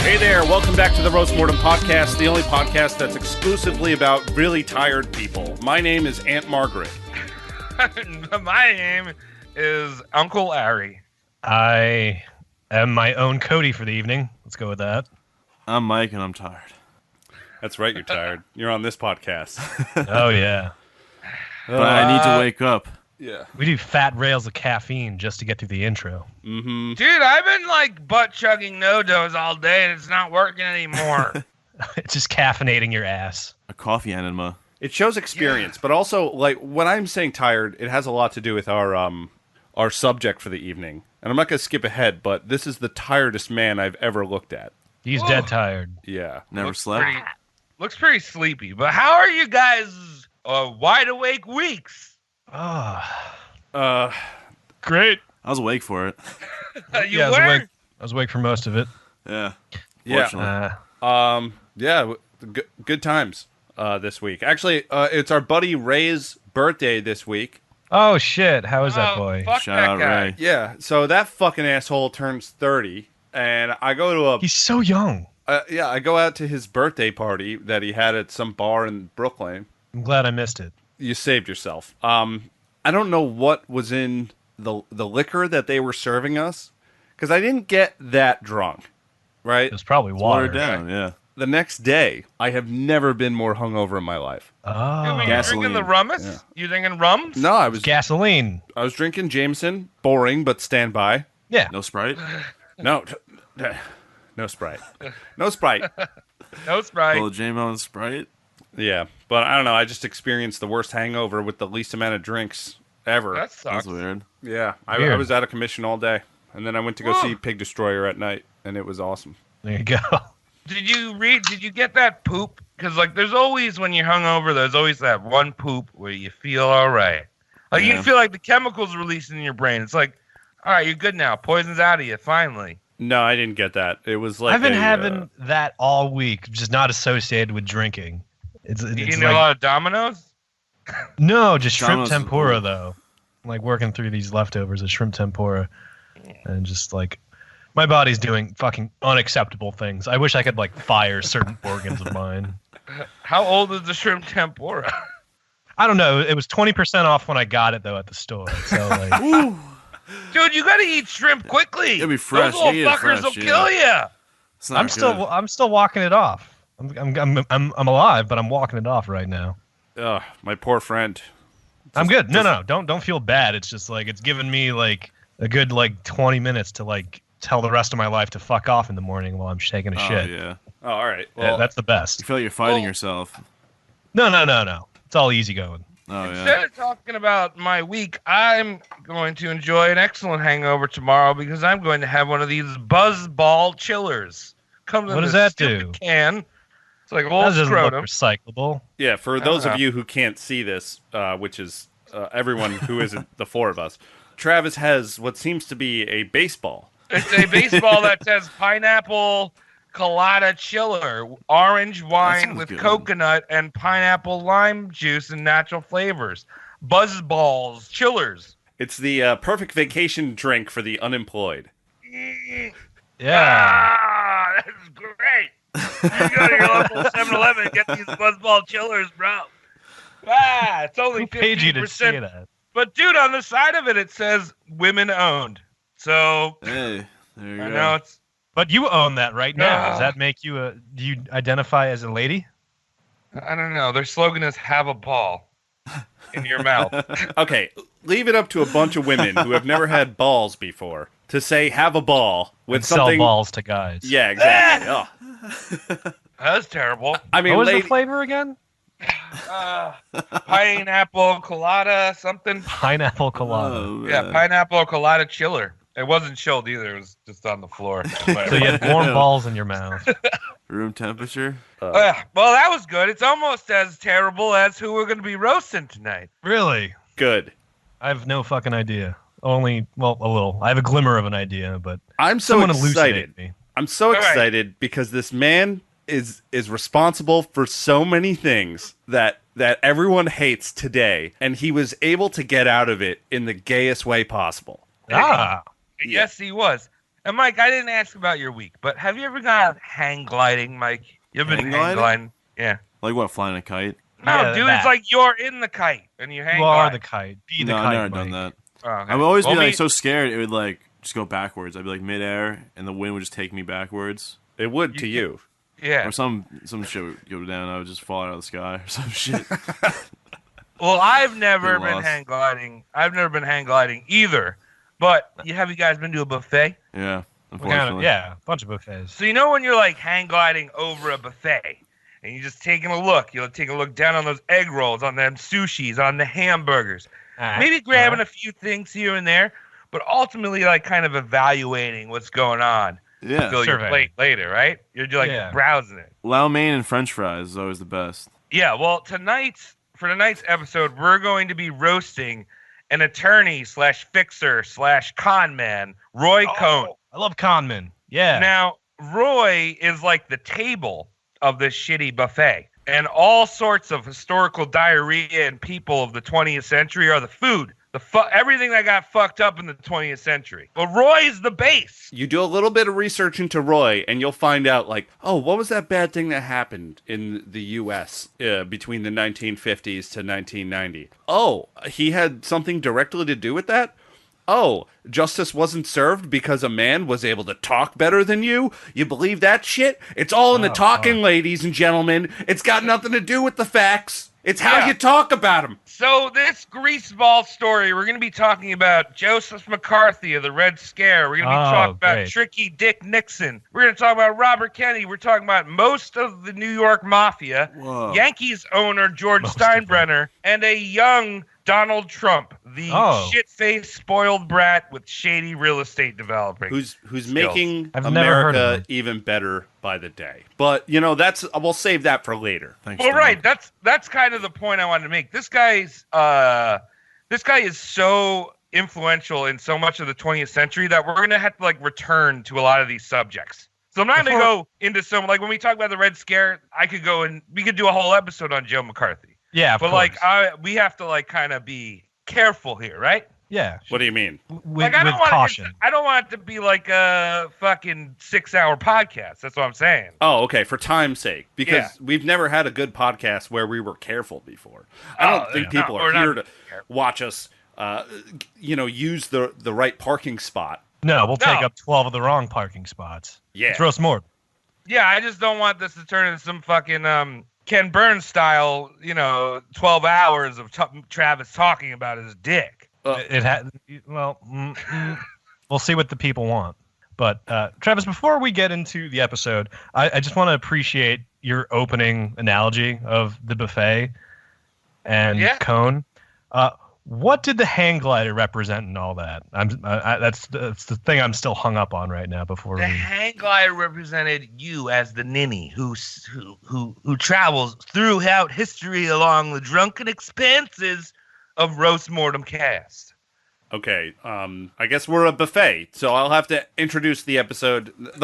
Hey there, welcome back to the Roast Mortem Podcast, the only podcast that's exclusively about really tired people. My name is Aunt Margaret. My name is Uncle Ari. I am my own Cody for the evening. Let's go with that. I'm Mike, and I'm tired. That's right, you're tired. You're on this podcast. Oh, yeah. But I need to wake up. Yeah. We do fat rails of caffeine just to get through the intro. Mm-hmm. Dude, I've been like butt chugging no-dos all day and it's not working anymore. It's just caffeinating your ass. A coffee enema. It shows experience, but also, like, when I'm saying tired, it has a lot to do with our subject for the evening. And I'm not going to skip ahead, but this is the tiredest man I've ever looked at. He's Whoa. dead tired. Yeah. Never slept. Looks pretty sleepy. But how are you guys wide awake weeks? Great. I was awake for it. You Yeah, were? I was awake for most of it. Yeah. Yeah. Fortunately. Yeah, good times this week. Actually, it's our buddy Ray's birthday this week. Oh, shit. How is that Oh, boy? fuck Shout that out guy. Ray. Yeah, so that fucking asshole turns 30, and I go to He's so young. I go out to his birthday party that he had at some bar in Brooklyn. I'm glad I missed it. You saved yourself. I don't know what was in the liquor that they were serving us, because I didn't get that drunk, right? It was probably Watered water. down, yeah. The next day, I have never been more hungover in my life. Dude, Oh. when you're Gasoline. drinking the rummus? Yeah. You drinking rums? No, I was Gasoline. drinking Jameson, boring but stand by. Yeah. No Sprite? No, no Sprite, no Sprite. No Sprite. Little J-Mo and Sprite? Yeah, but I don't know. I just experienced the worst hangover with the least amount of drinks ever. That sucks. That's weird. Yeah, I Weird. was out of commission all day, and then I went to go Whoa. see Pig Destroyer at night, and it was awesome. There you go. Did you get that poop? Because, like, there's always, when you're hungover, there's always that one poop where you feel all right. Like, Yeah. you feel like the chemicals released in your brain. It's like, all right, you're good now. Poison's out of you, finally. No, I didn't get that. It was like I've been a, having that all week, just not associated with drinking. It's You it's eating a like, lot of Domino's? no, just shrimp Domino's is tempura, good. though. I'm like working through these leftovers of shrimp tempura. And just like, my body's doing fucking unacceptable things. I wish I could like fire certain organs of mine. How old is the shrimp tempura? I don't know. It was 20% off when I got it, though, at the store. So, like, Dude, you gotta eat shrimp quickly. It'll be fresh. Those little You eat it fuckers fresh, will yeah. kill you. It's not good. I'm still walking it off. I'm alive, but I'm walking it off right now. my poor friend. I'm good. No, don't feel bad. It's just like it's given me like a good like 20 minutes to like tell the rest of my life to fuck off in the morning while I'm shaking a Oh, shit. yeah. Oh, all right. Yeah, Well, that's the best. You feel like you're fighting Well- yourself. No. It's all easy going. Oh, Instead yeah. of talking about my week, I'm going to enjoy an excellent hangover tomorrow because I'm going to have one of these Buzz Ball chillers. Comes in What does this that do? stupid can. It's like That old doesn't look scrotum. recyclable. yeah. For those know. of you who can't see this, which is everyone who isn't the four of us, Travis has what seems to be a baseball. It's a baseball that says pineapple colada chiller, orange wine sounds with good. coconut and pineapple lime juice and natural flavors. Buzz Balls chillers. It's the perfect vacation drink for the unemployed. Yeah. Ah, that's great. You go to your local 7-Eleven and get these Buzzball chillers, bro. Ah, it's only Who paid you to 15%. say that? But, dude, on the side of it, it says women owned. So, Hey, there you I go. know it's... But you own that right now. Ah. Does that make you a? Do you identify as a lady? I don't know. Their slogan is have a ball in your mouth. Okay, leave it up to a bunch of women who have never had balls before to say have a ball with And sell something. balls to guys. Yeah, exactly. Oh. That's terrible. I mean, What was lady, the flavor again? Pineapple colada something. Pineapple colada. Oh, Yeah, man. pineapple colada chiller. It wasn't chilled either. It was just on the floor. So you had warm balls in your mouth. Room temperature? Well, that was good. It's almost as terrible as who we're going to be roasting tonight. Really? good. I have no fucking idea. Only, well, a little. I have a glimmer of an idea, but I'm so someone excited. elucidate me. I'm so All right. excited because this man is responsible for so many things that everyone hates today, and he was able to get out of it in the gayest way possible. Ah, Yes, he was. And Mike, I didn't ask about your week, but have you ever gone hang gliding, Mike? You ever been hang gliding? Yeah. Like what? Flying a kite? No, Yeah, dude, that. it's like you're in the kite and you hang You are glide. the kite. Be the No, kite, I've never Mike. done that. Oh, okay. I would always Well, be like me- so scared it would like just go backwards. I'd be like midair, and the wind would just take me backwards, It would to you. Yeah. or some shit would go down. I would just fall out of the sky or some shit. Well, I've never Get been lost. hang gliding. I've never been hang gliding either. But have you guys been to a buffet? Yeah, What kind of, unfortunately. yeah, a bunch of buffets. So you know when you're like hang gliding over a buffet and you're just taking a look, you'll take a look down on those egg rolls, on them sushis, on the hamburgers, maybe grabbing a few things here and there, but ultimately like kind of evaluating what's going on. Yeah. Fill your Survey. plate later, right? You're like browsing it. Lau mein and French fries is always the best. Yeah, well, for tonight's episode, we're going to be roasting an attorney / fixer / con man, Roy Cohn. I love conmen. Yeah. Now, Roy is like the table of this shitty buffet, and all sorts of historical diarrhea and people of the 20th century are the food. Everything that got fucked up in the 20th century. But Roy is the base. You do a little bit of research into Roy, and you'll find out, like, oh, what was that bad thing that happened in the U.S. Between the 1950s to 1990? Oh, he had something directly to do with that? Oh, justice wasn't served because a man was able to talk better than you? You believe that shit? It's all in the talking, ladies and gentlemen. It's got nothing to do with the facts. It's how you talk about them. So this greaseball story, we're going to be talking about Joseph McCarthy of the Red Scare. We're going to be talking about great. Tricky Dick Nixon. We're going to talk about Robert Kennedy. We're talking about most of the New York Mafia, Whoa. Yankees owner George Most of them. Steinbrenner, and a young Donald Trump, the shit-faced spoiled brat with shady real estate developing. Who's skills. making I've never heard of America him. even better by the day. But, we'll save that for later. Thanks. Well, Dom. right. That's kind of the point I wanted to make. This guy is so influential in so much of the 20th century that we're gonna have to like return to a lot of these subjects. So I'm not gonna go into some like when we talk about the Red Scare, I could go and we could do a whole episode on Joe McCarthy. Yeah, of But course. we have to like kind of be careful here, right? yeah, What do you mean? with I don't want caution. I don't want it to be like a fucking 6-hour podcast. That's what I'm saying. Oh, okay, for time's sake. Because Yeah. we've never had a good podcast where we were careful before. I don't think people we're are not here to careful. watch us, use the right parking spot. No, we'll take No. up 12 of the wrong parking spots. Yeah. Let's roast more. Yeah, I just don't want this to turn into some fucking Ken Burns style, 12 hours of Travis talking about his dick. It had we'll see what the people want. But Travis, before we get into the episode, I just want to appreciate your opening analogy of the buffet and Cohn. What did the hang glider represent and all that? That's the thing I'm still hung up on right now. Before The we hang glider represented you as the ninny who travels throughout history along the drunken expanses of Roast Mortem Cast. Okay, I guess we're a buffet, so I'll have to introduce the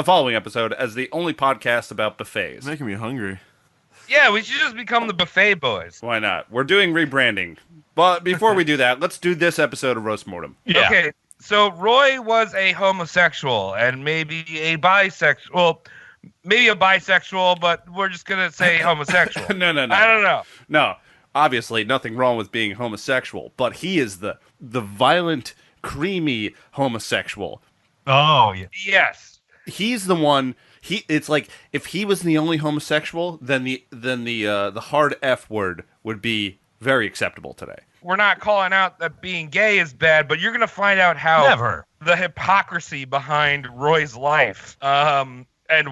following episode, as the only podcast about buffets. It's making me hungry. Yeah, we should just become the Buffet Boys. Why not? We're doing rebranding. But before we do that, let's do this episode of Roast Mortem. yeah. Okay, so Roy was a homosexual and maybe a bisexual. Well, maybe a bisexual, but we're just going to say homosexual. No. I don't know. No, obviously nothing wrong with being homosexual, but he is the violent, creamy homosexual. Oh yeah. Yes. He's the one. It's like if he was the only homosexual, then the hard F word would be very acceptable today. We're not calling out that being gay is bad, but you're going to find out how Never. the hypocrisy behind Roy's life and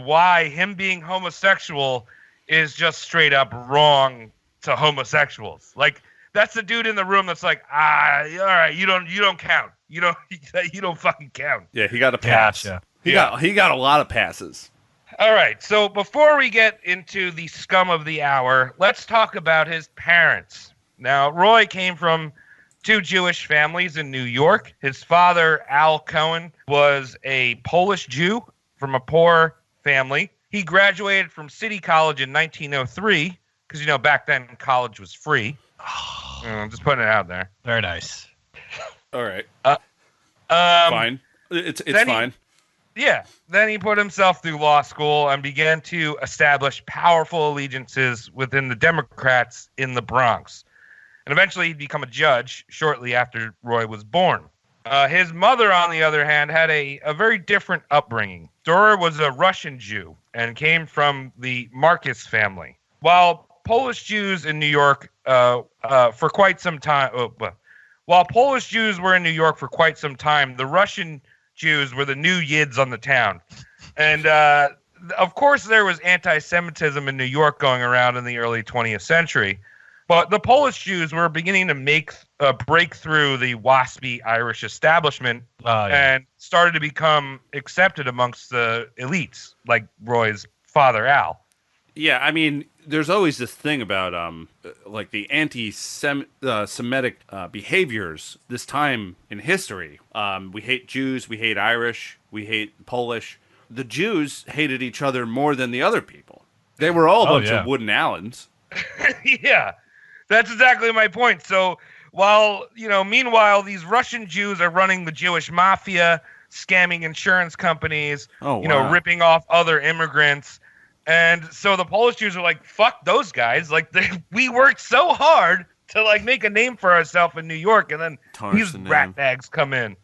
why him being homosexual is just straight up wrong to homosexuals. Like, that's the dude in the room that's like, all right, you don't count. You don't fucking count. Yeah, he got a pass. Gotcha. He got a lot of passes. All right, so before we get into the scum of the hour, let's talk about his parents. Now, Roy came from two Jewish families in New York. His father, Al Cohn, was a Polish Jew from a poor family. He graduated from City College in 1903 because, back then college was free. I'm just putting it out there. Very nice. All right, Um, fine. It's fine. Yeah. Then he put himself through law school and began to establish powerful allegiances within the Democrats in the Bronx. And eventually he'd become a judge shortly after Roy was born. His mother, on the other hand, had a very different upbringing. Dora was a Russian Jew and came from the Marcus family. While Polish Jews in New York for quite some time, while Polish Jews were in New York for quite some time, the Russian Jews were the new Yids on the town. And of course, there was anti-Semitism in New York going around in the early 20th century. But the Polish Jews were beginning to break through the waspy Irish establishment and started to become accepted amongst the elites, like Roy's father, Al. Yeah, I mean, there's always this thing about like the anti-Semitic behaviors this time in history. We hate Jews, we hate Irish, we hate Polish. The Jews hated each other more than the other people. They were all a bunch of wooden Allens. Yeah. That's exactly my point. So meanwhile, these Russian Jews are running the Jewish mafia, scamming insurance companies, ripping off other immigrants. And so the Polish Jews are like, fuck those guys. Like, we worked so hard to, like, make a name for ourselves in New York, and then these rat bags come in.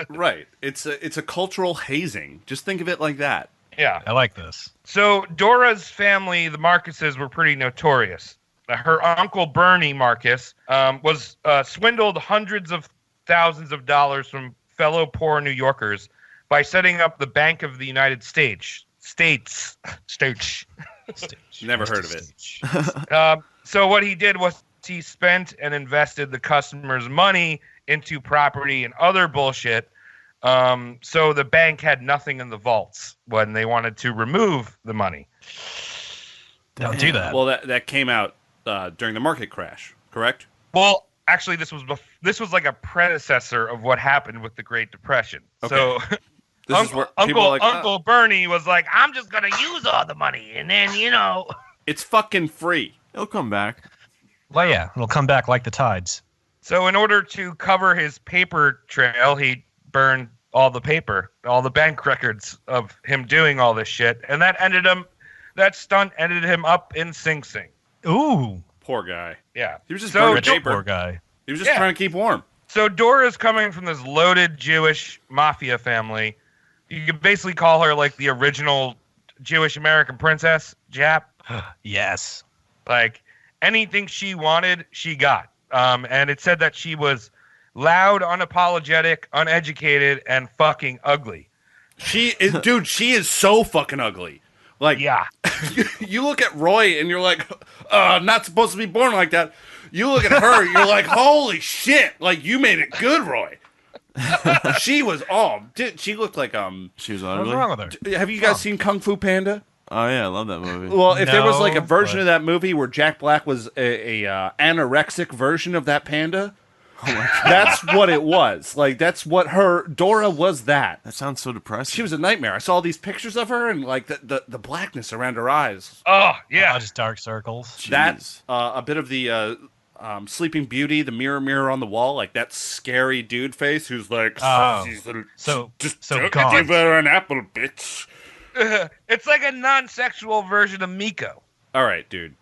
Right. It's a cultural hazing. Just think of it like that. Yeah. I like this. So Dora's family, the Marcuses, were pretty notorious. Her uncle Bernie Marcus was swindled hundreds of thousands of dollars from fellow poor New Yorkers by setting up the Bank of the United States. Never heard of it. So what he did was he spent and invested the customers' money into property and other bullshit. So the bank had nothing in the vaults when they wanted to remove the money. Don't do that. Well, that came out during the market crash, correct? Well, actually, this was like a predecessor of what happened with the Great Depression. Okay. So Uncle Bernie was like, I'm just going to use all the money. And then, it's fucking free. It'll come back. Well, yeah, it'll come back like the tides. So in order to cover his paper trail, he burned all the paper, all the bank records of him doing all this shit. And that stunt ended him up in Sing Sing. Ooh. Poor guy. Yeah. He was just burning paper. Poor guy. He was just trying to keep warm. So Dora's coming from this loaded Jewish mafia family. You could basically call her like the original Jewish American princess, Jap. Yes. Like anything she wanted, she got. And it said that she was loud, unapologetic, uneducated, and fucking ugly. She is so fucking ugly. Like, yeah. You look at Roy and you're like, not supposed to be born like that. You look at her, you're like, holy shit! Like, you made it good, Roy. She was she looked like She was ugly. What's wrong with her? Have you guys seen Kung Fu Panda? Oh yeah, I love that movie. Well, if there was like a version of that movie where Jack Black was a anorexic version of that panda, that's what it was. Like, that's what Dora was. That sounds so depressing. She was a nightmare. I saw these pictures of her and like the blackness around her eyes. Oh yeah, just dark circles. Jeez. That a bit of the Sleeping Beauty, the mirror on the wall, like that scary dude face who's like, so don't gone. give her an apple, bitch. It's like a non-sexual version of Miko. All right, dude.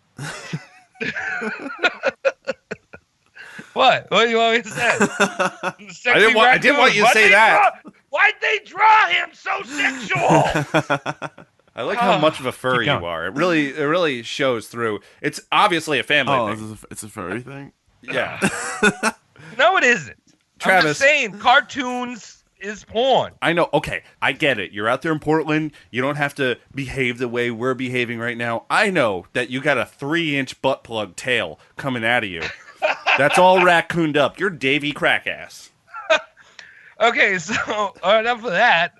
What do you want me to say? I didn't want you to say that. Why'd they draw him so sexual? I like how much of a furry you are. It really shows through. It's obviously a family thing. It's a furry thing? Yeah. No, it isn't. Travis. I'm just saying, cartoons is porn. I know. Okay, I get it. You're out there in Portland. You don't have to behave the way we're behaving right now. I know that you got a 3-inch butt plug tail coming out of you. That's all raccooned up. You're Davy Crackass. Okay, so enough of that.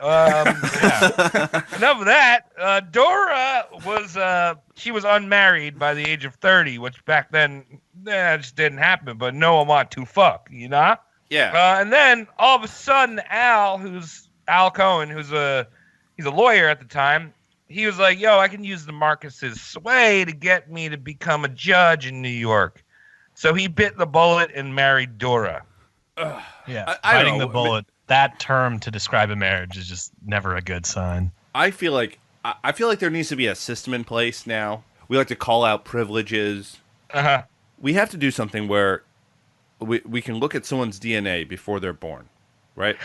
Enough of that. Dora was unmarried by the age of 30, which back then just didn't happen. But no one wanted to fuck, you know? Yeah. And then all of a sudden, Al Cohn, he's a lawyer at the time, he was like, "Yo, I can use the Marcus's sway to get me to become a judge in New York." So he bit the bullet and married Dora. Yeah, biting the bullet that term to describe a marriage is just never a good sign. I feel like there needs to be a system in place now. We like to call out privileges. Uh-huh. We have to do something where we can look at someone's DNA before they're born, right?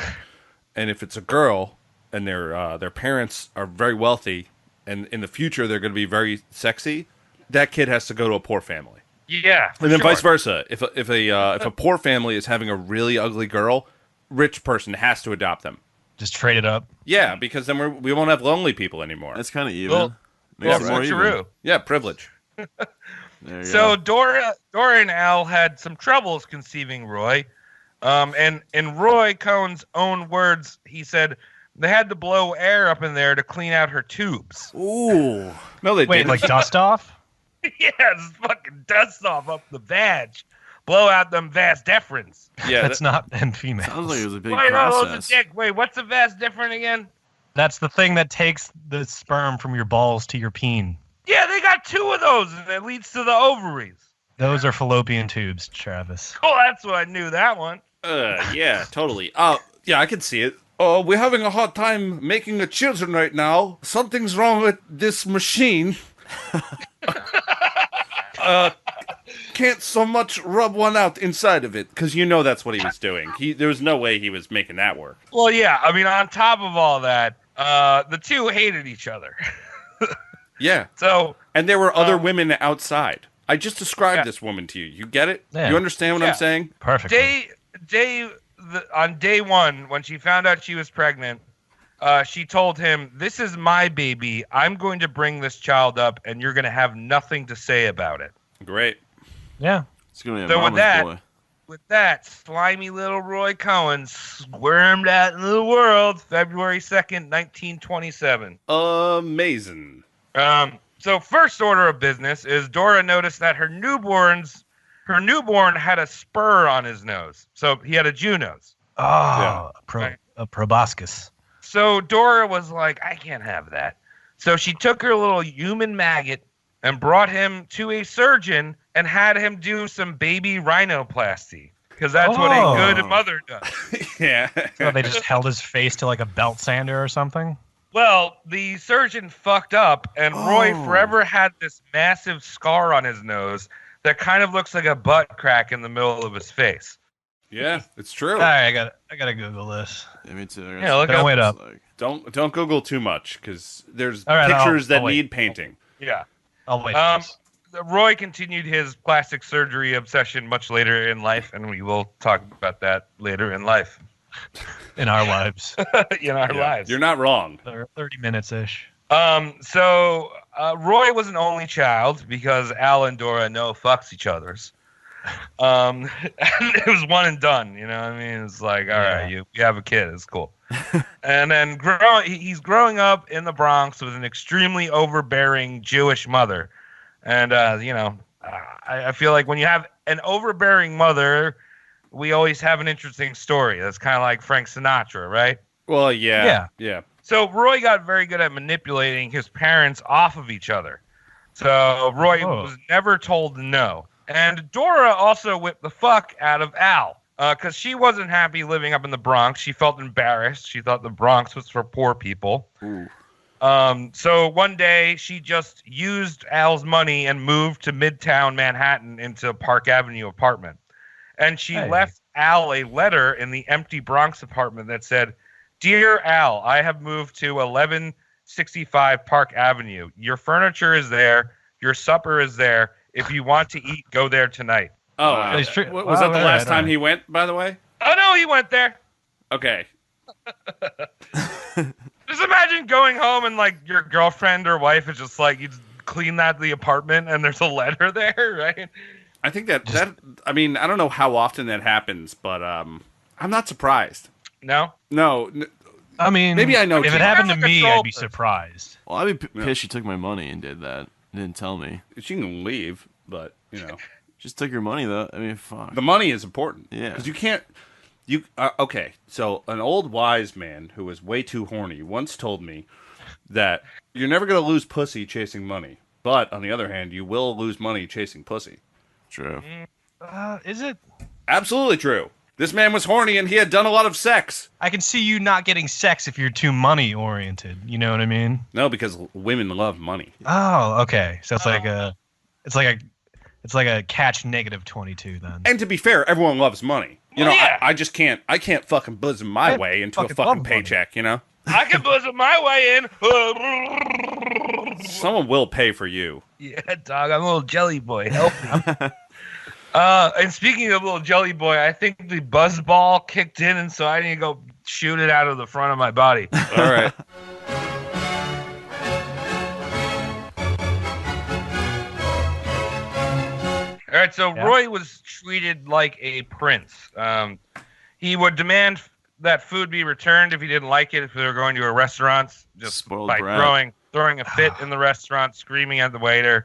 And if it's a girl and their parents are very wealthy, and in the future they're going to be very sexy, that kid has to go to a poor family. Yeah, and then vice versa. If a poor family is having a really ugly girl, rich person has to adopt them. Just trade it up. Yeah, because then we won't have lonely people anymore. That's kind of even. Well, more true. Yeah, privilege. So Dora and Al had some troubles conceiving Roy. And in Roy Cohn's own words, he said they had to blow air up in there to clean out her tubes. Ooh. No, they Wait, didn't. like dust off? Yeah, just fucking dust off up the vag. Blow out them vas deferens. Yeah, That's not in females. Sounds like it was a big Wait, no, process. those are dick. Wait, what's a vas deferent again? That's the thing that takes the sperm from your balls to your peen. Yeah, they got 2 of those, and it leads to the ovaries. Those are fallopian tubes, Travis. Oh, that's what I knew that one. Yeah, totally. Yeah, I can see it. Oh, we're having a hard time making the children right now. Something's wrong with this machine. Can't so much rub one out inside of it, because that's what he was doing. There was no way he was making that work. Well, yeah, I mean, on top of all that, the 2 hated each other. Yeah. So, and there were other women outside. I just described this woman to you. You get it? Yeah. You understand what I'm saying? Perfectly. On day 1, when she found out she was pregnant, she told him, "This is my baby. I'm going to bring this child up, and you're going to have nothing to say about it." Great. Yeah. It's gonna be a So with mama's that, boy. with that, slimy little Roy Cohn squirmed out into the world February 2nd, 1927. Amazing. So first order of business is Dora noticed that her newborn had a spur on his nose. So he had a Jew nose. Oh, Right. a proboscis. So Dora was like, I can't have that. So she took her little human maggot and brought him to a surgeon and had him do some baby rhinoplasty. Because that's what a good mother does. Yeah. So they just held his face to like a belt sander or something? Well, the surgeon fucked up, and Roy forever had this massive scar on his nose that kind of looks like a butt crack in the middle of his face. Yeah, it's true. All right, I gotta Google this. Yeah, me too. Yeah, look Don't wait up. Don't Google too much, because there's All right, pictures that I'll wait. need painting. Yeah. I'll wait for this. Roy continued his plastic surgery obsession much later in life, and we will talk about that later in life. In our lives. In our lives. You're not wrong. 30 minutes-ish. So Roy was an only child because Al and Dora no fucks each other's. And it was one and done, you know what I mean? It's like, all right, you have a kid, it's cool. And then he's growing up in the Bronx with an extremely overbearing Jewish mother. And, I feel like when you have an overbearing mother, we always have an interesting story. That's kind of like Frank Sinatra, right? Well, yeah. So Roy got very good at manipulating his parents off of each other. So Roy was never told no. And Dora also whipped the fuck out of Al because she wasn't happy living up in the Bronx. She felt embarrassed. She thought the Bronx was for poor people. Ooh. So one day she just used Al's money and moved to Midtown Manhattan into a Park Avenue apartment. And she left Al a letter in the empty Bronx apartment that said, "Dear Al, I have moved to 1165 Park Avenue. Your furniture is there. Your supper is there. If you want to eat, go there tonight." Oh, Was that the last time he went, by the way? Oh, no, he went there. Okay. Just imagine going home and, like, your girlfriend or wife is just like, you just clean out the apartment and there's a letter there, right? I think I mean, I don't know how often that happens, but I'm not surprised. No? No. I mean, maybe I know. If too. it happened to Sounds like a me, troll I'd be person. surprised. Well, I'd be pissed she took my money and did that. Didn't tell me. She can leave, but, Just took your money, though. I mean, fuck. the money is important. Yeah. Because you can't. Okay, so an old wise man who was way too horny once told me that you're never going to lose pussy chasing money. But, on the other hand, you will lose money chasing pussy. True. Is it? Absolutely true. This man was horny and he had done a lot of sex. I can see you not getting sex if you're too money oriented. You know what I mean? No, because women love money. Oh, okay. So it's like a catch negative 22 then. And to be fair, everyone loves money. You know, yeah. I just can't. I can't fucking bosom my way into a fucking paycheck. You know. I can bosom my way in. Someone will pay for you. Yeah, dog. I'm a little jelly boy. Help me. And speaking of little jelly boy, I think the buzz ball kicked in, and so I need to go shoot it out of the front of my body. All right. All right, so Roy was treated like a prince. He would demand that food be returned if he didn't like it, if they were going to a restaurant, just Spoiled by brat. throwing a fit in the restaurant, screaming at the waiter.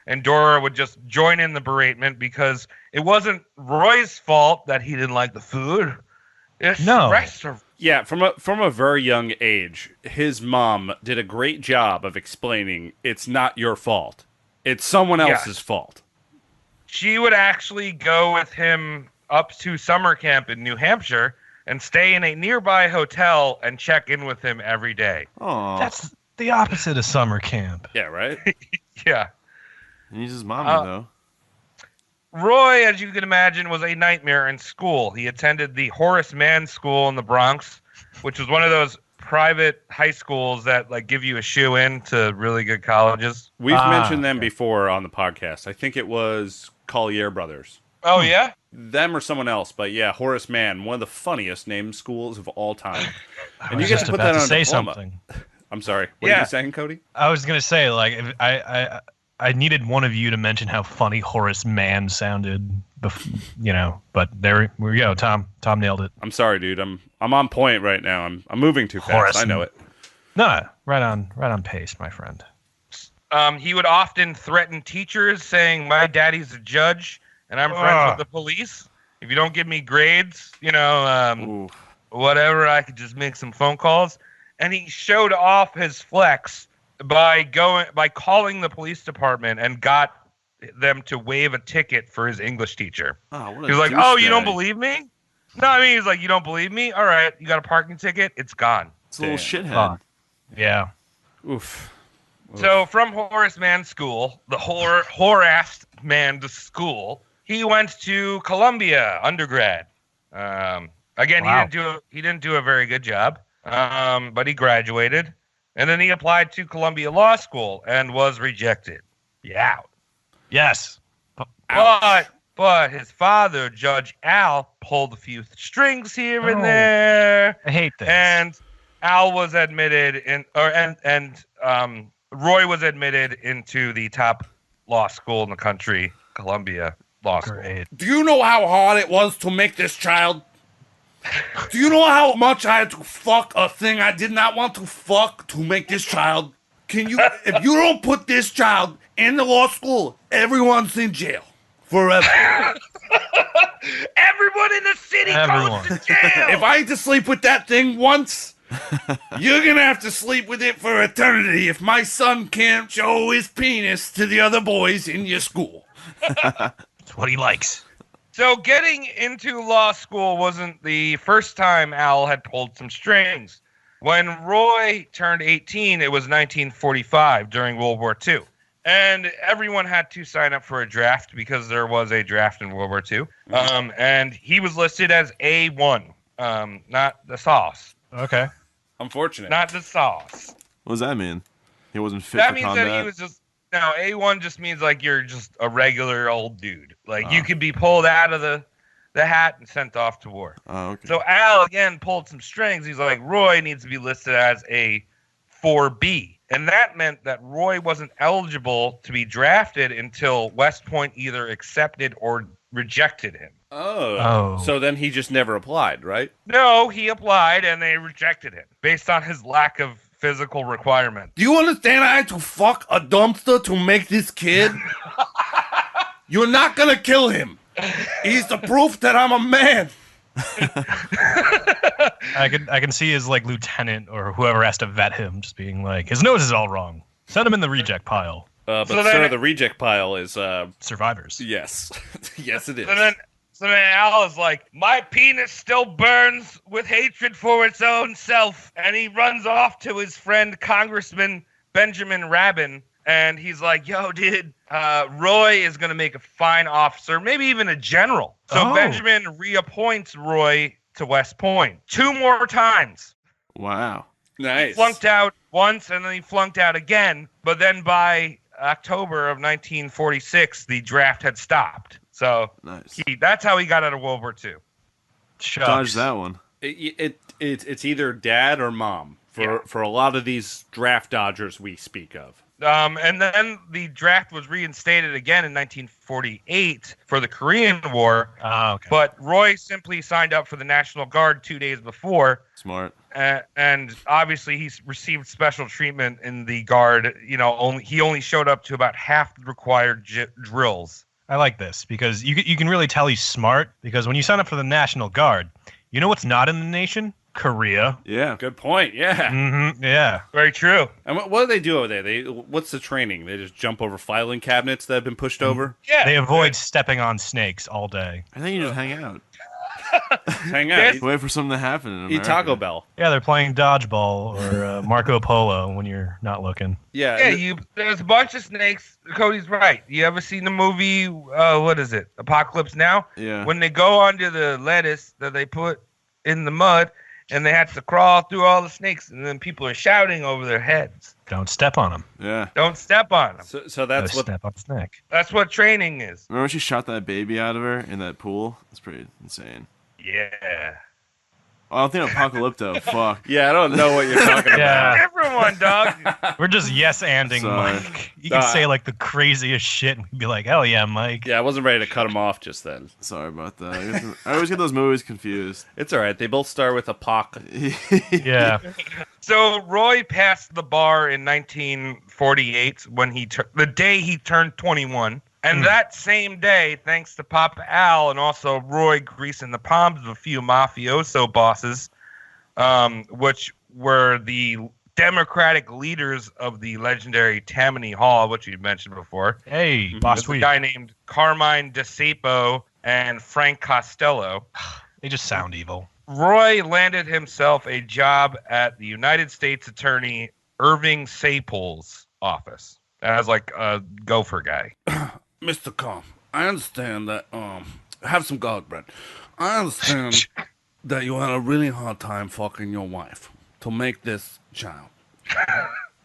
And Dora would just join in the beratement because it wasn't Roy's fault that he didn't like the food. It's the restaurant. Yeah, from a very young age, his mom did a great job of explaining it's not your fault. It's someone else's fault. She would actually go with him up to summer camp in New Hampshire and stay in a nearby hotel and check in with him every day. Aw. That's the opposite of summer camp. Yeah, right? Yeah. And he's his mommy, though. Roy, as you can imagine, was a nightmare in school. He attended the Horace Mann School in the Bronx, which was one of those private high schools that like give you a shoe-in to really good colleges. We've mentioned them before on the podcast. I think it was Collier Brothers. Oh, yeah? Them or someone else, but yeah, Horace Mann, one of the funniest named schools of all time. And you get to put that on a diploma. Something. I'm sorry. What are you saying, Cody? I was gonna say, like, if I needed one of you to mention how funny Horace Mann sounded, you know. But there we go. Tom nailed it. I'm sorry, dude. I'm on point right now. I'm moving too fast. Horace, I know it. No, right on pace, my friend. He would often threaten teachers, saying, "My daddy's a judge, and I'm friends with the police. If you don't give me grades, you know, whatever, I could just make some phone calls." And he showed off his flex by calling the police department and got them to waive a ticket for his English teacher. Oh, what a he was like, douche "Oh, guy. you don't believe me?" No, I mean, he's like, "You don't believe me? All right, you got a parking ticket. It's gone." It's a little shithead. Yeah. Oof. So from Horace Mann School, the Horace Mann School, he went to Columbia undergrad. Again, he didn't do a very good job, but he graduated, and then he applied to Columbia Law School and was rejected. Yeah. Yes. But his father, Judge Al, pulled a few strings here and there. I hate this. And Al was admitted Roy was admitted into the top law school in the country, Columbia Law School. Great. Do you know how hard it was to make this child? Do you know how much I had to fuck a thing I did not want to fuck to make this child? If you don't put this child in the law school, everyone's in jail forever. Everyone in the city goes to jail. If I had to sleep with that thing once, you're gonna have to sleep with it for eternity if my son can't show his penis to the other boys in your school. That's what he likes. So getting into law school wasn't the first time Al had pulled some strings. When Roy turned 18, it was 1945 during World War II. And everyone had to sign up for a draft because there was a draft in World War II. And he was listed as A1, not the sauce. Okay. Unfortunate. Not the sauce. What does that mean? He wasn't fit That for means combat? that he was just... No, A1 just means like you're just a regular old dude. Like you could be pulled out of the hat and sent off to war. Oh, okay. So Al, again, pulled some strings. He's like, Roy needs to be listed as a 4B. And that meant that Roy wasn't eligible to be drafted until West Point either accepted or rejected him. Oh. So then he just never applied, right? No, he applied and they rejected him based on his lack of physical requirement. Do you understand I had to fuck a dumpster to make this kid? You're not gonna kill him. He's the proof that I'm a man. I can see his like lieutenant or whoever has to vet him just being like, his nose is all wrong. Send him in the reject pile. But sir, the reject pile is survivors. Yes. Yes, it is. So then Al is like, my penis still burns with hatred for its own self. And he runs off to his friend, Congressman Benjamin Rabin. And he's like, yo, dude, Roy is going to make a fine officer, maybe even a general. So Benjamin reappoints Roy to West Point 2 more times. Wow. Nice. He flunked out once, and then he flunked out again. But then by October of 1946, the draft had stopped. So nice. That's how he got out of World War II. Dodge that one. It's either dad or mom for a lot of these draft dodgers we speak of. And then the draft was reinstated again in 1948 for the Korean War. Oh, okay. But Roy simply signed up for the National Guard 2 days before. Smart. And obviously he's received special treatment in the Guard. You know, he only showed up to about half the required drills. I like this because you can really tell he's smart because when you sign up for the National Guard, you know what's not in the nation? Korea. Yeah. Good point. Yeah. Mm-hmm. Yeah. Very true. And what do they do over there? What's the training? They just jump over filing cabinets that have been pushed over? Yeah. They avoid stepping on snakes all day. I think you just hang out. Hang out. Wait for something to happen in America. Eat Taco Bell. Yeah, they're playing dodgeball or Marco Polo when you're not looking. Yeah. Yeah, there's a bunch of snakes. Cody's right. You ever seen the movie, what is it, Apocalypse Now? Yeah. When they go under the lettuce that they put in the mud, and they have to crawl through all the snakes, and then people are shouting over their heads. Don't step on them. Yeah. Don't step on them. So that's what step on snake. That's what training is. Remember when she shot that baby out of her in that pool? That's pretty insane. Yeah. Oh, I don't think Apocalypto. Fuck. Yeah, I don't know what you're talking about. Yeah. Everyone, dog. We're just yes-anding Sorry. Mike. You can say like the craziest shit and be like, hell yeah, Mike. Yeah, I wasn't ready to cut him off just then. Sorry about that. I always get those movies confused. It's all right. They both start with Apoc. Yeah. So Roy passed the bar in 1948 when the day he turned 21. And that same day, thanks to Papa Al and also Roy greasing the palms of a few mafioso bosses, which were the Democratic leaders of the legendary Tammany Hall, which you mentioned before. Hey, boss There's a guy named Carmine DeSapo and Frank Costello. They just sound evil. Roy landed himself a job at the United States Attorney Irving Sapol's office as like a gopher guy. Mr. Cohn, I understand that, have some garlic bread. I understand that you had a really hard time fucking your wife to make this child.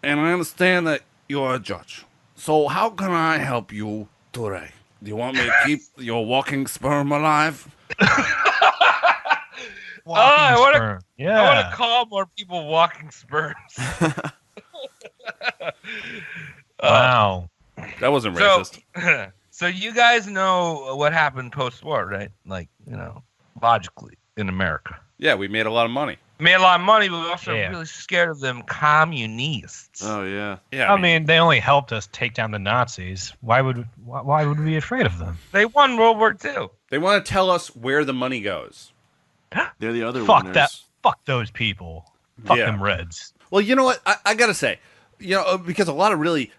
And I understand that you're a judge. So how can I help you today? Do you want me to keep your walking sperm alive? I want to Yeah. call more people walking sperms. Wow. That wasn't racist. So you guys know what happened post-war, right? Like, you know, logically in America. Yeah, we made a lot of money. Made a lot of money, but we were also Yeah. really scared of them communists. Oh, yeah. Yeah, I mean, they only helped us take down the Nazis. Why would we be afraid of them? They won World War II. they want to tell us where the money goes. They're the other Fuck winners. that. Fuck those people. Fuck Yeah. them Reds. Well, you know what? I got to say, you know, because a lot of really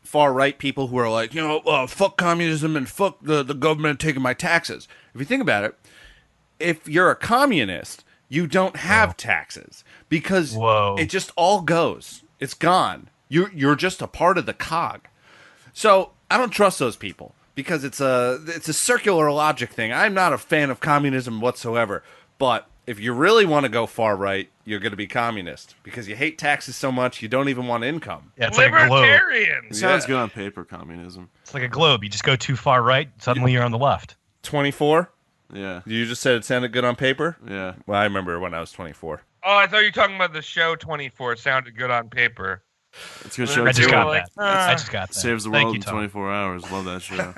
far-right people who are like, you know, fuck communism and fuck the government taking my taxes. If you think about it, if you're a communist, you don't have taxes because it just all goes. It's gone. You're just a part of the cog. So I don't trust those people because it's a circular logic thing. I'm not a fan of communism whatsoever, but if you really want to go far right, you're going to be communist because you hate taxes so much you don't even want income. Yeah, it's like a globe. Libertarians. It sounds good on paper, communism. It's like a globe. You just go too far right, suddenly you're on the left. 24? Yeah. You just said it sounded good on paper? Yeah. Well, I remember when I was 24. Oh, I thought you were talking about the show 24. It sounded good on paper. It's a good show, I just too. got like, that. I just got that. Saves the Thank world you, in Tom. 24 hours. Love that show.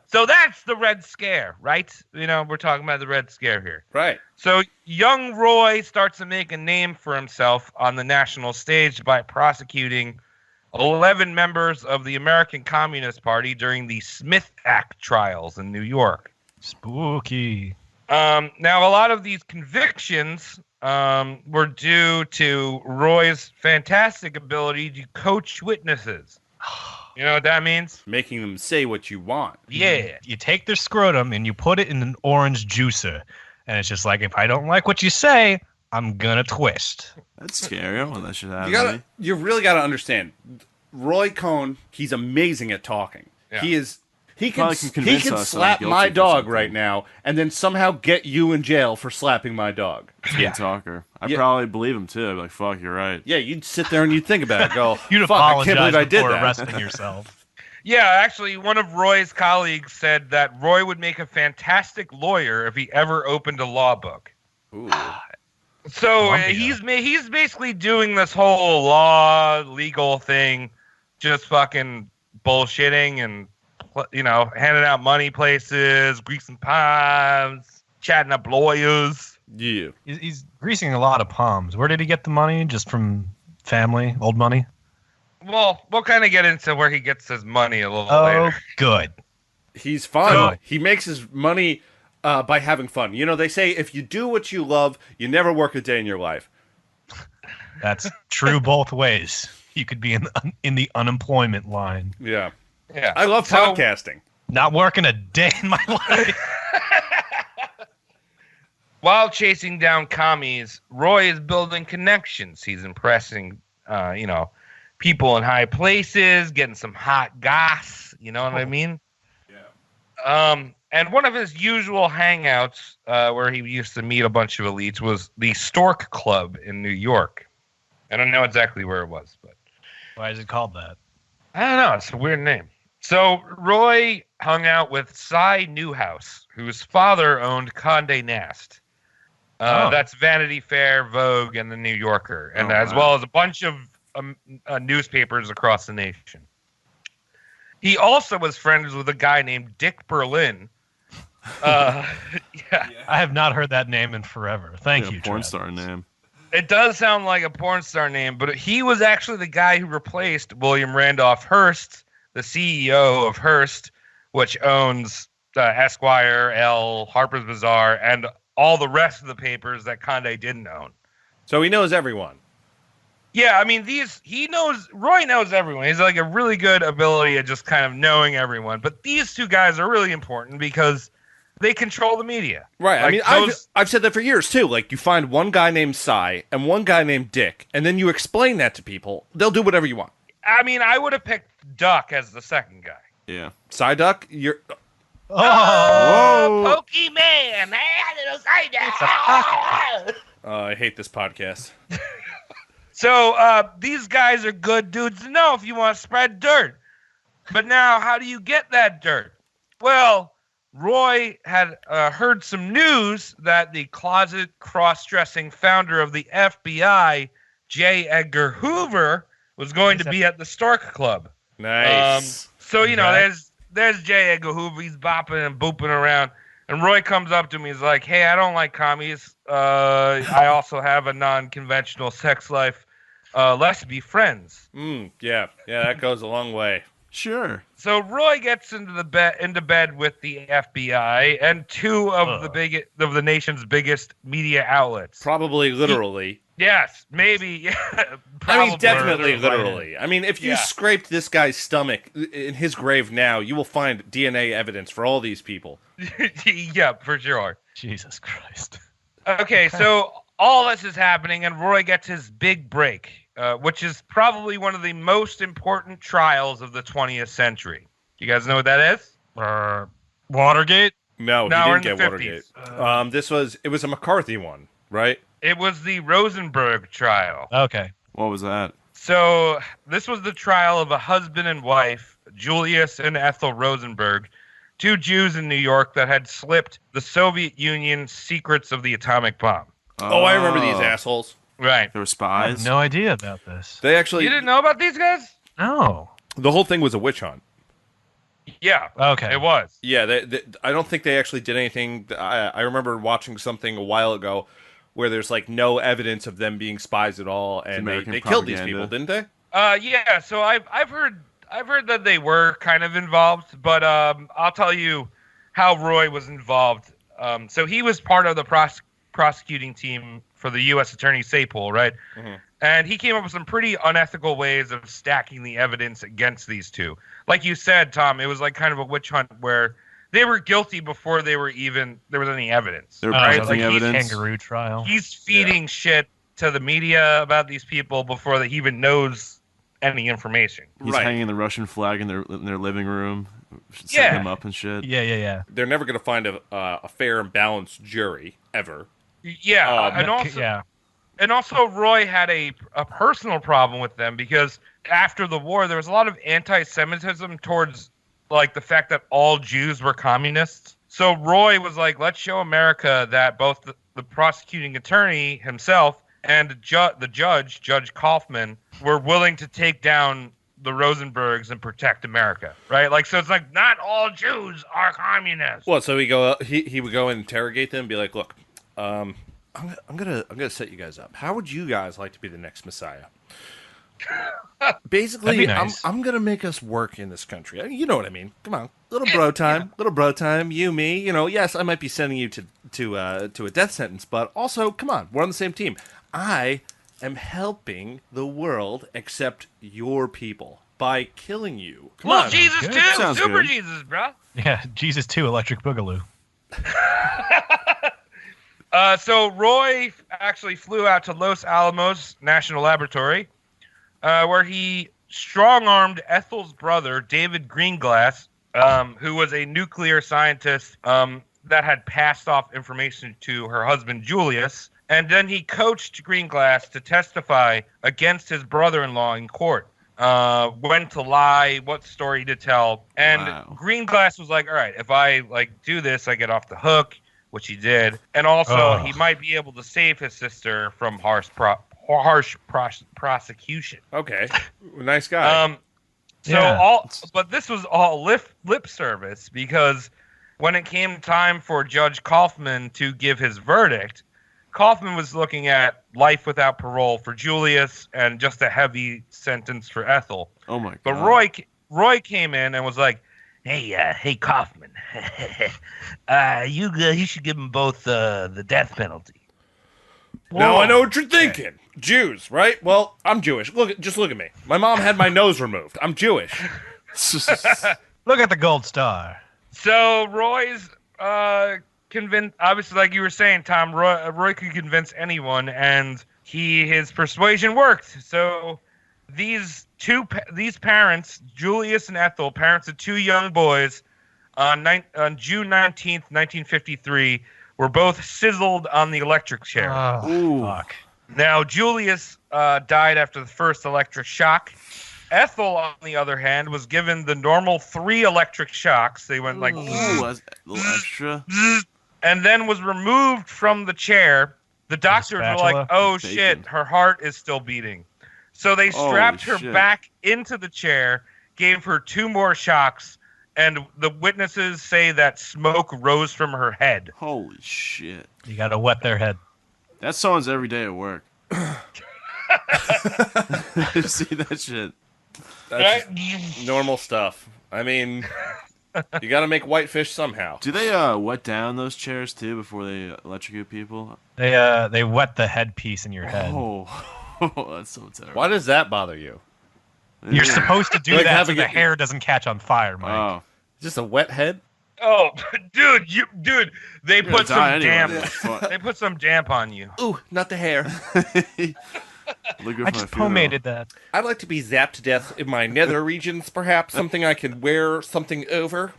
So that's the Red Scare, right? You know, we're talking about the Red Scare here. Right. So young Roy starts to make a name for himself on the national stage by prosecuting 11 members of the American Communist Party during the Smith Act trials in New York. Spooky. Now, a lot of these convictions were due to Roy's fantastic ability to coach witnesses. You know what that means? Making them say what you want. Yeah. You take their scrotum and you put it in an orange juicer. And it's just like, if I don't like what you say, I'm gonna twist. That's scary. I don't want that shit to happen to me. You really gotta understand. Roy Cohn, he's amazing at talking. Yeah. He can convince he can us slap I'm guilty my for dog something. right now and then somehow get you in jail for slapping my dog. Good talker. I Yeah. probably believe him too. I'd be like, fuck, you're right. Yeah, you'd sit there and you'd think about it. Go, You'd fuck, I apologize can't believe I did before that. arresting yourself. Yeah, actually, one of Roy's colleagues said that Roy would make a fantastic lawyer if he ever opened a law book. Ooh. So Columbia. he's basically doing this whole law, legal thing, just fucking bullshitting and, handing out money places, greasing palms, chatting up lawyers. Yeah. He's greasing a lot of palms. Where did he get the money? Just from family, old money? Well, we'll kind of get into where he gets his money a little Oh, later. good. He's fun. Cool. He makes his money by having fun. You know, they say if you do what you love, you never work a day in your life. That's true both ways. You could be in the unemployment line. Yeah. Yeah, I love So- podcasting. Not working a day in my life. While chasing down commies, Roy is building connections. He's impressing, people in high places, getting some hot goss. You know what I mean? Yeah. And one of his usual hangouts, where he used to meet a bunch of elites, was the Stork Club in New York. I don't know exactly where it was, but Why is it called that? I don't know. It's a weird name. So Roy hung out with Cy Newhouse, whose father owned Condé Nast. That's Vanity Fair, Vogue, and The New Yorker, and as well as a bunch of newspapers across the nation. He also was friends with a guy named Dick Berlin. Yeah. I have not heard that name in forever. Thank you, Porn Travis. star name. It does sound like a porn star name, but he was actually the guy who replaced William Randolph Hearst, the CEO of Hearst, which owns Esquire, Elle, Harper's Bazaar, and all the rest of the papers that Condé didn't own. So he knows everyone. Yeah, I mean, Roy knows everyone. He's like a really good ability at just kind of knowing everyone. But these two guys are really important because they control the media. Right. Like, I mean, I've said that for years, too. Like, you find one guy named Cy and one guy named Dick, and then you explain that to people. They'll do whatever you want. I mean, I would have picked Duck as the second guy. Yeah. Cy Duck, you're... Oh, Pokemon! Little Psyduck! I hate this podcast. So these guys are good dudes to know if you want to spread dirt. But now, how do you get that dirt? Well, Roy had heard some news that the closet cross-dressing founder of the FBI, J. Edgar Hoover, was going to be at the Stork Club. Nice. So, there's J. Edgar Hoover. He's bopping and booping around. And Roy comes up to me. He's like, hey, I don't like commies. I also have a non-conventional sex life. Let's be friends. Yeah, that goes a long way. Sure. So Roy gets into bed with the FBI and two of the nation's biggest media outlets. Probably literally. Yes, maybe. I mean, definitely literally. I mean, if you Yeah. scraped this guy's stomach in his grave now, you will find DNA evidence for all these people. Yeah, for sure. Jesus Christ. Okay, so all this is happening, and Roy gets his big break, which is probably one of the most important trials of the 20th century. You guys know what that is? We're No, we're he in didn't the get 50s. Watergate. It was a McCarthy one, right? It was the Rosenberg trial. Okay. What was that? So this was the trial of a husband and wife, Julius and Ethel Rosenberg, two Jews in New York that had slipped the Soviet Union secrets of the atomic bomb. Oh, I remember these assholes. Right. They were I spies. have no idea about this. They actually... You didn't know about these guys? No. The whole thing was a witch hunt. Yeah. Okay. It was. Yeah, I don't think they actually did anything. I remember watching something a while ago where there's like no evidence of them being spies at all, and American they killed these propaganda. people, didn't they? Yeah. So I've heard that they were kind of involved, but I'll tell you how Roy was involved. So he was part of the prosecuting team for the U.S. Attorney Sapol, right? Mhm. And he came up with some pretty unethical ways of stacking the evidence against these two. Like you said, Tom, it was like kind of a witch hunt where they were guilty before there was any evidence. They were right? presenting evidence. Kangaroo trial. He's feeding shit to the media about these people before he even knows any information. He's hanging the Russian flag in their living room, setting them up and shit. Yeah. They're never going to find a fair and balanced jury ever. Yeah, and also Roy had a personal problem with them because after the war there was a lot of anti-Semitism towards like the fact that all Jews were communists. So Roy was like, let's show America that both the prosecuting attorney himself and the judge, Judge Kaufman, were willing to take down the Rosenbergs and protect America, right? Like, so it's like not all Jews are communists. Well, so he would go and interrogate them and be like, look, I'm gonna set you guys up. How would you guys like to be the next Messiah? Basically, nice. I'm gonna make us work in this country. You know what I mean? Come on, little bro time. You, me. Yes, I might be sending you to a death sentence, but also, come on, we're on the same team. I am helping the world accept your people by killing you. Come on. Jesus good. too, Sounds Super good. Jesus, bro. Yeah, Jesus 2, Electric Boogaloo. So Roy actually flew out to Los Alamos National Laboratory, where he strong-armed Ethel's brother, David Greenglass, who was a nuclear scientist that had passed off information to her husband, Julius. And then he coached Greenglass to testify against his brother-in-law in court. When to lie, what story to tell. And Greenglass was like, all right, if I do this, I get off the hook, which he did. And also, he might be able to save his sister from harsh prosecution. Okay, nice guy. But this was all lip service because when it came time for Judge Kaufman to give his verdict, Kaufman was looking at life without parole for Julius and just a heavy sentence for Ethel. Oh my god! But Roy came in and was like, "Hey, Kaufman, you should give them both the death penalty." Now I know what you're thinking. Jews, right? Well, I'm Jewish. Just look at me. My mom had my nose removed. I'm Jewish. Look at the gold star. So Roy's convinced, obviously, like you were saying, Tom. Roy could convince anyone, and his persuasion worked. So these parents, Julius and Ethel, parents of two young boys, on June 19th, 1953, were both sizzled on the electric chair. Oh, fuck. Now, Julius died after the first electric shock. Ethel, on the other hand, was given the normal 3 electric shocks. They went like... Ooh, a little extra. And then was removed from the chair. The doctors were like, oh, shit, her heart is still beating. So they strapped her back into the chair, gave her 2 more shocks, and the witnesses say that smoke rose from her head. Holy shit. You gotta wet their head. That's someone's every day at work. See that shit. That's just normal stuff. I mean, you got to make whitefish somehow. Do they wet down those chairs too before they electrocute people? They wet the headpiece in your head. Oh, that's so terrible. Why does that bother you? You're supposed to do Like that so having the hair doesn't catch on fire, Mike. Oh, Just a wet head? Oh, dude, they You're put gonna die some damp. anyway. Fuck. They put some damp on you. Ooh, not the hair. Look good I for just my funeral. pomaded that. I'd like to be zapped to death in my nether regions, perhaps. Something I can wear something over.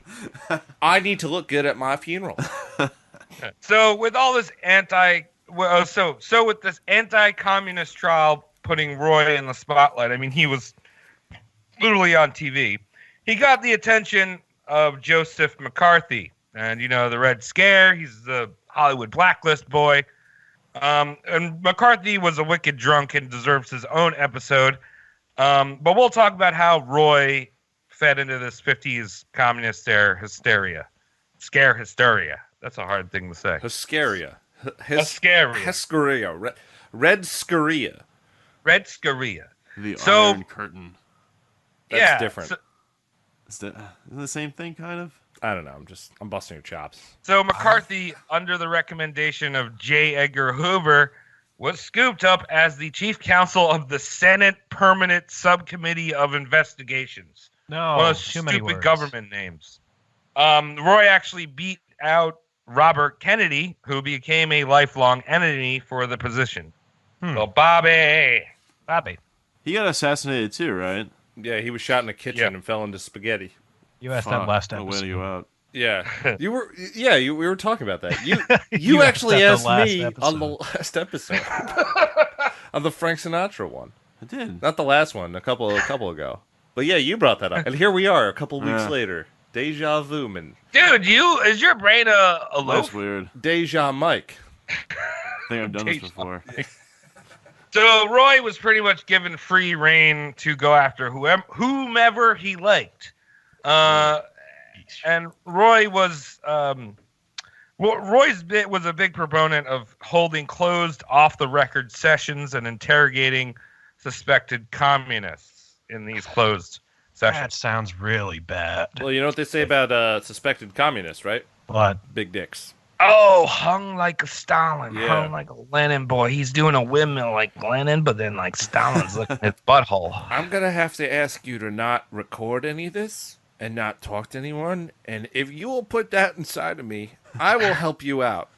I need to look good at my funeral. So with all this with this anti-communist trial putting Roy in the spotlight, I mean, he was literally on TV. He got the attention of Joseph McCarthy, and the Red Scare. He's the Hollywood blacklist boy. And McCarthy was a wicked drunk and deserves his own episode. But we'll talk about how Roy fed into this 50s communist hysteria. Scare hysteria. That's a hard thing to say. Hysteria. Hysteria. Hysteria. Red Scaria. Red Scaria. The So- Iron Curtain. That's different. Isn't it the same thing, kind of? I don't know. I'm busting your chops. So McCarthy, under the recommendation of J. Edgar Hoover, was scooped up as the chief counsel of the Senate Permanent Subcommittee of Investigations. No, one of those too many stupid words. government names. Roy actually beat out Robert Kennedy, who became a lifelong enemy for the position. So Bobby. He got assassinated too, right? Yeah, he was shot in the kitchen and fell into spaghetti. You asked that last No way to episode. go out. Yeah, we were talking about that. You You actually asked asked that the me last on the last episode of the Frank Sinatra one. I did. Not the last one, a couple ago. But yeah, you brought that up, and here we are, a couple weeks later. Deja vu, man. Dude, is your brain a That's loaf? weird. Deja Mike. I think I've done this before. So Roy was pretty much given free reign to go after whomever he liked. And Roy was Roy's bit was a big proponent of holding closed, off-the-record sessions and interrogating suspected communists in these closed That sessions. sounds really bad. Well, you know what they say about suspected communists, right? What? Big dicks. Oh, hung like a Stalin, Yeah. hung like a Lenin boy. He's doing a windmill like Lenin, but then like Stalin's looking at his butthole. I'm gonna have to ask you to not record any of this and not talk to anyone. And if you will put that inside of me, I will help you out.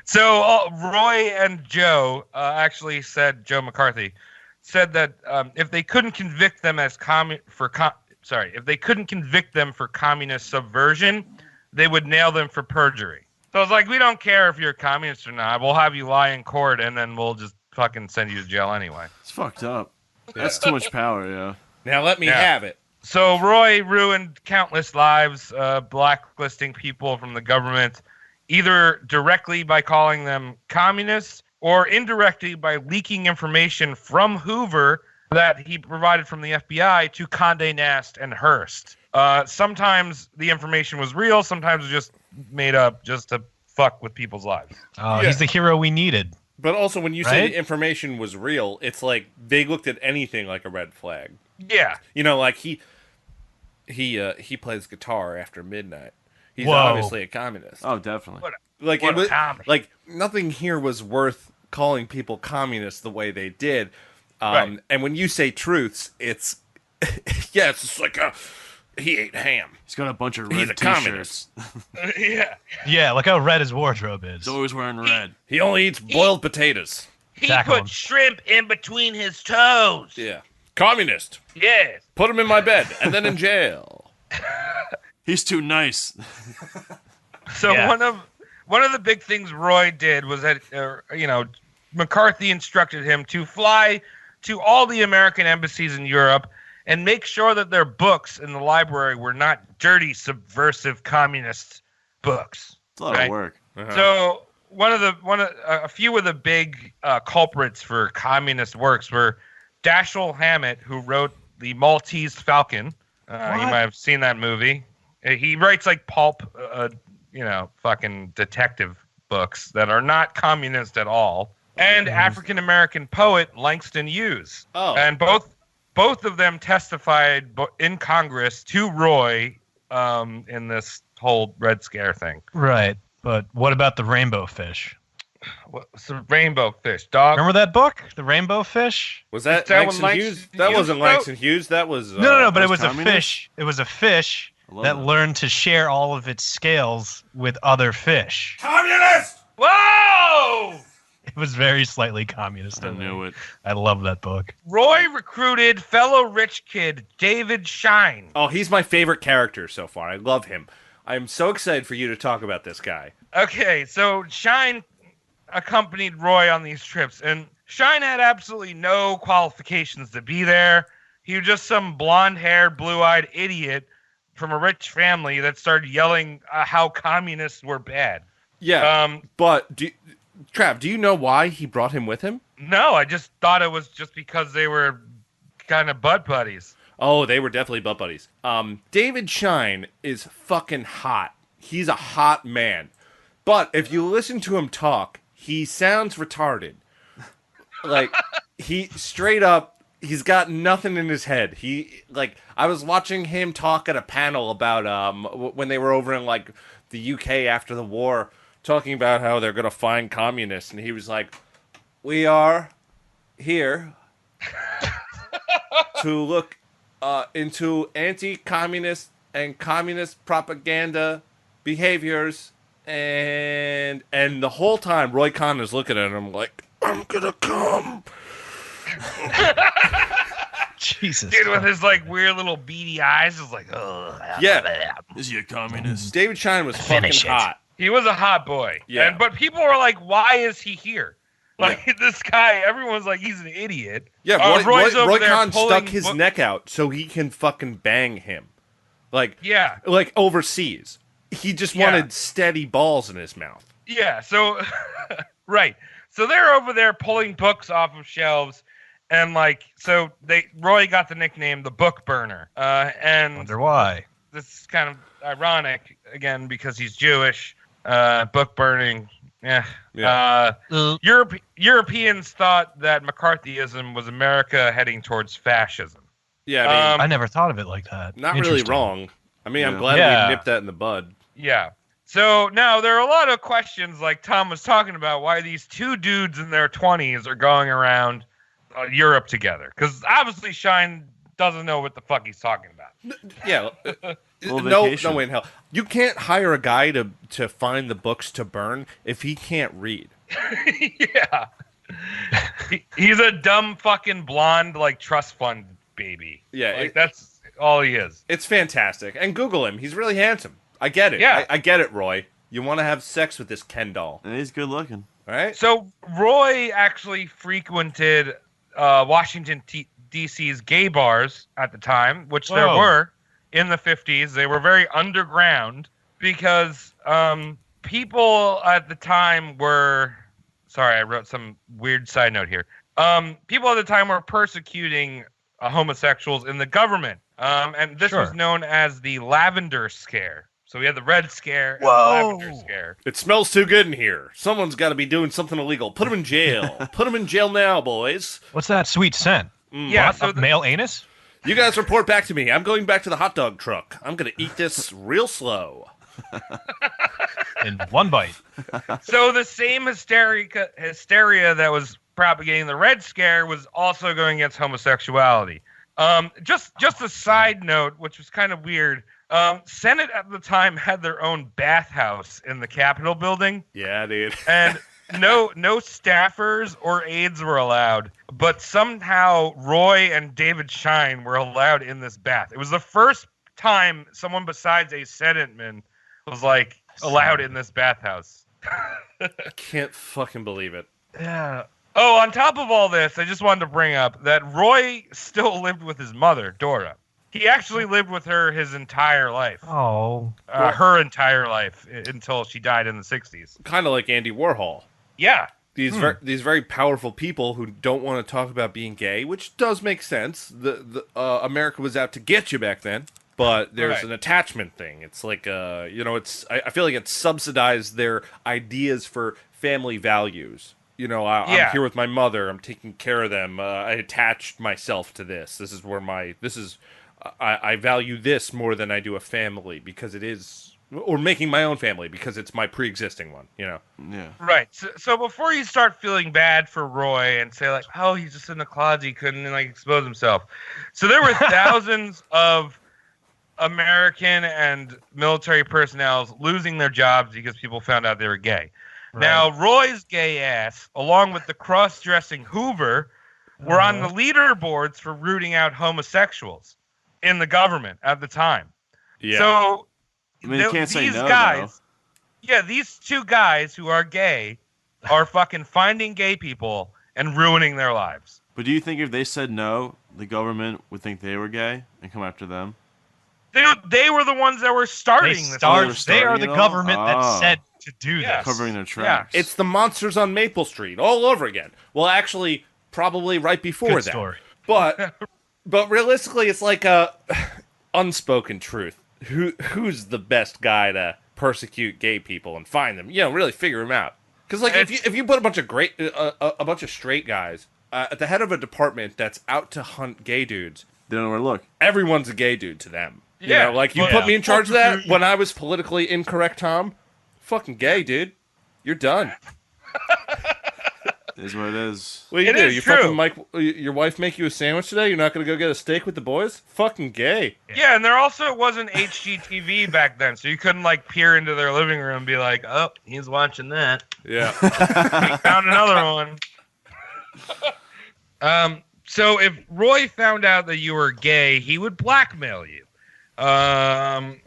So Roy and Joe actually said, Joe McCarthy said that if they couldn't convict them as if they couldn't convict them for communist subversion, they would nail them for perjury. So it's like, we don't care if you're a communist or not. We'll have you lie in court, and then we'll just fucking send you to jail anyway. It's fucked up. That's too much power, yeah. Now let me have it. So Roy ruined countless lives, blacklisting people from the government, either directly by calling them communists or indirectly by leaking information from Hoover that he provided from the FBI to Condé Nast and Hearst. Sometimes the information was real, sometimes it was just made up just to fuck with people's lives. Oh, he's the hero we needed. But also, when you say Right? the information was real, it's like they looked at anything like a red flag. Yeah. You know, like he plays guitar after midnight. He's Whoa. obviously a communist. Oh, definitely. Like what it was a comedy. like nothing here was worth calling people communists the way they did. Right. And when you say truths, it's yeah, it's just like he ate ham. He's got a bunch of He's red a t-shirts. Yeah. Yeah, look how red his wardrobe is. He's always wearing red. He only eats boiled potatoes. He Tackle put him. shrimp in between his toes. Yeah, communist. Yes. Put him in my bed and then in jail. He's too nice. So Yeah. one of the big things Roy did was that McCarthy instructed him to fly to all the American embassies in Europe and make sure that their books in the library were not dirty, subversive communist books. It's a lot Right. of work. So a few of the big culprits for communist works were Dashiell Hammett, who wrote The Maltese Falcon. You might have seen that movie. He writes like pulp, fucking detective books that are not communist at all. And African American poet Langston Hughes. Oh. And both of them testified in Congress to Roy in this whole Red Scare thing. Right, but what about the rainbow fish? What's the rainbow fish, dog? Remember that book, The Rainbow Fish? Was that, Is that Langston what Hughes? Langston That Hughes wasn't wrote? Langston Hughes. That was No, but it was was a communist? fish. It was a fish I love that that. learned to share all of its scales with other fish. communist. Whoa! It was very slightly communist. I knew it. I love that book. Roy recruited fellow rich kid David Shine. Oh, he's my favorite character so far. I love him. I'm so excited for you to talk about this guy. Okay, so Shine accompanied Roy on these trips, and Shine had absolutely no qualifications to be there. He was just some blonde-haired, blue-eyed idiot from a rich family that started yelling how communists were bad. Yeah, but Trav, do you know why he brought him with him? No, I just thought it was just because they were kind of butt buddies. Oh, they were definitely butt buddies. David Shine is fucking hot. He's a hot man. But if you listen to him talk, he sounds retarded. Like, he straight up, he's got nothing in his head. I was watching him talk at a panel about when they were over in, like, the UK after the war, talking about how they're going to find communists. And he was like, we are here to look into anti-communist and communist propaganda behaviors, and the whole time Roy Cohn is looking at him like, I'm gonna come. Jesus. Dude, with his like weird little beady eyes, is like, oh Yeah. Is he a communist? David Shine was Finish fucking it. hot. He was a hot boy. Yeah. But people were like, why is he here? Like, this guy, everyone's like, he's an idiot. Yeah, Roy's over Roy there Cohn pulling stuck his neck out so he can fucking bang him. Like overseas. He just wanted steady balls in his mouth. Yeah, so, right. So they're over there pulling books off of shelves. And like, so Roy got the nickname the Book Burner. And Wonder why. this is kind of ironic, again, because he's Jewish. Book burning. Europeans thought that McCarthyism was America heading towards fascism. Yeah, I mean, I never thought of it like that. not really Interesting. wrong. I mean, I'm Yeah. glad Yeah. we nipped that in the bud. Yeah. So now there are a lot of questions, like Tom was talking about, why these two dudes in their 20s are going around Europe together. Because obviously Shine doesn't know what the fuck he's talking about. Yeah. Little No vacation. way in hell. You can't hire a guy to find the books to burn if he can't read. Yeah. He's a dumb fucking blonde, like, trust fund baby. Yeah, Like, that's all he is. It's fantastic. And Google him. He's really handsome. I get it. Yeah. I get it, Roy. You want to have sex with this Ken doll, And he's good looking. all right? So Roy actually frequented Washington, D.C.'s gay bars at the time, which there Whoa. were in the 50s. They were very underground because people at the time were... Sorry, I wrote some weird side note here. People at the time were persecuting homosexuals in the government. And this was known as the Lavender Scare. So we had the Red Scare and the Lavender Scare. It smells too good in here. Someone's got to be doing something illegal. Put him in jail. Put him in jail now, boys. What's that sweet scent? Yeah, so Male anus? You guys report back to me. I'm going back to the hot dog truck. I'm going to eat this real slow. In one bite. So the same hysteria that was propagating the Red Scare was also going against homosexuality. Just a side note, which was kind of weird. Senate at the time had their own bathhouse in the Capitol building, Yeah, dude. and no staffers or aides were allowed. But somehow Roy and David Shine were allowed in this bath. It was the first time someone besides a Senateman was like allowed in this bathhouse. I can't fucking believe it. Yeah. Oh, on top of all this, I just wanted to bring up that Roy still lived with his mother, Dora. He actually lived with her his entire life. Oh. Her entire life until she died in the 60s. Kind of like Andy Warhol. Yeah. These very powerful people who don't want to talk about being gay, which does make sense. The America was out to get you back then, but there's an attachment thing. It's like I feel like it subsidized their ideas for family values. I'm here with my mother. I'm taking care of them. I attached myself to this. This is where I value this more than I do a family because it is, or making my own family because it's my pre-existing one. Yeah. Right. So before you start feeling bad for Roy and say like, oh, he's just in the closet, he couldn't like expose himself. So there were thousands of American and military personnel losing their jobs because people found out they were gay. Right. Now, Roy's gay ass, along with the cross-dressing Hoover, were on the leaderboards for rooting out homosexuals in the government at the time. Yeah. So, I mean, you can't say these no, guys, these two guys who are gay are fucking finding gay people and ruining their lives. But do you think if they said no, the government would think they were gay and come after them? They were the ones that were starting this. They are the government that said to do this. Covering their tracks. It's the monsters on Maple Street all over again. Well, actually, probably right before Good that. story. But realistically, it's like a unspoken truth. Who's the best guy to persecute gay people and find them? Really figure them out. Because like if you put a bunch of straight guys at the head of a department that's out to hunt gay dudes, they don't know where to look. Everyone's a gay dude to them. Yeah. You put me in charge of that when I was politically incorrect, Tom. Fucking gay, dude. You're done. Is what it is. What do you It do? is You true. fucking your wife make you a sandwich today? You're not gonna go get a steak with the boys? Fucking gay. Yeah, and there also wasn't HGTV back then, so you couldn't like peer into their living room and be like, "Oh, he's watching that. Yeah. He found another one." So if Roy found out that you were gay, he would blackmail you.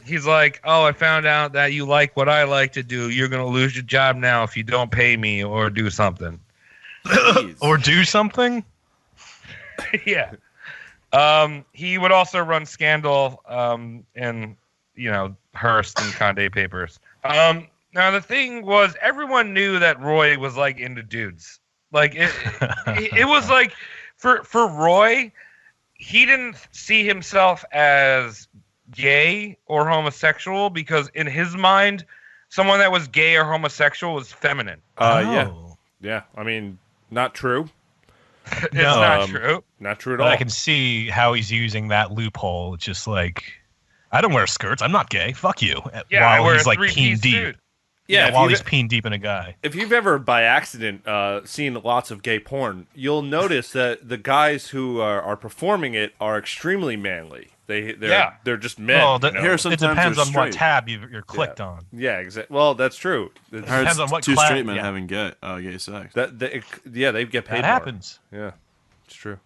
He's like, "Oh, I found out that you like what I like to do. You're gonna lose your job now if you don't pay me or do something." Or do something? Yeah. He would also run Scandal and Hearst and Condé Papers. Now the thing was, everyone knew that Roy was like into dudes. Like it was like for Roy, he didn't see himself as gay or homosexual because in his mind, someone that was gay or homosexual was feminine. Yeah. I mean, not true. It's not true. Not true at But all. I can see how he's using that loophole. It's just like, I don't wear skirts. I'm not gay. Fuck you. Yeah, I while wear he's a like three-piece peen deep. suit. Yeah, while he's peen deep in a guy. If you've ever by accident seen lots of gay porn, you'll notice that the guys who are performing it are extremely manly. They're just men. Well, you know? Here it sometimes depends they're on what straight. tab you're clicked on. Yeah, exactly. Well, that's true. It's- I heard Depends on what two class- straight men yeah. having gay sex. they get paid. That more. happens. Yeah, it's true.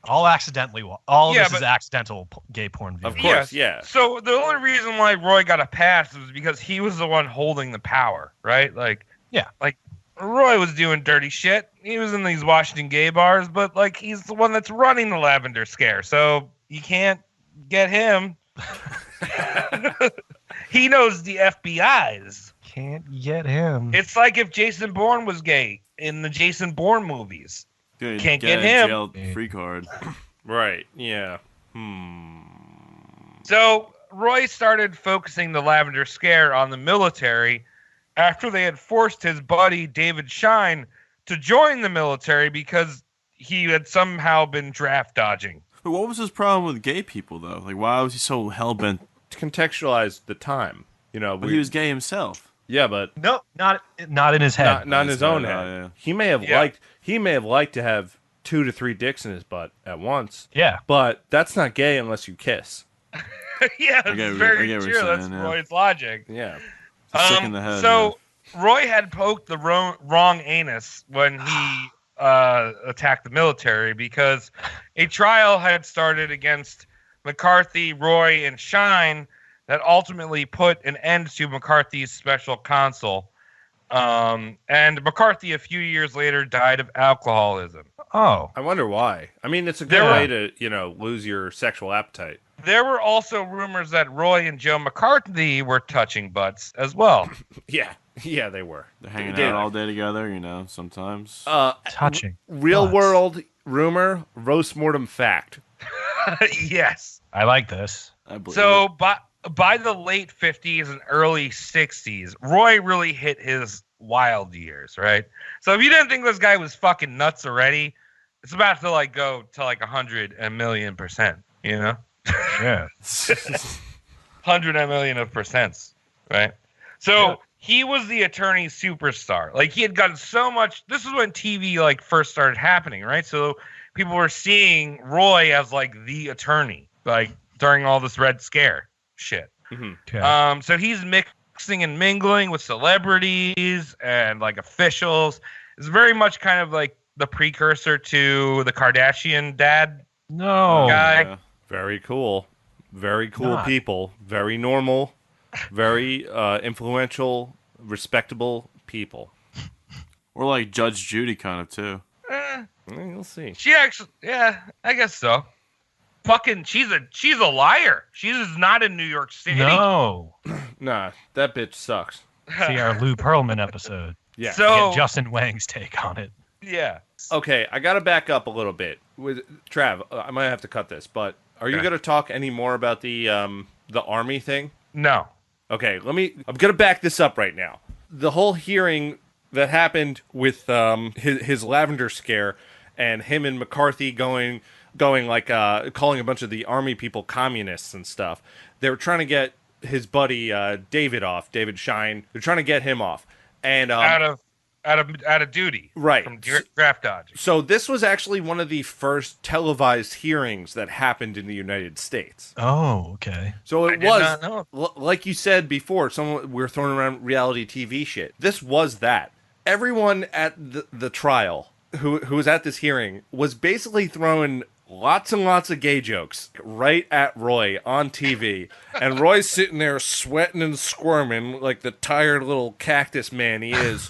All accidentally. All of Yeah, this is but- accidental gay porn viewing. Of course, yeah. So the only reason why Roy got a pass was because he was the one holding the power, right? Like, Yeah. like Roy was doing dirty shit. He was in these Washington gay bars, but like he's the one that's running the Lavender Scare, so you can't get him. He knows the FBI's. Can't get him. It's like if Jason Bourne was gay in the Jason Bourne movies. Good, Can't get a him. jail free card. Right. Yeah. So Roy started focusing the Lavender Scare on the military after they had forced his buddy David Shine to join the military because he had somehow been draft dodging. But what was his problem with gay people though? Like, why was he so hell bent? To contextualize the time, But he was gay himself. Yeah, but No, not in his head. not in his own head. Yeah. He may have liked to have 2 to 3 dicks in his butt at once. Yeah. But that's not gay unless you kiss. Yeah, I get that's what very you're true. saying, That's yeah. Roy's logic. Yeah. Sick in the head. So Roy had poked the wrong anus when he attacked the military because a trial had started against McCarthy, Roy, and Shine that ultimately put an end to McCarthy's special counsel. And McCarthy, a few years later, died of alcoholism. Oh. I wonder why. I mean, it's a good way to, lose your sexual appetite. There were also rumors that Roy and Joe McCarthy were touching butts as well. Yeah. Yeah, they were. they're hanging Dude. out all day together, sometimes. Touching. Real butts. world rumor, roast mortem fact. Yes. I like this. I believe So it. by the late 50s and early 60s, Roy really hit his wild years, right? So if you didn't think this guy was fucking nuts already, it's about to go to 100 million%, Yeah. 100 million of percents, right? So he was the attorney superstar. Like he had gotten so much. This is when TV first started happening, right? So people were seeing Roy as the attorney, during all this Red Scare shit. Okay. So he's mixing and mingling with celebrities and officials. It's very much kind of the precursor to the Kardashian dad No. guy. Yeah. Very cool. Very cool Not. people. Very normal. Very influential, respectable people. Or like Judge Judy kind of too. You'll see. She actually, yeah, I guess so. Fucking, she's a liar. She's not in New York City. No. Nah, that bitch sucks. See our Lou Pearlman episode. Yeah. So Get Justin Wang's take on it. yeah, Okay, I got to back up a little bit. With Trav, I might have to cut this, but are you Okay. going to talk any more about the army thing? no. Okay, I'm going to back this up right now. The whole hearing that happened with his Lavender Scare and him and McCarthy going calling a bunch of the army people communists and stuff. They were trying to get his buddy David Shine. They're trying to get him off. And Out out of duty, Right. from draft dodging. So this was actually one of the first televised hearings that happened in the United States. Oh, okay. So I it did was, not know. like you said before, we were throwing around reality TV shit. This was that. Everyone at the trial who was at this hearing was basically throwing lots and lots of gay jokes right at Roy on TV. And Roy's sitting there sweating and squirming like the tired little cactus man he is.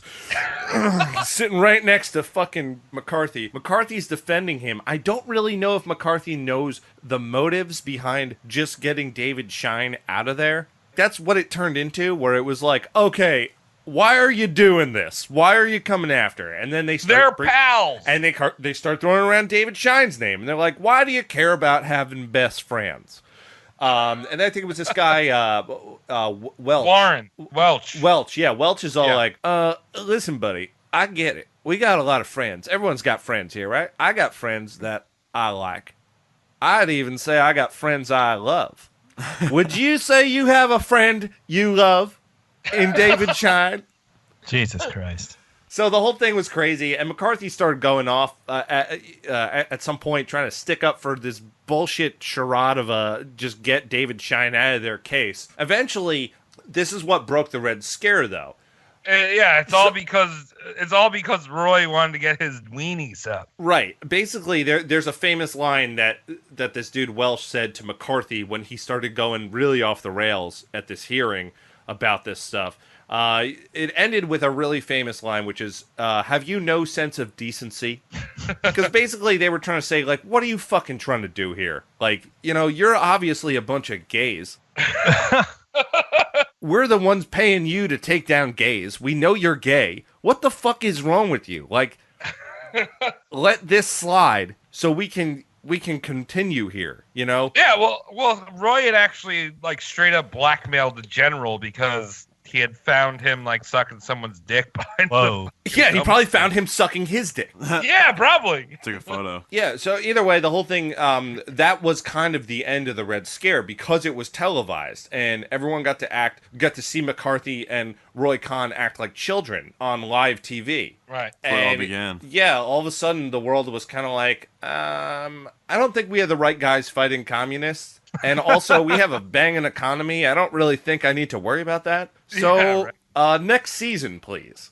Sitting right next to fucking McCarthy. McCarthy's defending him. I don't really know if McCarthy knows the motives behind just getting David Shine out of there. That's what it turned into, where it was like, okay, why are you doing this? Why are you coming after? And then They're pals. And they start throwing around David Shine's name. And they're like, why do you care about having best friends? And I think it was this guy, Welch. Warren. Welch. Welch, yeah. Welch is all like, listen, buddy, I get it. We got a lot of friends. Everyone's got friends here, right? I got friends that I like. I'd even say I got friends I love. Would you say you have a friend you love in David Shine? Jesus Christ. So the whole thing was crazy, and McCarthy started going off at some point, trying to stick up for this bullshit charade of just get David Shine out of their case. Eventually, this is what broke the Red Scare, though. It's all because Roy wanted to get his weenies up. Right. Basically, there's a famous line that this dude Welsh said to McCarthy when he started going really off the rails at this hearing about this stuff. It ended with a really famous line, which is, have you no sense of decency? Because basically they were trying to say, like, what are you fucking trying to do here? Like, you're obviously a bunch of gays. We're the ones paying you to take down gays. We know you're gay. What the fuck is wrong with you? Like, let this slide so we can continue here, Yeah, well, Roy had actually, like, straight up blackmailed the general because he had found him, like, sucking someone's dick behind Whoa. Yeah, he probably found him sucking his dick. Yeah, probably. Took a photo. Yeah, so either way, the whole thing, that was kind of the end of the Red Scare because it was televised and everyone got to see McCarthy and Roy Cohn act like children on live TV. Right. Where it all began. Yeah, all of a sudden the world was kind of like, I don't think we have the right guys fighting communists. And also, we have a banging economy. I don't really think I need to worry about that. So, Yeah, right. Next season, please.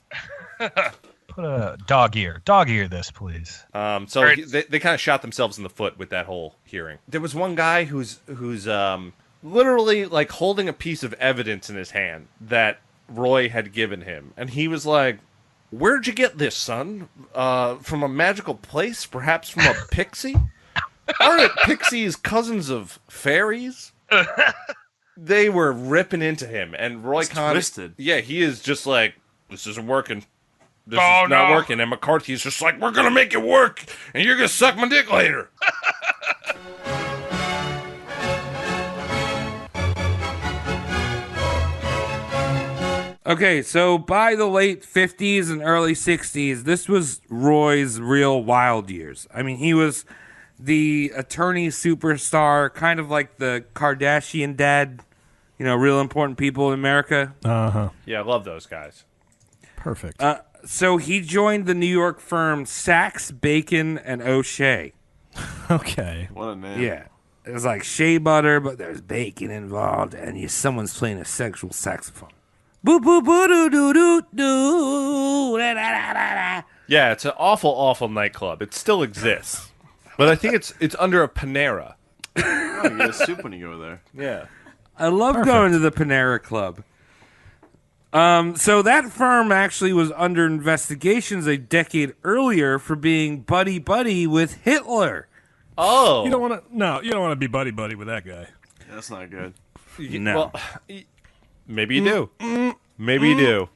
Put a dog ear this, please. So they kind of shot themselves in the foot with that whole hearing. There was one guy who's literally like holding a piece of evidence in his hand that Roy had given him, and he was like, "Where'd you get this, son? From a magical place? Perhaps from a pixie? Aren't pixies cousins of fairies?" They were ripping into him, and Roy Cohn, twisted. Yeah, he is just like, "This isn't working. This Oh, is not no. working." And McCarthy's just like, "We're gonna make it work, and you're gonna suck my dick later." Okay, so by the late 50s and early 60s, this was Roy's real wild years. I mean, he was the attorney superstar, kind of like the Kardashian dad, real important people in America. Uh-huh. Yeah, I love those guys. Perfect. So he joined the New York firm Sachs, Bacon, and O'Shea. Okay. What a name. Yeah. It was like shea butter, but there's bacon involved, and someone's playing a sexual saxophone. Boo boo boo doo doo doo doo. Da, da, da, da. Yeah, it's an awful, awful nightclub. It still exists, but I think it's under a Panera. Oh, you get a soup when you go there. Yeah. I love going to the Panera Club. So that firm actually was under investigations a decade earlier for being buddy-buddy with Hitler. Oh. You don't want to be buddy-buddy with that guy. Yeah, that's not good. No. Well, maybe you do. Maybe you do.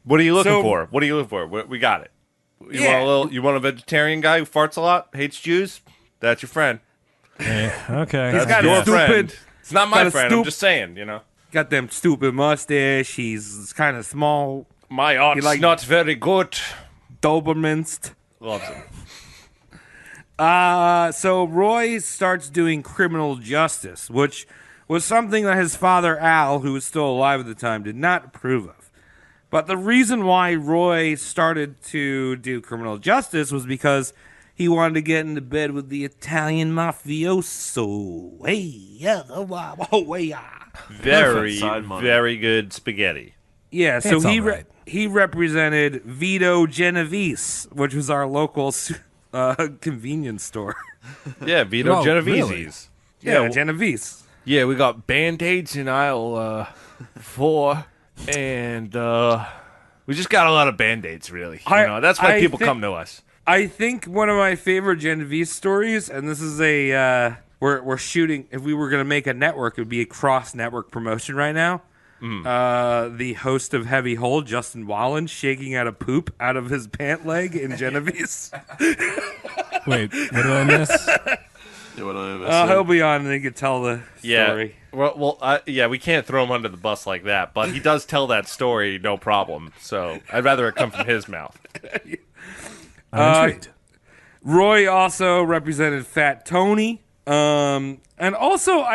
What are you looking for? What are you looking for? We got it. You want a vegetarian guy who farts a lot, hates Jews? That's your friend. Okay. That's got your a stupid- friend. It's not my got a friend. I'm stup- just saying, Got them stupid mustache. He's kind of small. My art's like- not very good. Dobermanst. Loves him. So Roy starts doing criminal justice, which was something that his father, Al, who was still alive at the time, did not approve of. But the reason why Roy started to do criminal justice was because he wanted to get into bed with the Italian mafioso. Hey, yeah, Very, Side money. very good spaghetti. yeah. So It's all right. he represented Vito Genovese, which was our local convenience store. Yeah, Vito Oh, Genovese's. Yeah, Genovese. Yeah, we got Band-Aids in aisle 4, and We just got a lot of Band-Aids, really. That's why I people thi- come to us. I think one of my favorite Genovese stories, and this is we're shooting. If we were going to make a network, it would be a cross-network promotion right now. The host of Heavy Hole, Justin Wallen, shaking out a poop out of his pant leg in Genovese. Wait, what did I miss? Yeah, what I He'll be on and he could tell the story. Yeah, we can't throw him under the bus like that, but he does tell that story, no problem. So I'd rather it come from his mouth. I'm intrigued. Roy also represented Fat Tony, and also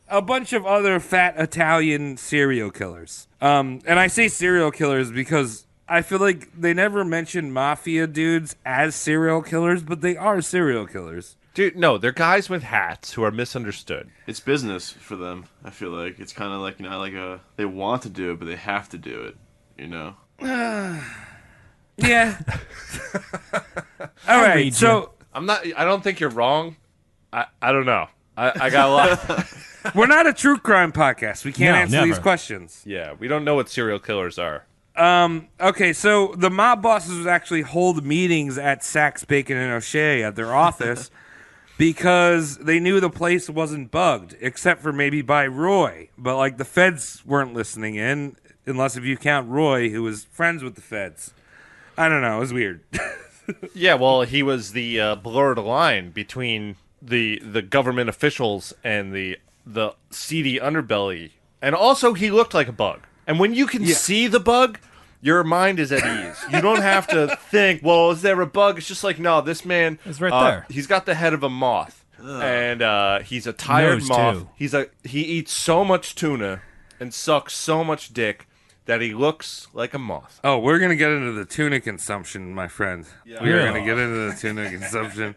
a bunch of other fat Italian serial killers. And I say serial killers because I feel like they never mention mafia dudes as serial killers, but they are serial killers. Dude, no, they're guys with hats who are misunderstood. It's business for them. I feel like it's kind of like they want to do it, but they have to do it. Yeah. All right. read So I don't think you're wrong. I don't know. I got a lot. we're not a true crime podcast. We can't No, answer never. these questions. Yeah, we don't know what serial killers are. Okay, so the mob bosses would actually hold meetings at Saks, Bacon, and O'Shea at their office because they knew the place wasn't bugged, except for maybe by Roy. But, like, the feds weren't listening in, unless if you count Roy, who was friends with the feds. I don't know. It was weird. Yeah, well, he was the blurred line between the government officials and the seedy underbelly. And also, he looked like a bug. And when you can see the bug, your mind is at ease. You don't have to think, well, is there a bug? It's just like, no, this man... It's right there. He's got the head of a moth. And he's a tired Nose, moth. too. He eats so much tuna and sucks so much dick that he looks like a moth. Oh, we're going to get into the tuna consumption, my friend. We're going to get into the tuna consumption.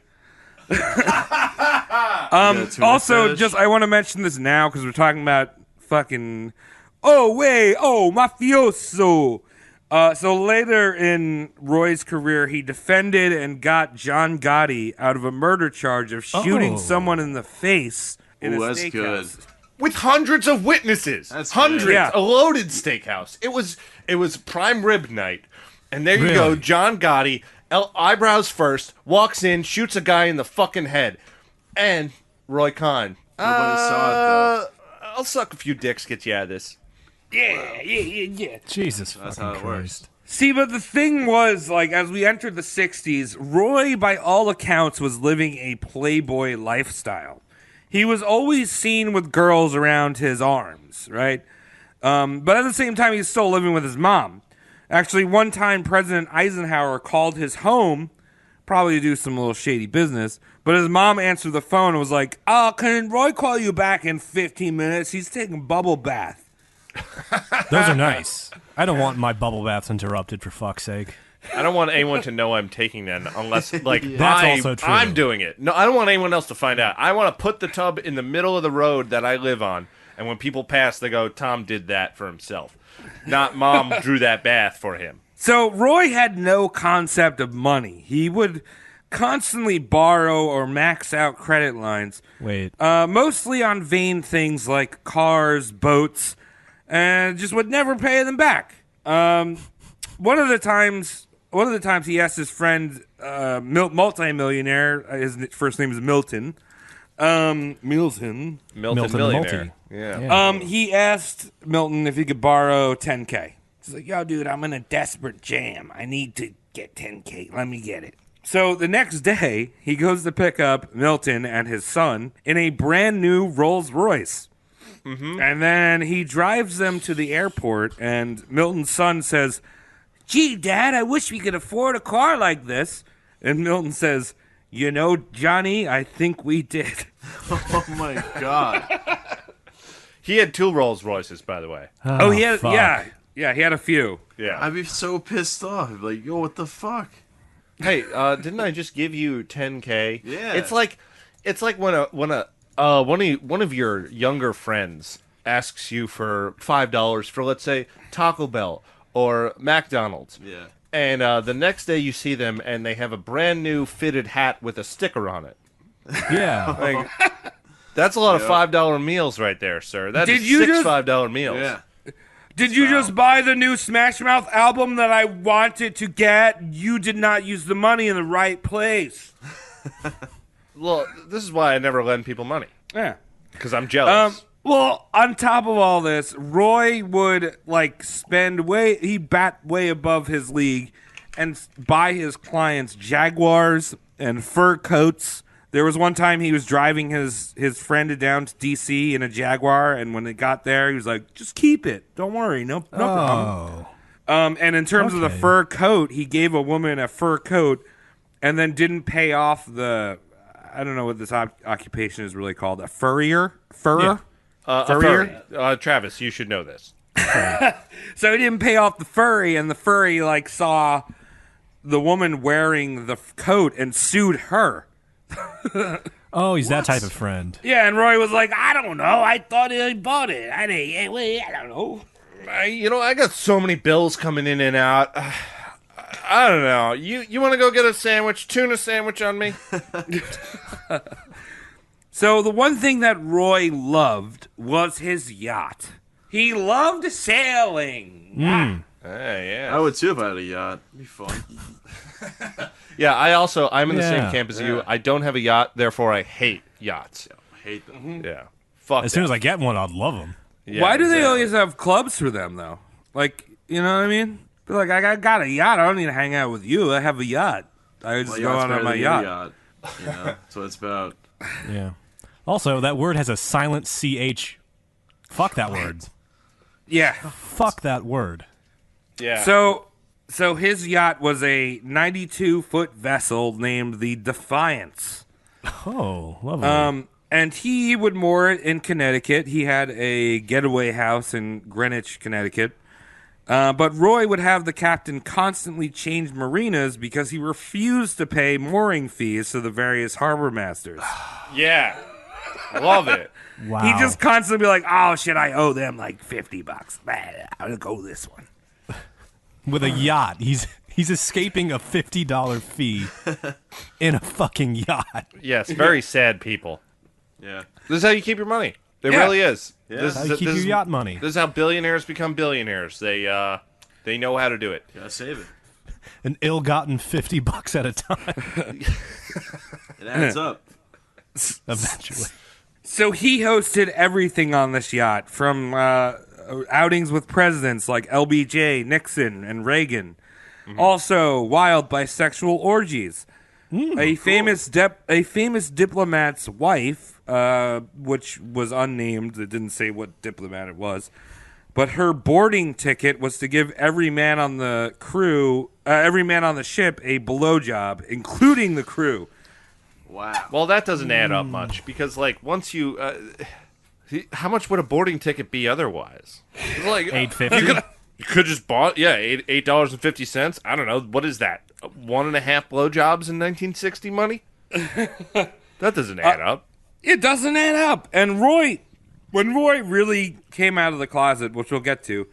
Also, fetish. I want to mention this now because we're talking about fucking... mafioso. So later in Roy's career, he defended and got John Gotti out of a murder charge of shooting Oh. someone in the face in a Ooh, that's steakhouse. good. With hundreds of witnesses. That's hundreds. good. Yeah. A loaded steakhouse. It was prime rib night. And there you go, Really? John Gotti, eyebrows first, walks in, shoots a guy in the fucking head. And Roy Cohn. Nobody saw it, though. I'll suck a few dicks, get you out of this. Yeah. Jesus That's fucking how it works. Christ. See, but the thing was, like, as we entered the 60s, Roy, by all accounts, was living a playboy lifestyle. He was always seen with girls around his arms, right? But at the same time, he's still living with his mom. Actually, one time, President Eisenhower called his home, probably to do some little shady business, but his mom answered the phone and was like, can Roy call you back in 15 minutes? He's taking a bubble bath. Those are nice. I don't want my bubble baths interrupted, for fuck's sake. I don't want anyone to know I'm taking them unless, like, That's also true. I'm doing it. No, I don't want anyone else to find out. I want to put the tub in the middle of the road that I live on, and when people pass, they go, Tom did that for himself. Not Mom drew that bath for him. So Roy had no concept of money. He would constantly borrow or max out credit lines, Wait. mostly on vain things like cars, boats, and just would never pay them back. One of the times he asked his friend, multi-millionaire, his first name is Milton. Milton. Milton Milton Millionaire. Multi. Yeah. He asked Milton if he could borrow $10K. He's like, yo, dude, I'm in a desperate jam. I need to get $10K. Let me get it. So the next day, he goes to pick up Milton and his son in a brand new Rolls Royce. Mm-hmm. And then he drives them to the airport, and Milton's son says, gee, Dad, I wish we could afford a car like this. And Milton says, you know, Johnny, I think we did. Oh my god. He had 2 Rolls Royces, by the way. Oh, he had, fuck. yeah. Yeah, he had a few. Yeah. I'd be so pissed off. I'd be like, yo, what the fuck? Hey, didn't I just give you 10K? Yeah. It's like when one of your younger friends asks you for $5 for, let's say, Taco Bell or McDonald's. Yeah. And the next day you see them and they have a brand new fitted hat with a sticker on it. Yeah. Like, that's a lot of $5 meals right there, sir. That's Did you six just- $5 meals. Yeah. Did you just buy the new Smash Mouth album that I wanted to get? You did not use the money in the right place. Well, this is why I never lend people money. Yeah. Because I'm jealous. Well, on top of all this, Roy would he'd bat way above his league and buy his clients Jaguars and fur coats. There was one time he was driving his friend down to DC in a Jaguar, and when it got there, he was like, "Just keep it. Don't worry, no problem." Oh. And in terms of the Okay. fur coat, he gave a woman a fur coat, and then didn't pay off the. I don't know what this occupation is really called. A furrier. Yeah. Furrier? Travis, you should know this. So he didn't pay off the furry, and the furry saw the woman wearing the coat and sued her. Oh, he's that type of friend. Yeah, and Roy was like, "I don't know. I thought he bought it. I don't know." I got so many bills coming in and out. I don't know. You want to go get a sandwich, tuna sandwich on me? So the one thing that Roy loved was his yacht. He loved sailing. Yeah. I would too if I had a yacht. It'd be fun. Yeah, I'm in the same Yeah. camp as you. I don't have a yacht, therefore I hate yachts. I hate them. Yeah. Fuck As soon as I get one, I'd love them. Yeah, Why do they exactly. always have clubs for them, though? You know what I mean? Be like, I got a yacht. I don't need to hang out with you. I have a yacht. I just My go yacht's out better on my than your yacht. You know, that's what it's about. Yeah. Also, that word has a silent CH. Fuck that word. Yeah. Fuck that word. Yeah. So his yacht was a 92-foot vessel named the Defiance. Oh, lovely. And he would moor it in Connecticut. He had a getaway house in Greenwich, Connecticut. But Roy would have the captain constantly change marinas because he refused to pay mooring fees to the various harbor masters. Yeah. Love it. Wow. He just constantly be like, "Oh shit, I owe them like $50. I'll go this one." With a yacht. He's escaping a $50 fee in a fucking yacht. Yes, very sad people. Yeah. This is how you keep your money. It Yeah. really is. Yeah. This How is you keep your yacht money. This is how billionaires become billionaires. They know how to do it. Gotta save it. An ill-gotten $50 at a time. It adds up. Eventually. So he hosted everything on this yacht, from outings with presidents like LBJ, Nixon, and Reagan. Also, wild bisexual orgies. A famous diplomat's wife, which was unnamed, it didn't say what diplomat it was, but her boarding ticket was to give every man on the ship a blowjob, including the crew. Wow. Well, that doesn't add up much because, once you, how much would a boarding ticket be otherwise? It's like $8.50. You could just bought, $8.50. I don't know, what is that? 1.5 blowjobs in 1960 money? That doesn't add up. It doesn't add up. And when Roy really came out of the closet, which we'll get to,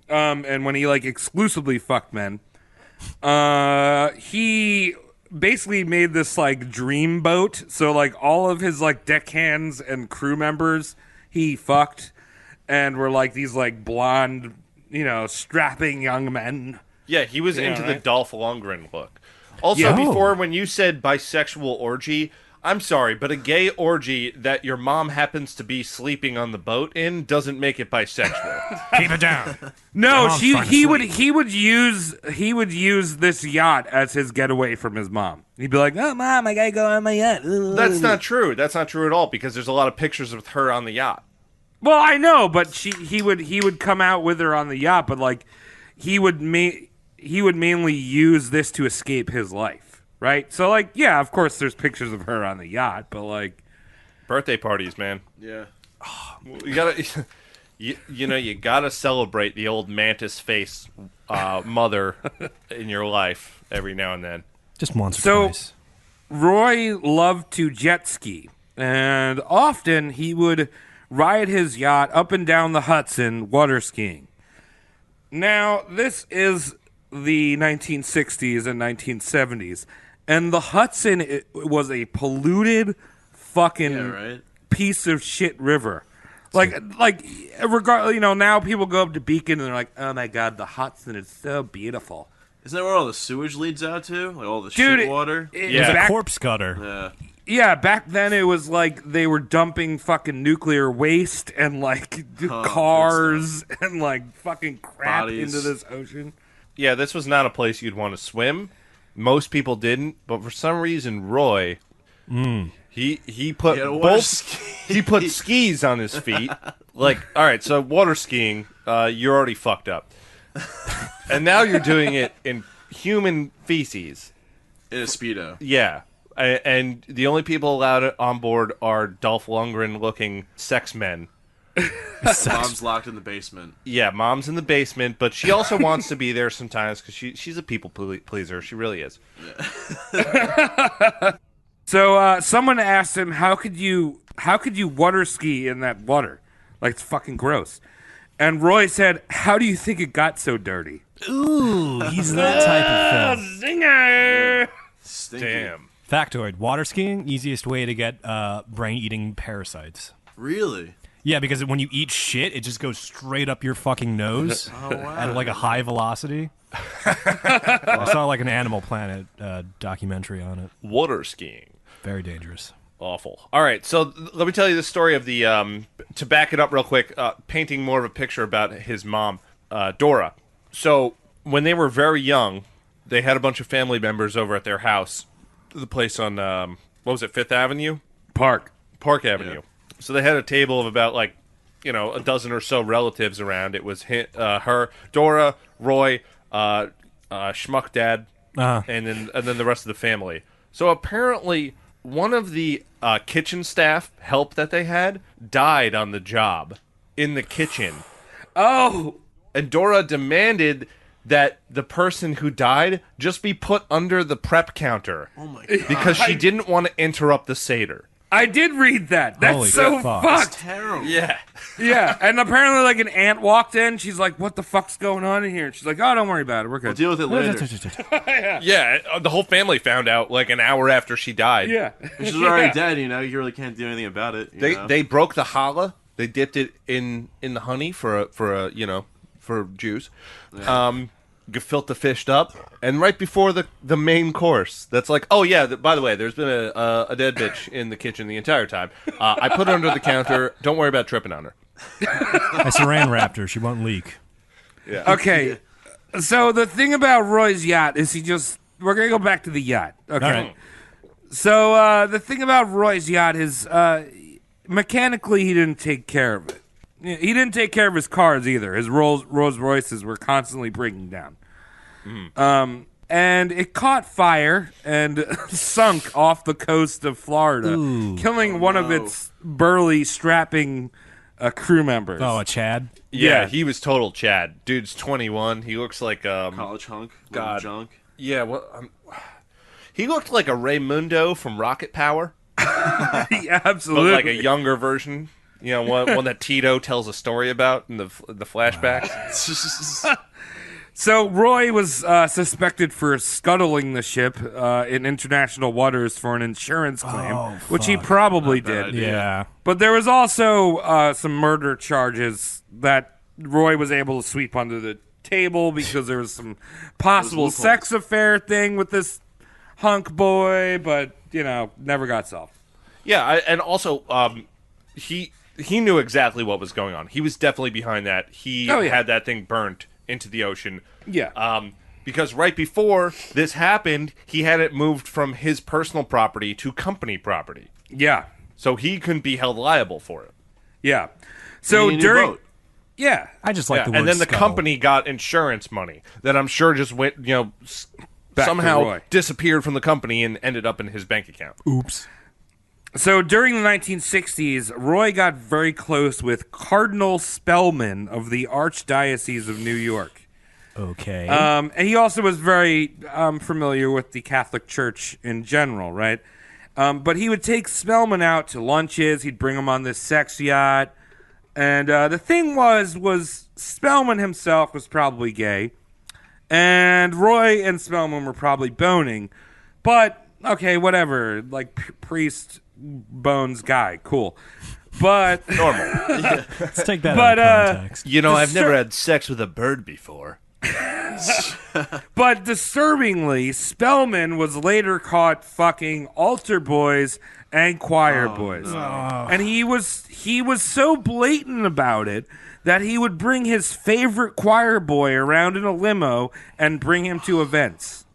and when he exclusively fucked men, he basically made this dream boat. So all of his deckhands and crew members he fucked, and were these blonde, strapping young men. Yeah, he was into the right? Dolph Lundgren look. Also, Yeah. before, when you said bisexual orgy, I'm sorry, but a gay orgy that your mom happens to be sleeping on the boat in doesn't make it bisexual. Keep it down. No, Mom's trying to he sleep. would use this yacht as his getaway from his mom. He'd be like, "Oh, Mom, I gotta go on my yacht." That's not true. That's not true at all, because there's a lot of pictures with her on the yacht. Well, I know, but he would come out with her on the yacht, but he would mainly use this to escape his life, right? So yeah, of course there's pictures of her on the yacht, but Birthday parties, man. Yeah. You You gotta celebrate the old mantis face mother in your life every now and then. Just once or So- twice. Roy loved to jet ski, and often he would ride his yacht up and down the Hudson water skiing. Now, this is the 1960s and 1970s, and the Hudson was a polluted fucking Yeah, right. piece of shit river. Regardless, now people go up to Beacon and they're like, "Oh my god, the Hudson is so beautiful." Isn't that where all the sewage leads out to? Like all the Dude, shit water? It- Yeah. back- Corpse gutter. Yeah. Yeah, back then it was like they were dumping fucking nuclear waste and like cars and like fucking crap Bodies. into this ocean. Yeah, this was not a place you'd want to swim. Most people didn't, but for some reason, Roy, he put He had a water both ski. he put skis on his feet. Like, all right, so water skiing, you're already fucked up, and now you're doing it in human feces. In a Speedo. Yeah, and the only people allowed on board are Dolph Lundgren-looking sex men. Mom's locked in the basement. Yeah, mom's in the basement, but she also wants to be there sometimes because she's a people pleaser. She really is. So someone asked him, "How could you water ski in that water? Like it's fucking gross." And Roy said, "How do you think it got so dirty?" Ooh, he's that type of film. Zinger! Stinky. Damn. Factoid: water skiing, easiest way to get brain-eating parasites. Really? Yeah, because when you eat shit, it just goes straight up your fucking nose at like a high velocity. I saw like an Animal Planet documentary on it. Water skiing. Very dangerous. Awful. All right, so let me tell you the story of the, to back it up real quick, painting more of a picture about his mom, Dora. So when they were very young, they had a bunch of family members over at their house, the place on, what was it, Fifth Avenue? Park. Park Avenue. So they had a table of about, like, a dozen or so relatives around. It was her, Dora, Roy, Schmuck Dad, and then the rest of the family. So apparently one of the kitchen staff help that they had died on the job in the kitchen. Oh, And Dora demanded that the person who died just be put under the prep counter. Oh my god. Because she didn't want to interrupt the Seder. I did read that. That's Holy so fuck. fucked. Terrible. Yeah. Yeah, and apparently, like, an aunt walked in. She's like, "What the fuck's going on in here?" And she's like, "Oh, don't worry about it. We're We'll good." deal with it later. Yeah, the whole family found out like an hour after she died. Yeah. She's already dead, you really can't do anything about it. You know? They broke the challah. They dipped it in the honey for Jews. Gefilte fished up, and right before the main course, that's like, oh yeah. By the way, there's been a dead bitch in the kitchen the entire time. I put her under the counter. Don't worry about tripping on her. I saran wrapped her. She won't leak. Yeah. Okay. So the thing about Roy's yacht is we're going to go back to the yacht. Okay. All right. So the thing about Roy's yacht is mechanically he didn't take care of it. He didn't take care of his cars either. His Rolls Royces were constantly breaking down. And it caught fire and sunk off the coast of Florida, killing one of its burly, strapping crew members. Oh, a Chad? Yeah, Yeah. he was total Chad. Dude's 21. He looks like college hunk. God. Junk. yeah. He looked like a Raymundo from Rocket Power, Yeah, but absolutely. like a younger version. One that Tito tells a story about in the flashbacks. So Roy was suspected for scuttling the ship in international waters for an insurance claim, which he probably did. idea. Yeah. But there was also some murder charges that Roy was able to sweep under the table because there was some possible loopholes. sex affair thing with this hunk boy, but never got solved. Yeah, and also he knew exactly what was going on. He was definitely behind that. He had that thing burnt into the ocean. Yeah. Because right before this happened, he had it moved from his personal property to company property. Yeah. So he couldn't be held liable for it. Yeah. So You need a new during boat. yeah. I just like Yeah, the word and then the scuttle. company got insurance money that I'm sure just went, Back to somehow Roy. disappeared from the company and ended up in his bank account. Oops. So during the 1960s, Roy got very close with Cardinal Spellman of the Archdiocese of New York. Okay. And he also was very familiar with the Catholic Church in general, right? But he would take Spellman out to lunches. He'd bring him on this sex yacht. And the thing was Spellman himself was probably gay. And Roy and Spellman were probably boning. But, okay, whatever. Like, priest bones guy. Cool. But... Normal. Let's take that out of context. You know, I've never had sex with a bird before. But disturbingly, Spellman was later caught fucking altar boys and choir boys. No. And he was so blatant about it that he would bring his favorite choir boy around in a limo and bring him to events.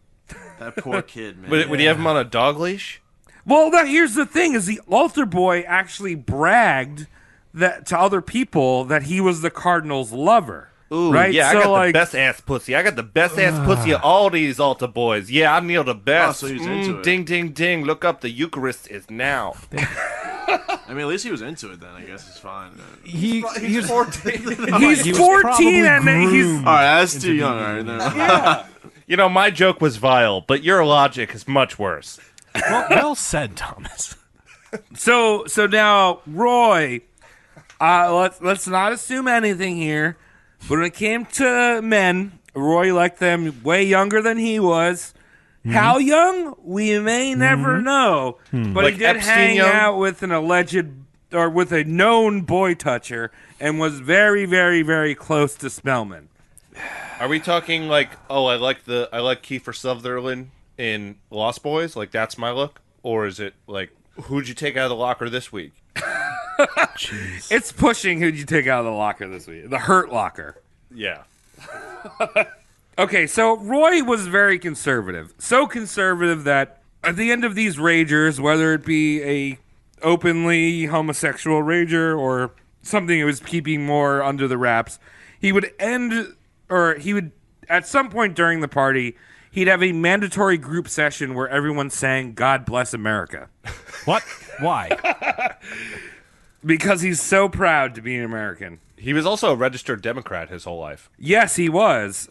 That poor kid, man. Would he have him on a dog leash? Well, here's the thing: is the altar boy actually bragged that to other people that he was the cardinal's lover. Ooh, right? yeah, So, I got like, the best ass pussy. I got the best ass pussy of all these altar boys. Yeah, I kneel the best. Oh, so he's into it. Ding, ding, ding. Look up, the Eucharist is now. I mean, at least he was into it then. I guess it's fine. He's 14. He's 14 and he's All right, that's too young. All right, no. You know, my joke was vile, but your logic is much worse. well said, Thomas. so now Roy. Let's not assume anything here. But when it came to men, Roy liked them way younger than he was. Mm-hmm. How young? We may never know. But Like he did Epstein hang young? out with an alleged, or with a known boy toucher, and was very, very, very close to Spellman. Are we talking like, oh, I like Kiefer Sutherland in Lost Boys, like that's my look? Or is it like, who'd you take out of the locker this week? Jeez. It's pushing who'd you take out of the locker this week. The Hurt Locker. Yeah. Okay, so Roy was very conservative. So conservative that at the end of these ragers, whether it be a openly homosexual rager or something that was keeping more under the wraps, he would at some point during the party, he'd have a mandatory group session where everyone sang God Bless America. What? Why? Because he's so proud to be an American. He was also a registered Democrat his whole life. Yes, he was.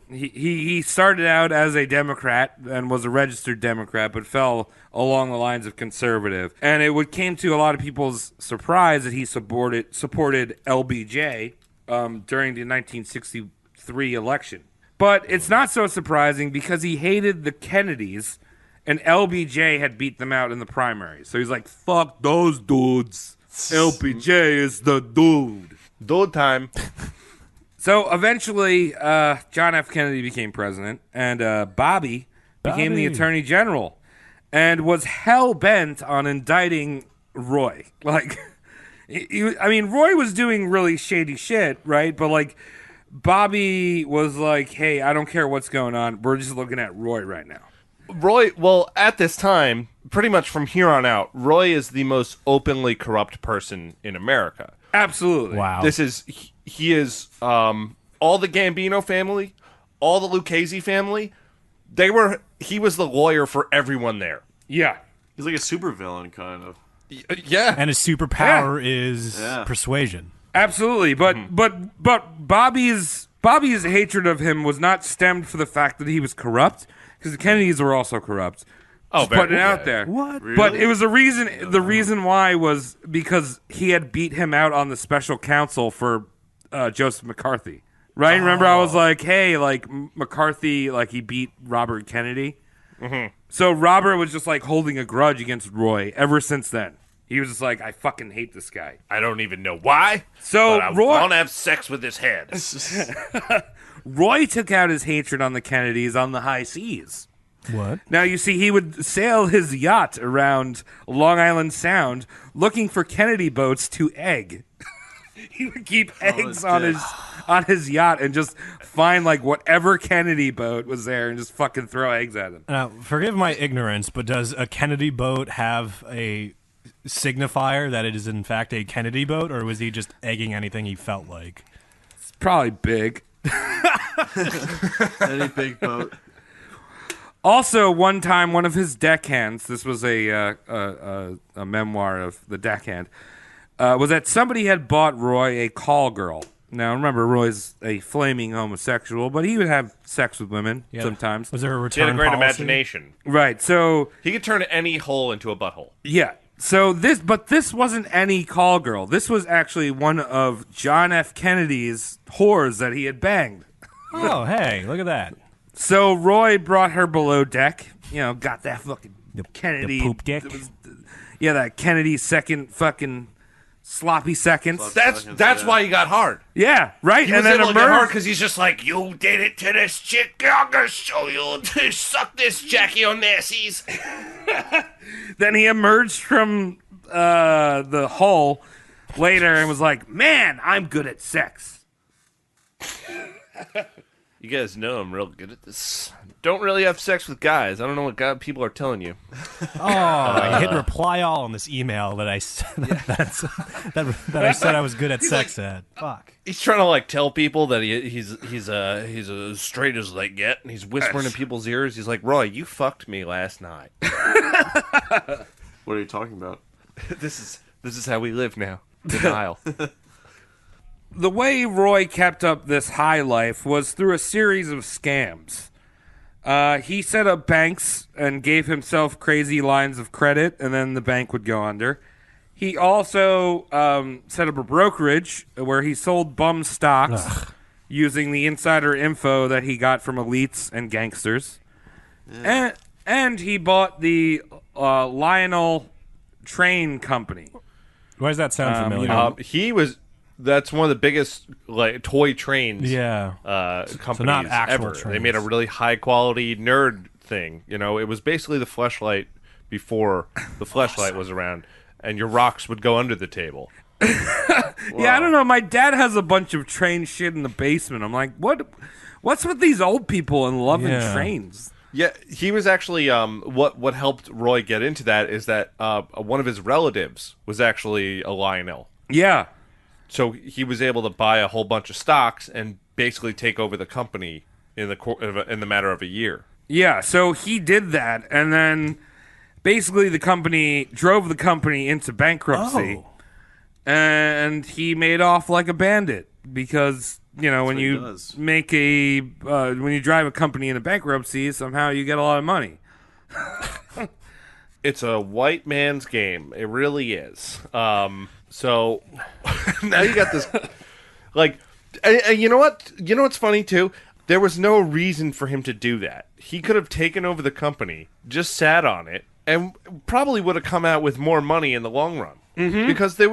He started out as a Democrat and was a registered Democrat, but fell along the lines of conservative. And it came to a lot of people's surprise that he supported LBJ during the 1963 election. But it's not so surprising because he hated the Kennedys, and LBJ had beat them out in the primaries. So he's like, fuck those dudes. LBJ is the dude. Dude time. So eventually, John F. Kennedy became president, and Bobby became the attorney general, and was hell-bent on indicting Roy. Like, Roy was doing really shady shit, right? But, like, Bobby was like, hey, I don't care what's going on. We're just looking at Roy right now. Roy, well, at this time, pretty much from here on out, Roy is the most openly corrupt person in America. Absolutely. Wow. He is all the Gambino family, all the Lucchese family. He was the lawyer for everyone there. Yeah. He's like a supervillain, kind of. Yeah. And his superpower is persuasion. Absolutely. But Bobby's hatred of him was not stemmed for the fact that he was corrupt, because the Kennedys were also corrupt. Oh, Just putting it out there. What? Really? But it was the reason why was because he had beat him out on the special counsel for Joseph McCarthy. Right? Remember I was like, hey, like McCarthy, like he beat Robert Kennedy. Mm-hmm. So Robert was just like holding a grudge against Roy ever since then. He was just like, I fucking hate this guy. I don't even know why. So but I want to have sex with his head. Roy took out his hatred on the Kennedys on the high seas. What? Now, you see, he would sail his yacht around Long Island Sound looking for Kennedy boats to egg. He would keep eggs on his yacht and just find, like, whatever Kennedy boat was there and just fucking throw eggs at him. Now, forgive my ignorance, but does a Kennedy boat have a signifier that it is, in fact, a Kennedy boat, or was he just egging anything he felt like? It's probably big. Any big boat. Also, one time, one of his deckhands, this was a memoir of the deckhand, was that somebody had bought Roy a call girl. Now, remember, Roy's a flaming homosexual, but he would have sex with women sometimes. Was there a He return had a great policy? imagination. Right, so, He could turn any hole into a butthole. yeah. So this wasn't any call girl. This was actually one of John F. Kennedy's whores that he had banged. Oh, hey, look at that. So Roy brought her below deck. Got that fucking The Kennedy poop dick? that Kennedy second fucking sloppy seconds. That's why he got hard. Yeah, right. He and was then able to get hard emerged. because he's just like, you did it to this chick. I'm gonna show you. Suck this, Jackie Onassis. Then he emerged from the hole later and was like, "Man, I'm good at sex." You guys know I'm real good at this. Don't really have sex with guys. I don't know what people are telling you. Oh, I hit reply all on this email that I that I said I was good at sex at. Fuck. He's trying to tell people that he's as straight as they get, and he's whispering in people's ears. He's like, Roy, you fucked me last night. What are you talking about? This is how we live now. Denial. The way Roy kept up this high life was through a series of scams. He set up banks and gave himself crazy lines of credit, and then the bank would go under. He also set up a brokerage where he sold bum stocks using the insider info that he got from elites and gangsters. Yeah. And he bought the Lionel Train Company. Why does that sound familiar? That's one of the biggest toy trains companies not actual ever. trains. They made a really high quality nerd thing. It was basically the Fleshlight before the Fleshlight was around, and your rocks would go under the table. Yeah, I don't know. My dad has a bunch of train shit in the basement. I'm like, what's with these old people and loving trains? Yeah, he was actually what helped Roy get into that is that one of his relatives was actually a Lionel. Yeah. So he was able to buy a whole bunch of stocks and basically take over the company in the matter of a year. Yeah, so he did that, and then basically the company drove the company into bankruptcy, and he made off like a bandit because when you make when you drive a company into bankruptcy, somehow you get a lot of money. It's a white man's game. It really is. So now you got this, and you know what? You know what's funny too? There was no reason for him to do that. He could have taken over the company, just sat on it, and probably would have come out with more money in the long run. Mm-hmm. Because they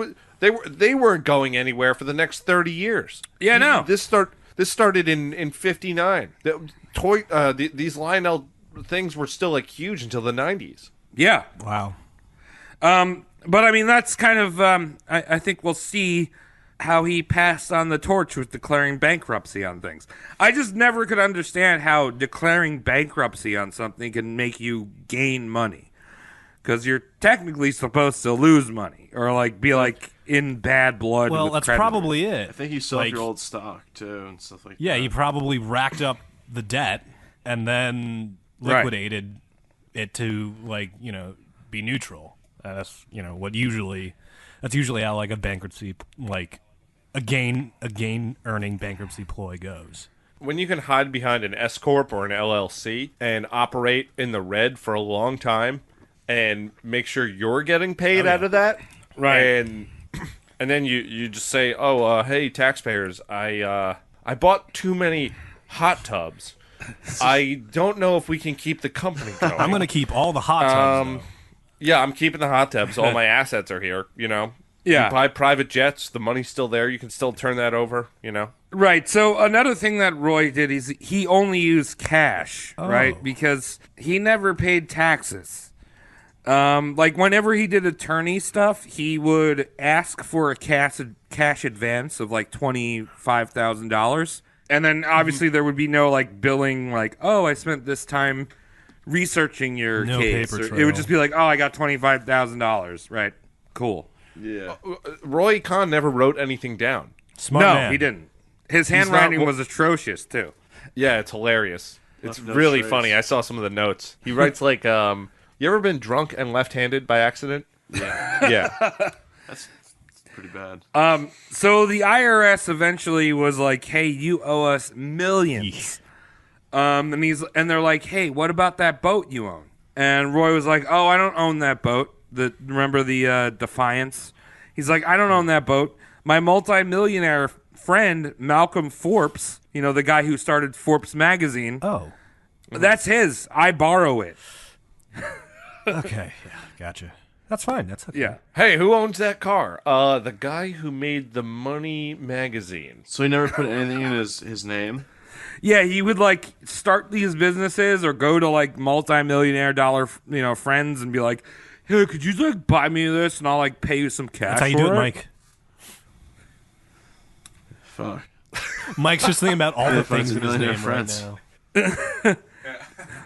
weren't going anywhere for the next 30 years. Yeah, no. This started in 59. These Lionel things were still huge until the 90s. Yeah. Wow. But I mean, that's kind of, I think we'll see how he passed on the torch with declaring bankruptcy on things. I just never could understand how declaring bankruptcy on something can make you gain money. Because you're technically supposed to lose money or be in bad blood. Well, with that's creditors. probably it. I think you sold your old stock too and stuff like that. Yeah, you probably racked up the debt and then liquidated it to be neutral. That's that's usually how a bankruptcy a gain earning bankruptcy ploy goes. When you can hide behind an S corp or an LLC and operate in the red for a long time and make sure you're getting paid out of that, right? And then you just say, hey taxpayers, I bought too many hot tubs. I don't know if we can keep the company going. I'm going to keep all the hot tubs. Though. Yeah, I'm keeping the hot tubs. All my assets are here, Yeah. You buy private jets, the money's still there. You can still turn that over, Right. So another thing that Roy did is he only used cash, right? Because he never paid taxes. Whenever he did attorney stuff, he would ask for a cash advance of $25,000. And then obviously there would be no billing I spent this time researching your case. Paper trail. It would just be I got $25,000. Right. Cool. Yeah. Roy Cohn never wrote anything down. Smart man. He didn't. His handwriting was atrocious too. Yeah, it's hilarious. It's No really trace. funny. I saw some of the notes. He writes like, "You ever been drunk and left-handed by accident?" Yeah, Yeah. that's pretty bad. So the IRS eventually was like, "Hey, you owe us millions." And they're like, "Hey, what about that boat you own?" And Roy was like, "Oh, I don't own that boat. Remember the Defiance?" He's like, "I don't own that boat. My multi-millionaire friend Malcolm Forbes, the guy who started Forbes magazine, Oh, that's his. I borrow it." okay. Yeah, gotcha. That's fine. That's okay. Yeah. Hey, who owns that car? The guy who made the Money magazine. So he never put anything in his name. Yeah, he would like start these businesses or go to like multi-millionaire dollar, friends and be like, "Hey, could you like buy me this and I'll like pay you some cash?" That's how you do it, Mike. Fuck. Mike's just thinking about all the Finds things in his millionaire name friends. right now.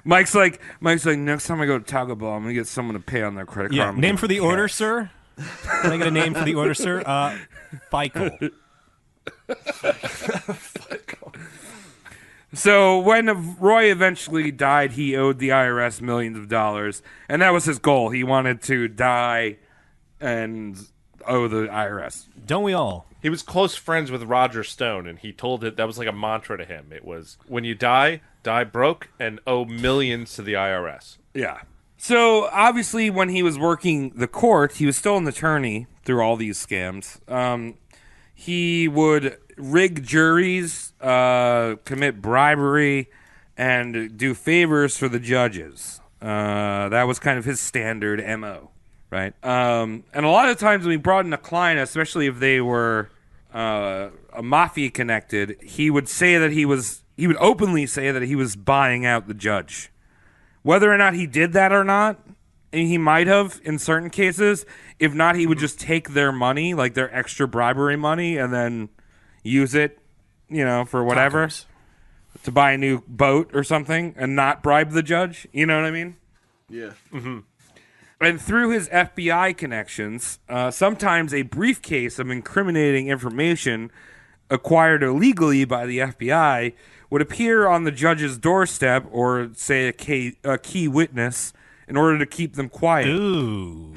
Mike's like, next time I go to Taco Bell, I'm gonna get someone to pay on their credit card. Yeah. I'm gonna Name give for the them order, cash." sir. Can I get a name for the order, sir? Feichel. So when Roy eventually died, he owed the IRS millions of dollars, and that was his goal. He wanted to die and owe the IRS. Don't we all? He was close friends with Roger Stone, and he told it that was like a mantra to him. It was, when you die broke and owe millions to the IRS. Yeah. So obviously, when he was working the court, he was still an attorney through all these scams. He would rig juries, commit bribery, and do favors for the judges. That was kind of his standard MO, right? And a lot of times when he brought in a client, especially if they were a mafia connected, he would openly say that he was buying out the judge. Whether or not he did that or not, and he might have in certain cases. If not, he would just take their money, like their extra bribery money, and then use it, for whatever, Tacos. to buy a new boat or something, and not bribe the judge. You know what I mean? Yeah. And through his FBI connections, sometimes a briefcase of incriminating information acquired illegally by the FBI would appear on the judge's doorstep or, say, a key witness in order to keep them quiet. Ooh.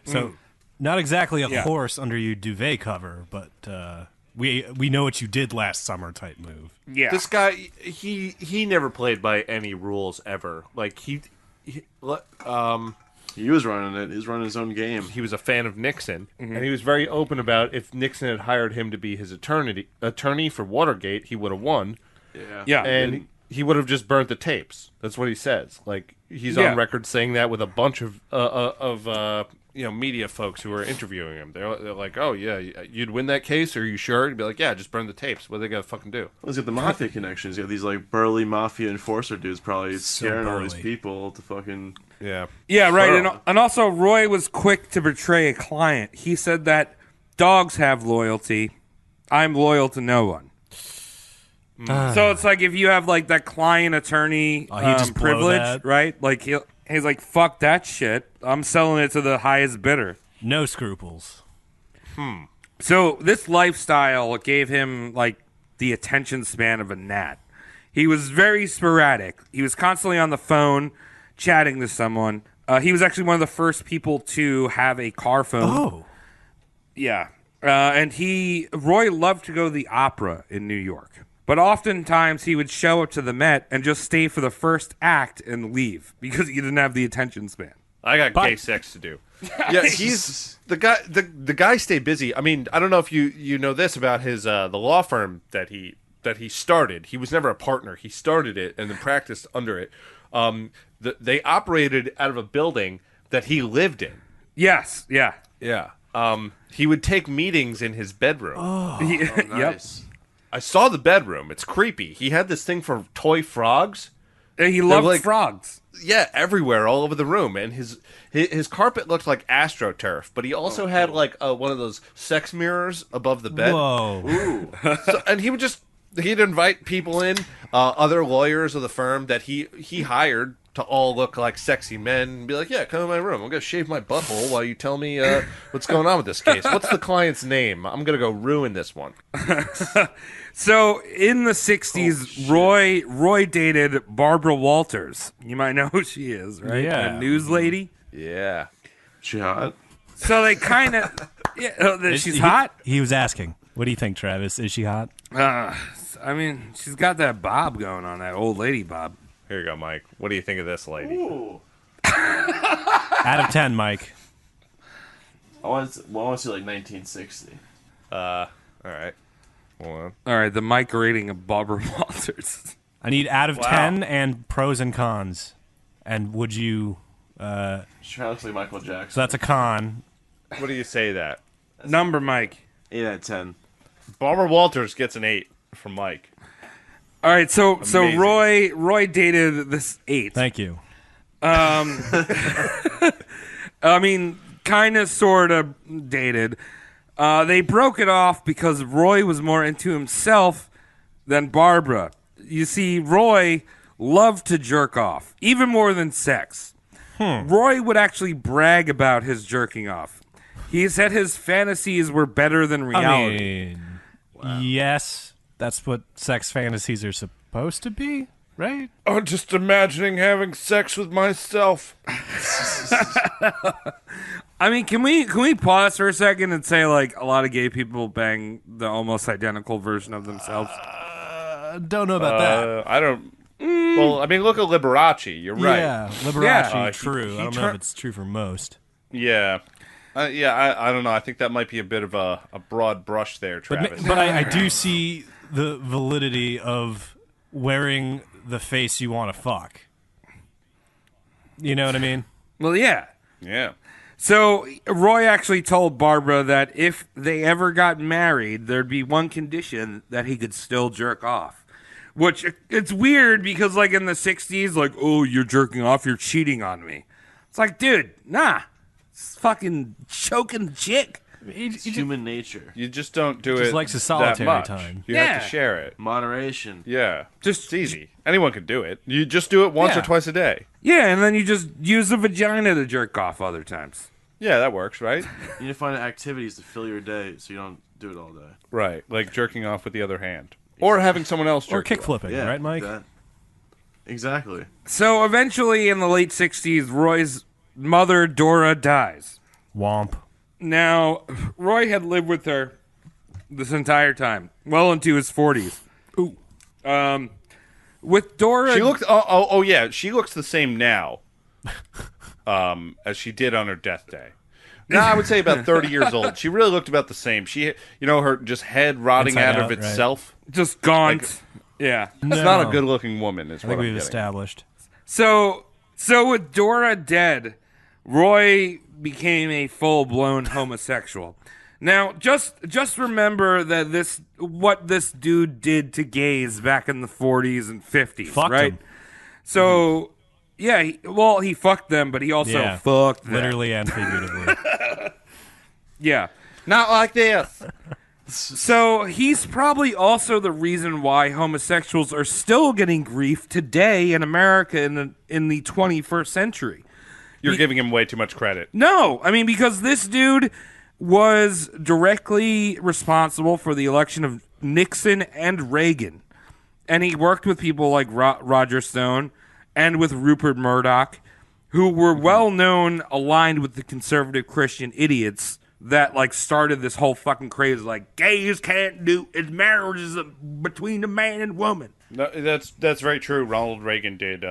So, not exactly a Yeah. horse under your duvet cover, but we know what you did last summer type move. Yeah. This guy, he never played by any rules ever. Like, he He was running it. He was running his own game. he was a fan of Nixon, and he was very open about if Nixon had hired him to be his attorney for Watergate, he would have won, Yeah. Yeah. and he would have just burnt the tapes. That's what he says. Like, he's Yeah. on record saying that with a bunch of media folks who are interviewing him. They're like, "Oh yeah, you'd win that case? Are you sure?" He'd be like, "Yeah, just burn the tapes. What are they gonna fucking do?" He's got the mafia connections. He's got these like burly mafia enforcer dudes probably scaring all these burly. people to fucking. Yeah. Yeah, right. Thorough. And also, Roy was quick to betray a client. He said that dogs have loyalty. I'm loyal to no one. So it's like if you have like that client attorney Oh, he'd just blow privilege, that. right? Like he's like, fuck that shit. I'm selling it to the highest bidder. No scruples. So this lifestyle gave him like the attention span of a gnat. He was very sporadic. He was constantly on the phone, chatting to someone. He was actually one of the first people to have a car phone. Oh. Yeah. And Roy loved to go to the opera in New York. But oftentimes he would show up to the Met and just stay for the first act and leave because he didn't have the attention span. I got Bye. gay sex to do. Yeah, he's the guy. The guy stayed busy. I mean, I don't know if you know this about his the law firm that he started. He was never a partner. He started it and then practiced under it. They operated out of a building that he lived in. Yes. Yeah. Yeah. He would take meetings in his bedroom. Yep. Nice. I saw the bedroom. It's creepy. He had this thing for toy frogs. And he loved like- frogs. Yeah, everywhere, all over the room, and his carpet looked like AstroTurf. But he also had like one of those sex mirrors above the bed. Whoa. And he'd invite people in, other lawyers of the firm that he hired to all look like sexy men and be like, yeah, come in my room. I'm going to shave my butthole while you tell me what's going on with this case. What's the client's name? I'm going to go ruin this one. So in the 60s, Roy dated Barbara Walters. You might know who she is, right? Yeah. A news lady. Yeah. She hot? So they kind of... Yeah, she's hot? He was asking. What do you think, Travis? Is she hot? I mean, she's got that bob going on, that old lady bob. Here you go, Mike. What do you think of this lady? Ooh. Out of 10, Mike. I want to see like 1960. All right. Hold on. All right, the Mike rating of Barbara Walters. I need out of 10 and pros and cons. And would you... She kind of looks like Michael Jackson. So that's a con. What do you say that? Number, Mike. 8 out of 10. Barbara Walters gets an 8 from Mike. All right, so Amazing. Roy dated this 8. Thank you. I mean, kind of, sort of dated. They broke it off because Roy was more into himself than Barbara. You see, Roy loved to jerk off, even more than sex. Roy would actually brag about his jerking off. He said his fantasies were better than reality. I mean, yes, that's what sex fantasies are supposed to be, right? I'm just imagining having sex with myself. I mean, can we pause for a second and say, like, a lot of gay people bang the almost identical version of themselves? Don't know about that. I don't... Well, I mean, look at Liberace. You're right. Yeah, Liberace, Yeah. true. I don't know if it's true for most. Yeah. I don't know. I think that might be a bit of a broad brush there, Travis. But I do see the validity of wearing the face you want to fuck. You know what I mean? Well, yeah. Yeah. So Roy actually told Barbara that if they ever got married, there'd be one condition, that he could still jerk off. Which, it's weird because, like, in the 60s, like, oh, you're jerking off, you're cheating on me. It's like, dude, nah. It's fucking choking the chick. It's human nature. You just don't do it Just likes his that solitary much. time. You Yeah. have to share it. Moderation. Yeah. Just It's easy. Anyone can do it. You just do it once or Yeah. twice a day. Yeah, and then you just use the vagina to jerk off other times. Yeah, that works, right? You need to find activities to fill your day so you don't do it all day. Right. Like jerking off with the other hand. Or having someone else jerk Or you kick off. flipping, Yeah, right, Mike? that. Exactly. So eventually, in the late 60s, Roy's mother, Dora, dies. Womp. Now, Roy had lived with her this entire time, well into his 40s. Ooh. With Dora... She looked oh yeah, she looks the same now. As she did on her death day. No, I would say about 30 years old. She really looked about the same. She, her just head rotting Inside out of out, right. itself. just gaunt. Like- Yeah. That's not a good-looking woman. Is I what think I'm we've getting. established. So with Dora dead, Roy became a full-blown homosexual. Now, just remember that what this dude did to gays back in the 40s and 50s, Fucked right? him. So, yeah, he fucked them, but he also Yeah. fucked them. Literally and figuratively. Yeah. Not like this. So he's probably also the reason why homosexuals are still getting grief today in America in the 21st century. You're giving him way too much credit. No, I mean, because this dude was directly responsible for the election of Nixon and Reagan. And he worked with people like Roger Stone and with Rupert Murdoch, who were well known, aligned with the conservative Christian idiots that like started this whole fucking craze, like gays can't do it. Marriage is between a man and woman. No, that's very true. Ronald Reagan did.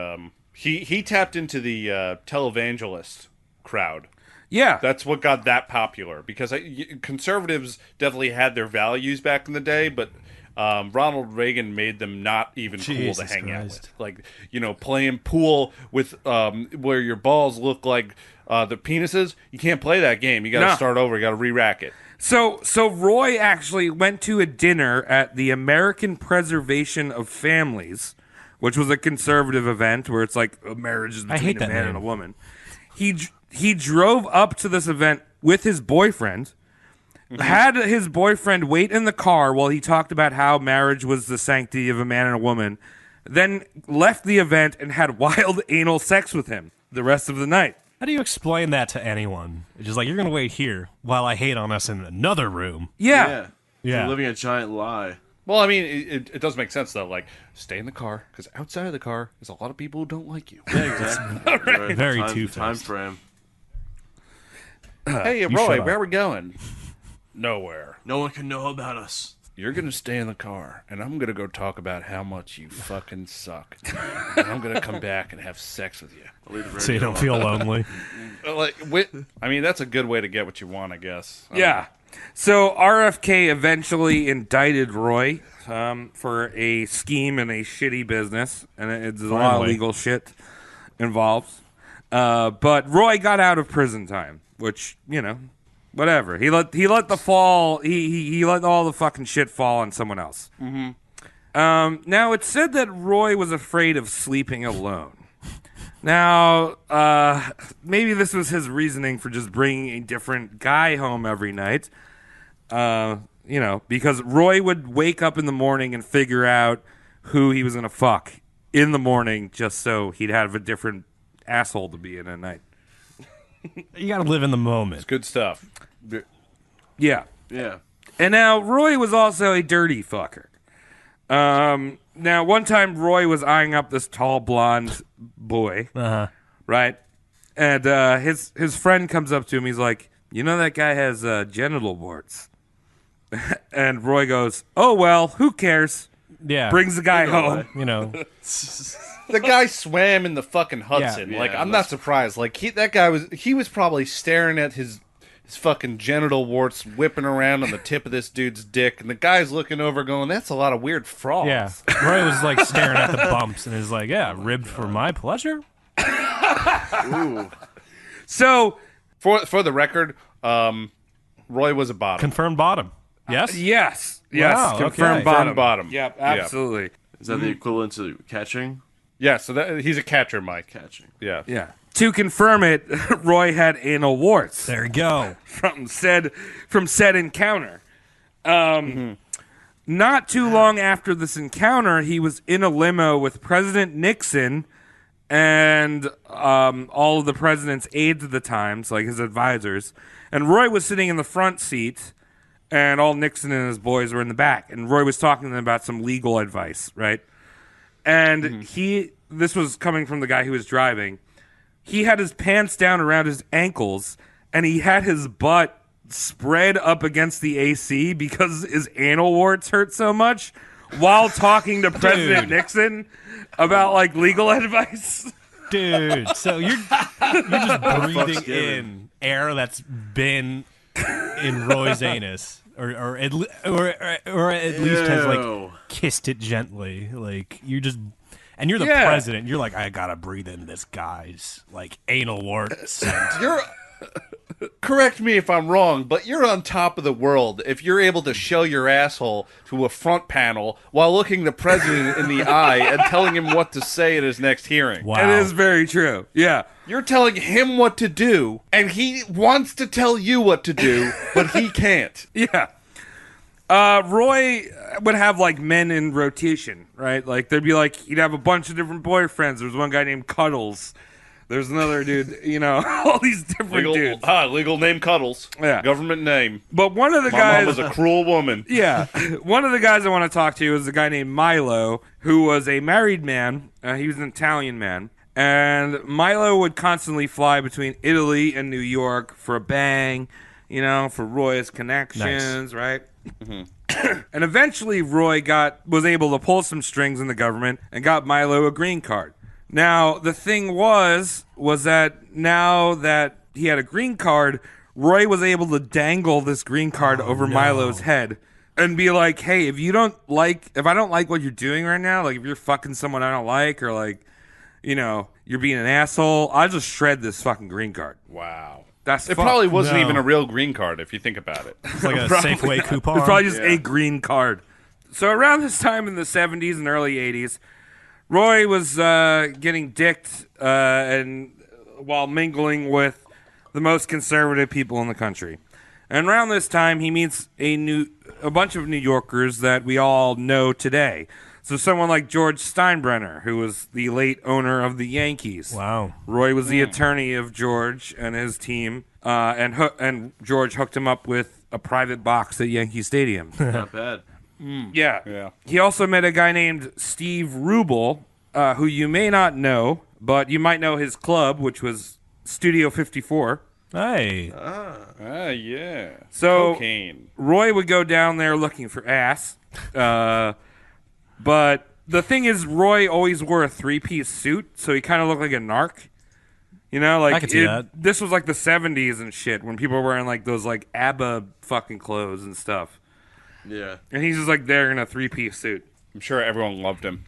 He tapped into the televangelist crowd. Yeah, That's what got that popular because conservatives definitely had their values back in the day, but Ronald Reagan made them not even cool to Jesus hang out Christ. with. Like, playing pool with where your balls look like the penises. You can't play that game. You got to No. start over. You got to re-rack it. So Roy actually went to a dinner at the American Preservation of Families, which was a conservative event where it's like a marriage is I between hate a that man name. and a woman. He drove up to this event with his boyfriend, had his boyfriend wait in the car while he talked about how marriage was the sanctity of a man and a woman. then left the event and had wild anal sex with him the rest of the night. How do you explain that to anyone? It's just like, you're going to wait here while I hate on us in another room. Yeah. Yeah. You're living a giant lie. Well, I mean, it does make sense, though. Like, stay in the car, because outside of the car is a lot of people who don't like you. Yeah, exactly. Right. Very Time two-faced. frame. Hey, shut Roy, up. where are we going? Nowhere. No one can know about us. You're going to stay in the car, and I'm going to go talk about how much you fucking suck. And I'm going to come back and have sex with you. I'll leave the So you radio don't on. feel lonely. I mean, that's a good way to get what you want, I guess. Yeah. So RFK eventually indicted Roy for a scheme and a shitty business, and it's a lot of Finally. legal shit involved. But Roy got out of prison time, which, you know, whatever. He let the fall. He let all the fucking shit fall on someone else. Mm-hmm. Now it's said that Roy was afraid of sleeping alone. Now, maybe this was his reasoning for just bringing a different guy home every night. You know, because Roy would wake up in the morning and figure out who he was going to fuck in the morning just so he'd have a different asshole to be in at night. You got to live in the moment. It's good stuff. Yeah. Yeah. And now Roy was also a dirty fucker. Now, one time Roy was eyeing up this tall blonde boy, right? And his friend comes up to him. He's like, "You know that guy has genital warts." And Roy goes, "Oh well, who cares?" Yeah. Brings the guy home. You know, The guy swam in the fucking Hudson. Yeah, Like, I'm that's- not surprised. Like, that guy was probably staring at his fucking genital warts whipping around on the tip of this dude's dick, and the guy's looking over going, that's a lot of weird frogs. yeah. Roy was like staring at the bumps and is like, yeah, ribbed for my pleasure. Ooh. So, For the record, Roy was a bottom. Confirmed bottom. Yes? yes, Wow, confirmed okay. bottom. Confirmed bottom. Yep, absolutely. Is that the equivalent to catching? Yeah, so he's a catcher, Mike. Catching. Yeah. Yeah. To confirm it, Roy had anal warts There you go. from said encounter. Not too long after this encounter, he was in a limo with President Nixon and all of the president's aides at the time, so like his advisors. And Roy was sitting in the front seat, and all Nixon and his boys were in the back. And Roy was talking to them about some legal advice, right? And this was coming from the guy who was driving. He had his pants down around his ankles, and he had his butt spread up against the AC because his anal warts hurt so much while talking to President Nixon about like legal advice. Dude, so you're just breathing given? in air that's been in Roy's anus, or at least has like Ew. kissed it gently. Like you're just, and you're the Yeah. president. You're like, I gotta breathe in this guy's like anal wart scent. You're correct me if I'm wrong, but you're on top of the world if you're able to show your asshole to a front panel while looking the president in the eye and telling him what to say at his next hearing. Wow. It is very true. Yeah. You're telling him what to do, and he wants to tell you what to do, but he can't. Yeah. Roy would have like men in rotation, right? Like there'd be like he'd have a bunch of different boyfriends. There's one guy named Cuddles. There's another dude, you know, all these different dudes. Legal name Cuddles. Yeah. Government name. But one of the My guys, mom was a cruel woman. yeah, one of the guys I want to talk to is a guy named Milo, who was a married man. He was an Italian man, and Milo would constantly fly between Italy and New York for a bang, you know, for Roy's connections, right? And eventually Roy was able to pull some strings in the government and got Milo a green card. Now, the thing was that now that he had a green card, Roy was able to dangle this green card over Milo's head and be like, hey, if I don't like what you're doing right now, like if you're fucking someone I don't like, or like, you know, you're being an asshole, I'll just shred this fucking green card. Wow. That's It fucked. probably wasn't No. even a real green card if you think about it. It's like a Safeway coupon. It's probably just a green card. So around this time in the 70s and early 80s, Roy was getting dicked and while mingling with the most conservative people in the country. And around this time, he meets a bunch of New Yorkers that we all know today, So someone like George Steinbrenner, who was the late owner of the Yankees. Wow. Roy was the attorney of George and his team, and George hooked him up with a private box at Yankee Stadium. Not bad. Yeah. He also met a guy named Steve Rubel, who you may not know, but you might know his club, which was Studio 54. Hey. Yeah. So Cocaine. Roy would go down there looking for ass. But the thing is, Roy always wore a 3-piece suit, so he kind of looked like a narc. You know, like I could see that. This was like the 70s and shit when people were wearing like those like ABBA fucking clothes and stuff. Yeah. And he's just like there in a 3-piece suit. I'm sure everyone loved him.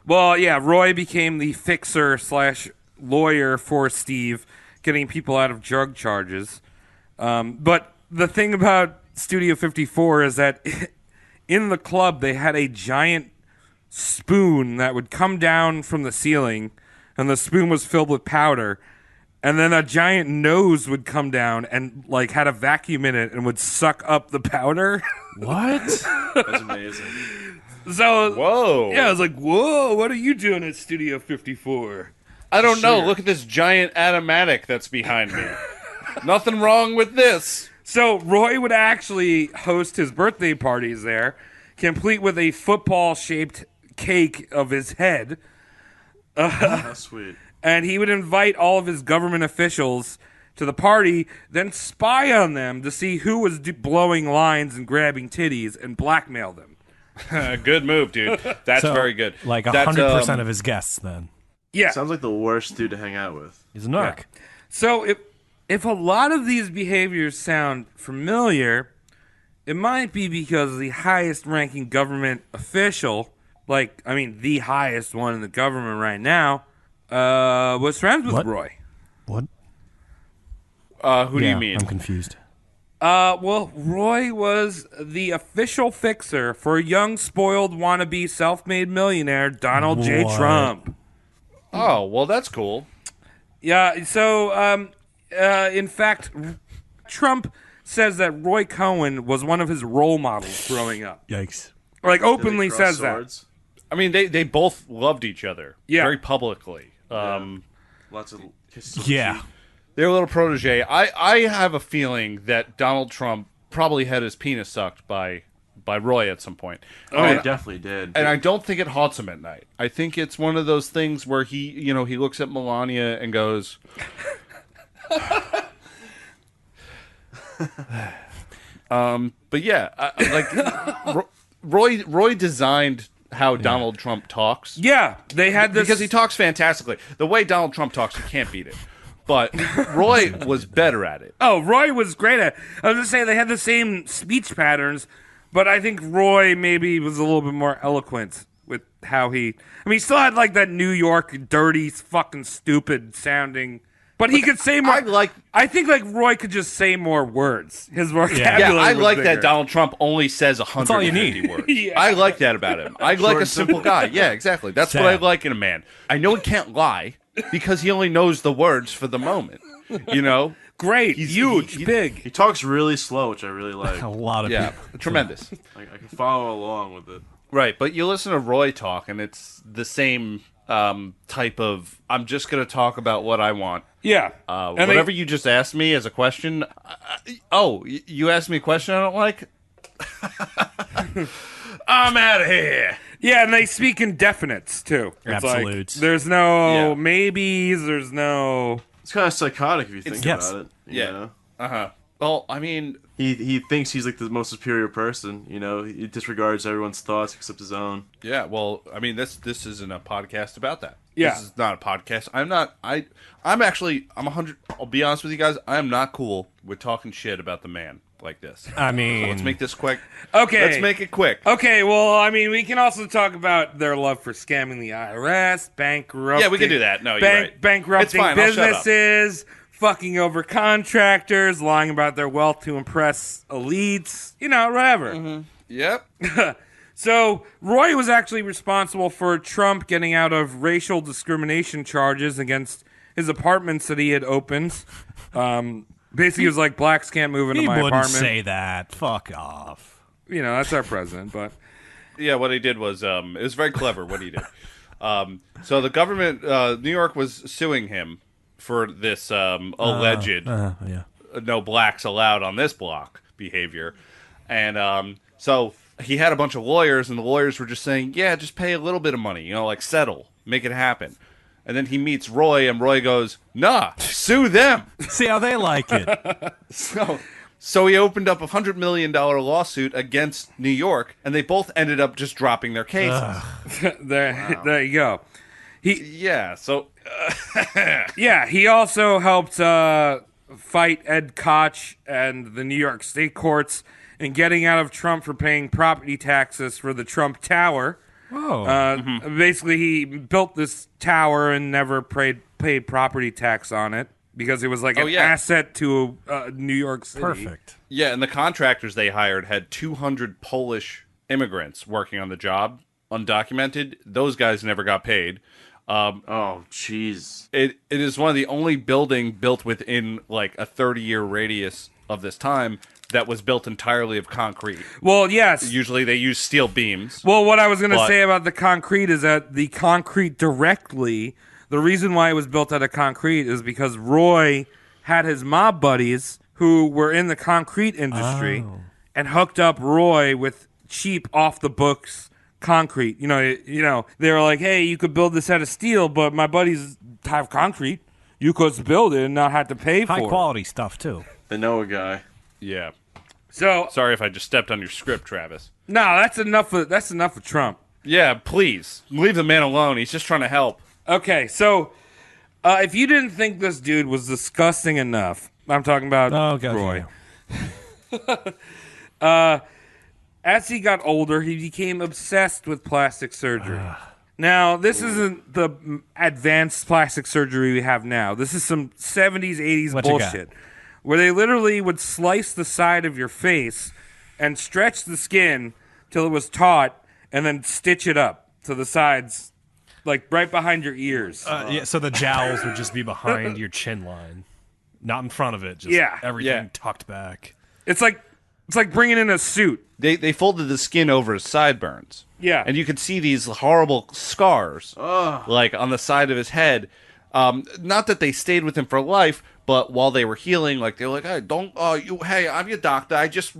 Well, yeah, Roy became the fixer / lawyer for Steve, getting people out of drug charges. But the thing about Studio 54 is that in the club they had a giant spoon that would come down from the ceiling, and the spoon was filled with powder, and then a giant nose would come down and like had a vacuum in it and would suck up the powder. What? That's amazing. So Whoa. yeah, I was like, whoa, what are you doing at Studio 54? I don't know. Look at this giant automatic that's behind me. Nothing wrong with this. So Roy would actually host his birthday parties there, complete with a football-shaped cake of his head. How sweet. And he would invite all of his government officials to the party, then spy on them to see who was blowing lines and grabbing titties and blackmail them. Good move, dude. That's So, very good. Like That's, 100% of his guests, then. Yeah. Sounds like the worst dude to hang out with. He's a narc. So if a lot of these behaviors sound familiar, it might be because the highest-ranking government official, the highest one in the government right now, was friends with What? Roy. What? Who do you mean? I'm confused. Well, Roy was the official fixer for young, spoiled, wannabe, self-made millionaire Donald J. What? Trump. Oh, well, that's cool. Yeah, so, in fact, Trump says that Roy Cohn was one of his role models growing up. Yikes. Like, Do they openly cross says swords? I mean, they both loved each other. Yeah. Very publicly. Lots of kisses. on the Yeah. cheek. They're a little protege. I have a feeling that Donald Trump probably had his penis sucked by Roy at some point. Oh, and, he definitely did. and I don't think it haunts him at night. I think it's one of those things where he looks at Melania and goes, but yeah, Roy designed how Donald Trump talks. Yeah, they had this... Because he talks fantastically. The way Donald Trump talks, you can't beat it. But Roy was better at it. Oh, Roy was great at it. I was just saying they had the same speech patterns, but I think Roy maybe was a little bit more eloquent with how he... I mean, he still had like that New York dirty, fucking stupid sounding... But he could say more... I think like Roy could just say more words. His vocabulary Yeah, I was like bigger. that Donald Trump only says all you 150 need. words. Yeah. I like that about him. I like a simple guy. Yeah, exactly. That's what I Sad. like in a man. I know he can't lie because he only knows the words for the moment. You know? Great, He's huge, big. He talks really slow, which I really like. A lot of Yeah, people. tremendous. I can follow along with it. Right, but you listen to Roy talk, and it's the same type of, I'm just going to talk about what I want. Yeah. And Whatever you just asked me as a question. You asked me a question I don't like? I'm out of here. Yeah, and they speak in definites, too. It's Absolutes. Like, there's no Yeah. maybes, there's no... It's kind of psychotic if you think Yes. about it. You Yeah. know? Uh-huh. Well, I mean, He thinks he's like the most superior person. You know, he disregards everyone's thoughts except his own. yeah, well, I mean, this isn't a podcast about that. Yeah. This is not a podcast. I'm 100, I'll be honest with you guys, I am not cool with talking shit about the man like this. I So mean, let's make this quick. Okay. Let's make it quick. Okay, well, I mean, we can also talk about their love for scamming the IRS, bankrupting... Yeah, we can do that. No, you're right. Bankrupting It's fine, I'll shut up. businesses, fucking over contractors, lying about their wealth to impress elites, whatever. Mm-hmm. Yep. So, Roy was actually responsible for Trump getting out of racial discrimination charges against his apartments that he had opened. Basically, he was like, blacks can't move into he my wouldn't apartment. say that. Fuck off. That's our president, but... Yeah, what he did was it was very clever what he did. So the government, New York was suing him for this alleged no blacks allowed on this block behavior. And so he had a bunch of lawyers, and the lawyers were just saying, yeah, just pay a little bit of money, like settle, make it happen. And then he meets Roy, and Roy goes, nah, sue them. See how they like it. So he opened up $100 million lawsuit against New York, and they both ended up just dropping their cases. There you go. Yeah, so... Yeah, he also helped fight Ed Koch and the New York state courts in getting out of Trump for paying property taxes for the Trump Tower. Basically, he built this tower and never paid property tax on it because it was like an asset to New York City. Perfect. Yeah, and the contractors they hired had 200 Polish immigrants working on the job, undocumented. Those guys never got paid. Oh, jeez. It is one of the only building built within like a 30-year radius of this time that was built entirely of concrete. Well, yes. Usually they use steel beams. Well, what I was going to say about the concrete is that the concrete directly, the reason why it was built out of concrete is because Roy had his mob buddies who were in the concrete industry and hooked up Roy with cheap off the books concrete. You know, they were like, hey, you could build this out of steel, but my buddies have concrete. You could build it and not have to pay for it. High quality stuff too. They know a guy. Yeah. So sorry if I just stepped on your script, Travis. No, that's enough of Trump. Yeah, please leave the man alone. He's just trying to help. Okay, so if you didn't think this dude was disgusting enough, I'm talking about Roy. As he got older, he became obsessed with plastic surgery. Now, this isn't the advanced plastic surgery we have now. This is some 70s, 80s bullshit. Where they literally would slice the side of your face and stretch the skin till it was taut and then stitch it up to the sides, like right behind your ears. So the jowls would just be behind your chin line, not in front of it. Just everything tucked back. It's like bringing in a suit. They folded the skin over his sideburns. Yeah. And you could see these horrible scars, like on the side of his head. Not that they stayed with him for life, but while they were healing, like they were like, "Hey, I'm your doctor. I just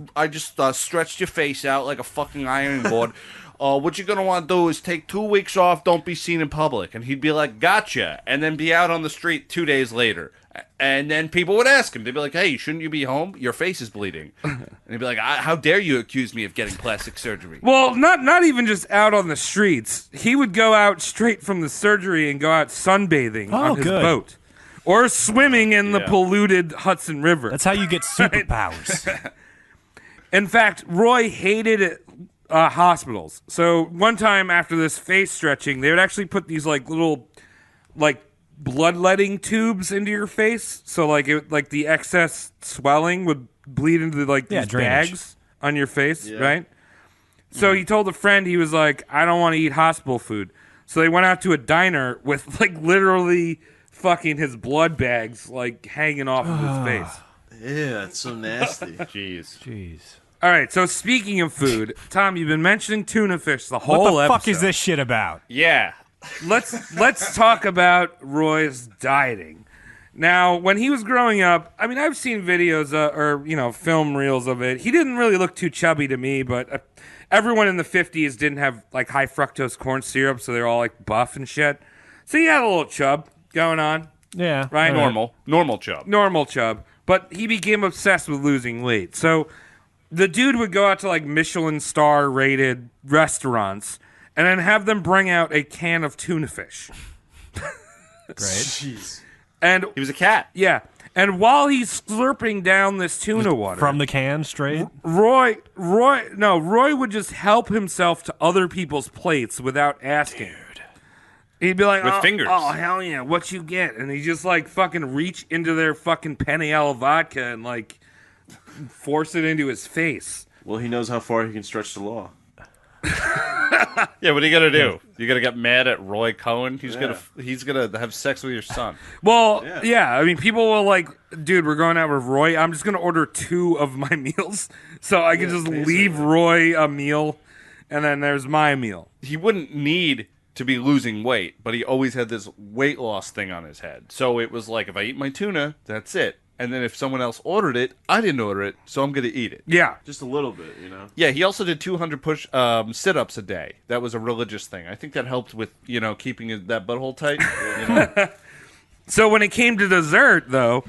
stretched your face out like a fucking ironing board. What you're gonna want to do is take 2 weeks off. Don't be seen in public." And he'd be like, "Gotcha," and then be out on the street 2 days later. And then people would ask him. They'd be like, "Hey, shouldn't you be home? Your face is bleeding." And he'd be like, "How dare you accuse me of getting plastic surgery?" Well, not even just out on the streets. He would go out straight from the surgery and go out sunbathing on his boat. Or swimming in the polluted Hudson River. That's how you get superpowers. In fact, Roy hated hospitals. So one time after this face stretching, they would actually put these like little bloodletting tubes into your face. So like the excess swelling would bleed into these bags on your face, right? So he told a friend, he was like, I don't want to eat hospital food. So they went out to a diner with literally fucking his blood bags hanging off of his face. Yeah, it's so nasty. Jeez. All right, so speaking of food, Tom, you've been mentioning tuna fish the whole episode. What the fuck is this shit about? Yeah. Let's talk about Roy's dieting. Now, when he was growing up, I mean, I've seen videos or film reels of it. He didn't really look too chubby to me, but everyone in the 50s didn't have high fructose corn syrup, so they're all buff and shit. So he had a little chub going on. Yeah. Right? Normal chub. Normal chub. But he became obsessed with losing weight. So the dude would go out to Michelin star rated restaurants and then have them bring out a can of tuna fish. Great. Jeez. And he was a cat. Yeah. And while he's slurping down this tuna water from the can straight, Roy would just help himself to other people's plates without asking. Dude. He'd be like, with fingers. Oh, hell yeah, what you get? And he just fucking reach into their fucking Peniel vodka and force it into his face. Well, he knows how far he can stretch the law. Yeah, what are you gonna do? You gonna get mad at Roy Cohn? He's gonna have sex with your son. Well, yeah. I mean, people will dude, we're going out with Roy. I'm just gonna order 2 of my meals, so I can just leave Roy a meal and then there's my meal. He wouldn't need to be losing weight, but he always had this weight loss thing on his head. So it was like, if I eat my tuna, that's it. And then if someone else ordered it, I didn't order it, so I'm going to eat it. Yeah. Just a little bit, you know? Yeah, he also did 200 sit-ups a day. That was a religious thing. I think that helped with, keeping that butthole tight. So when it came to dessert, though,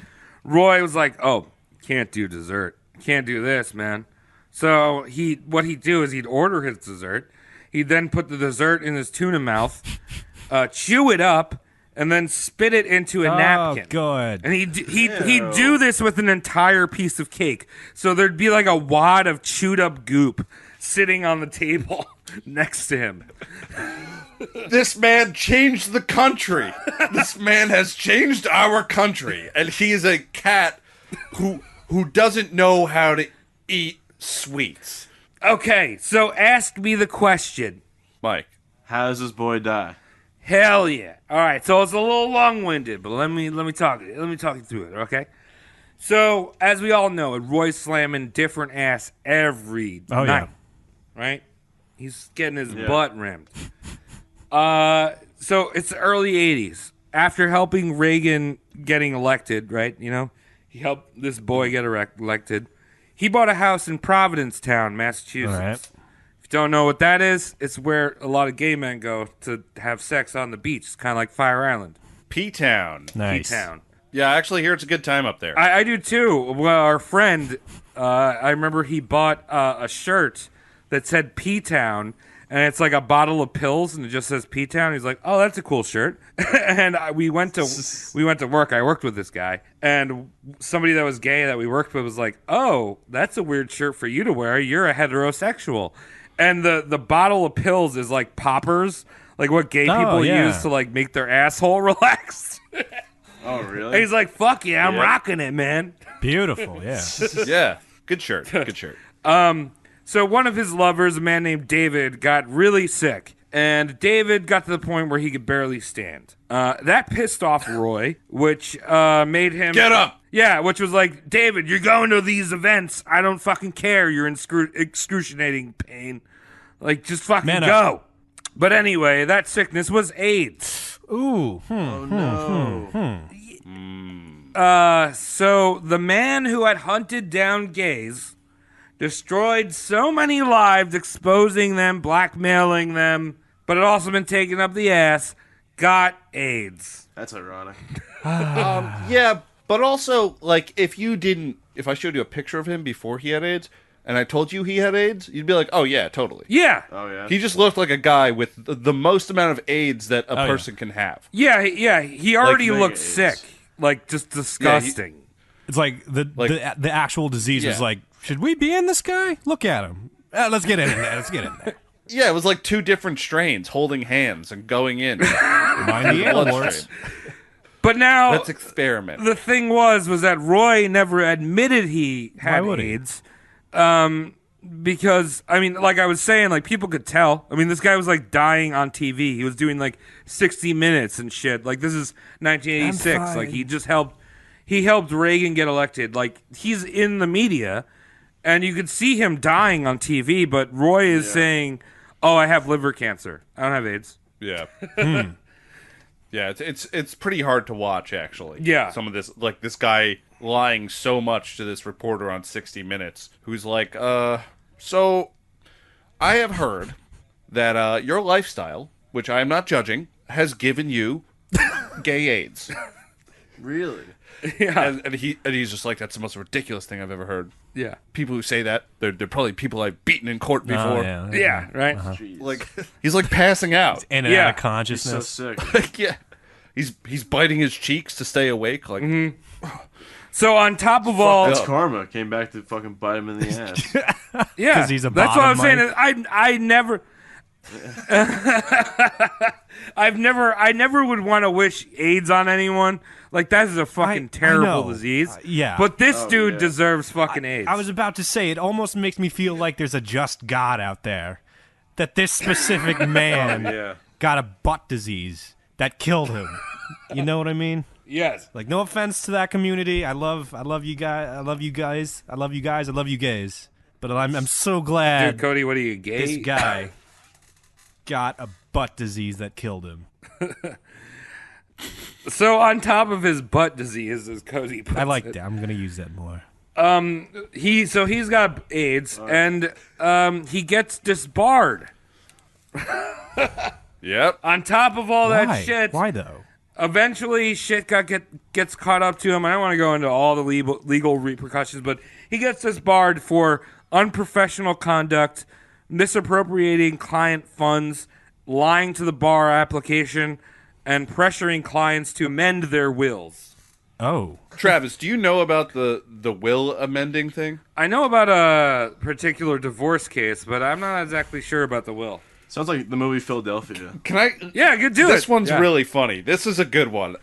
Roy was like, oh, can't do dessert. Can't do this, man. So what he'd do is he'd order his dessert. He'd then put the dessert in his tuna mouth, chew it up, and then spit it into a napkin. Oh, good. And he'd do this with an entire piece of cake. So there'd be like a wad of chewed up goop sitting on the table next to him. This man changed the country. This man has changed our country. And he is a cat who doesn't know how to eat sweets. Okay, so ask me the question. Mike. How does this boy die? Hell yeah! All right, so it's a little long-winded, but let me talk you through it. Okay. So as we all know, Roy's slamming different ass every night. Yeah. Right? He's getting his butt rimmed. So it's the early '80s. After helping Reagan getting elected, right? He helped this boy get elected. He bought a house in Providencetown, Massachusetts. All right. If you don't know what that is, it's where a lot of gay men go to have sex on the beach. It's kind of like Fire Island. P-Town. Nice. P-Town. Yeah, I actually hear it's a good time up there. I do too. Well, our friend, I remember he bought a shirt that said P-Town, and it's like a bottle of pills, and it just says P-Town. He's like, "Oh, that's a cool shirt." And we went to work. I worked with this guy, and somebody that was gay that we worked with was like, "Oh, that's a weird shirt for you to wear. You're a heterosexual." And the bottle of pills is like poppers, like what gay people use to like make their asshole relax. Oh, really? And he's like, "Fuck yeah, I'm rocking it, man." Beautiful, yeah. Yeah, good shirt. Good shirt. So one of his lovers, a man named David, got really sick. And David got to the point where he could barely stand. That pissed off Roy, which made him... Get up! Yeah, which was like, "David, you're going to these events. I don't fucking care. You're in excruciating pain. Like, just fucking Man go." up. But anyway, that sickness was AIDS. Ooh. Oh, no. So the man who had hunted down gays, destroyed so many lives, exposing them, blackmailing them, but had also been taken up the ass, got AIDS. That's ironic. Yeah, but also, like, if I showed you a picture of him before he had AIDS, and I told you he had AIDS, you'd be like, "Oh, yeah, totally." Yeah. Oh, yeah? He just looked like a guy with the most amount of AIDS that a person can have. Yeah, he already Like looked AIDS. sick. Like, just disgusting. It's like the actual disease is like, should we be in this guy? Look at him. Let's get in there. Let's get in there. Yeah, it was like two different strains holding hands and going in. Mind the airports. But now, Let's experiment. the thing was that Roy never admitted he had would he? AIDS. Because, I mean, like I was saying, like, people could tell. I mean, this guy was, like, dying on TV. He was doing, like, 60 Minutes and shit. Like, this is 1986. Like, he helped Reagan get elected. Like, he's in the media, and you could see him dying on TV, but Roy is saying, "Oh, I have liver cancer. I don't have AIDS." Yeah. Yeah, it's pretty hard to watch, actually. Yeah. Some of this, like this guy lying so much to this reporter on 60 Minutes, who's like, so I have heard that your lifestyle, which I am not judging, has given you gay AIDS. Really? Yeah. And he's just like, "That's the most ridiculous thing I've ever heard." Yeah. People who say that, they're probably people I've beaten in court before. Yeah, right? Jeez. Like, he's like passing out. In and out of He's so consciousness. sick. Like, yeah. He's biting his cheeks to stay awake. Like, So on top of all... That's karma. Came back to fucking bite him in the ass. Yeah, 'Cause he's a that's what I'm bottom, saying. I never... I never would want to wish AIDS on anyone. Like, that is a fucking I terrible know. disease. Yeah. But this dude yeah. deserves fucking AIDS. I was about to say, it almost makes me feel like there's a just God out there. That this specific man Yeah. got a butt disease that killed him. You know what I mean? Yes. Like, no offense to that community. I love you guys. I love you guys. I love you guys. I love you gays. But I'm so glad Dude, Cody, what are you, gay? this guy got a butt disease that killed him. So on top of his butt disease, as Cody puts I like it, that. I'm gonna use that more. he's got AIDS, and he gets disbarred. Yep. On top of all that Why? shit, Why though? eventually shit gets caught up to him. I don't want to go into all the legal repercussions, but he gets disbarred for unprofessional conduct, misappropriating client funds, lying to the bar application, and pressuring clients to amend their wills. Oh, Travis, do you know about the will amending thing? I know about a particular divorce case, but I'm not exactly sure about the will. Sounds like the movie Philadelphia. Can I? Yeah, good do it. This one's Yeah. really funny. This is a good one.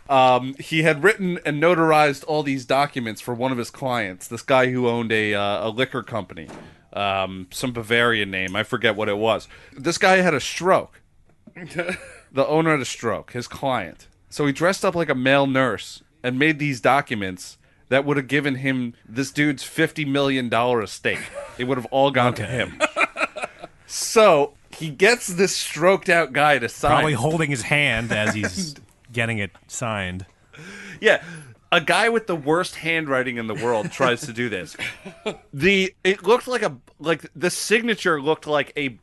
He had written and notarized all these documents for one of his clients. This guy who owned a liquor company, some Bavarian name. I forget what it was. This guy had a stroke. The owner had a stroke. His client. So he dressed up like a male nurse and made these documents that would have given him this dude's $50 million estate. It would have all gone to him. So he gets this stroked out guy to sign. probably holding his hand as he's getting it signed. Yeah, a guy with the worst handwriting in the world tries to do this. It looked like the signature looked like a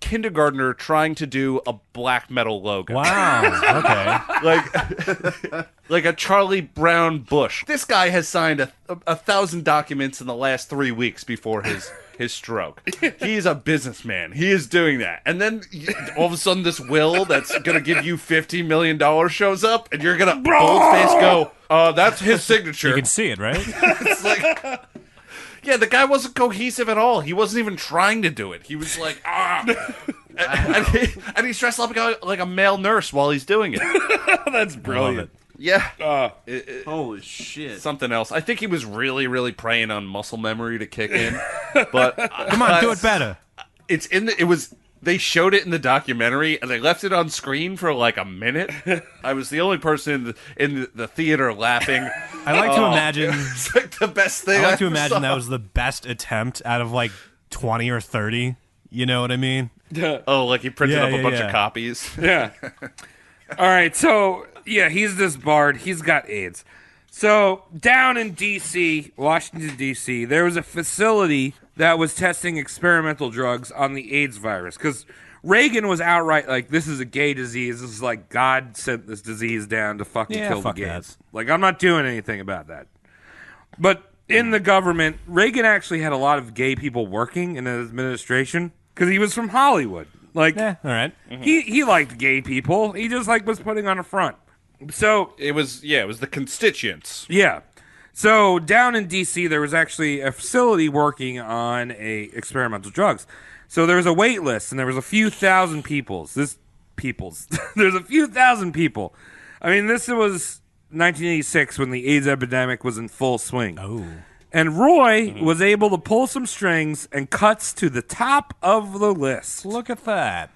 kindergartner trying to do a black metal logo. Wow. Okay. Like a Charlie Brown Bush. This guy has signed 1,000 documents in the last 3 weeks before his stroke. He's a businessman. He is doing that. And then all of a sudden this will that's going to give you $50 million shows up, and you're going to boldface go, that's his signature. You can see it, right? It's like... Yeah, the guy wasn't cohesive at all. He wasn't even trying to do it. He was like, and he's dressed up like a male nurse while he's doing it. That's brilliant. Yeah. Holy shit. Something else. I think he was really, really preying on muscle memory to kick in. But Come on, do it better. They showed it in the documentary, and they left it on screen for like a minute. I was the only person in the theater laughing. I like to imagine. It's like the best thing. I like to ever imagine saw. that was the best attempt out of like 20 or 30. You know what I mean? Oh, like he printed Yeah, up a yeah, bunch yeah. of copies. Yeah. All right, so, yeah, he's disbarred. He's got AIDS. So, down in D.C., Washington, D.C., there was a facility that was testing experimental drugs on the AIDS virus. Because Reagan was outright like, this is a gay disease. This is like God sent this disease down to fucking Yeah, kill the fuck gays. that. Like, I'm not doing anything about that. But in the government, Reagan actually had a lot of gay people working in his administration because he was from Hollywood. Like, All right. he liked gay people. He just like was putting on a front. So It was the constituents. yeah. So down in D.C., there was actually a facility working on experimental drugs. So there was a wait list, and there was a few thousand peoples. There's a few thousand people. I mean, this was 1986 when the AIDS epidemic was in full swing. Oh. And Roy was able to pull some strings and cuts to the top of the list. Look at that.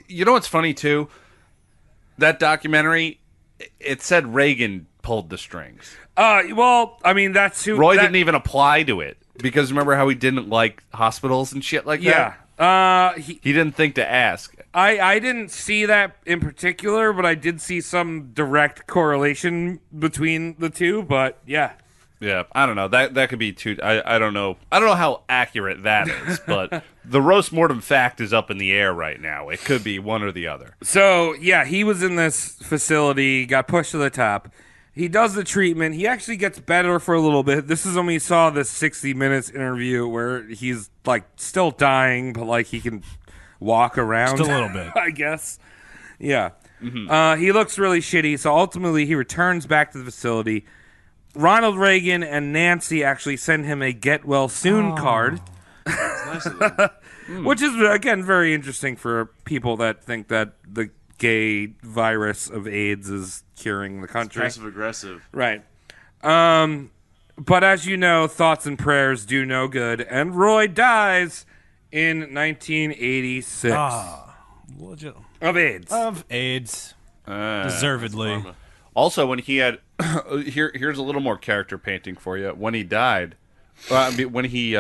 You know what's funny too? That documentary, it said Reagan pulled the strings. Well, I mean, that's who Roy that- didn't even apply to it because remember how he didn't like hospitals and shit like that? Yeah. He didn't think to ask. I didn't see that in particular, but I did see some direct correlation between the two. But yeah, Yeah, I don't know. That could be too. I don't know. I don't know how accurate that is, but the roast mortem fact is up in the air right now. It could be one or the other. so yeah, he was in this facility, got pushed to the top. He does the treatment. He actually gets better for a little bit. This is when we saw this 60 Minutes interview where he's like still dying, but like he can walk around. Just a little bit. I guess. Yeah. He looks really shitty. So ultimately, he returns back to the facility. Ronald Reagan and Nancy actually send him a get well soon card, Nice of them. which is, again, very interesting for people that think that the gay virus of AIDS is curing the country. Passive aggressive. Right. But as you know, thoughts and prayers do no good, and Roy dies in 1986 of AIDS. Of AIDS. Deservedly. Also, when he had here's a little more character painting for you. When he died, when he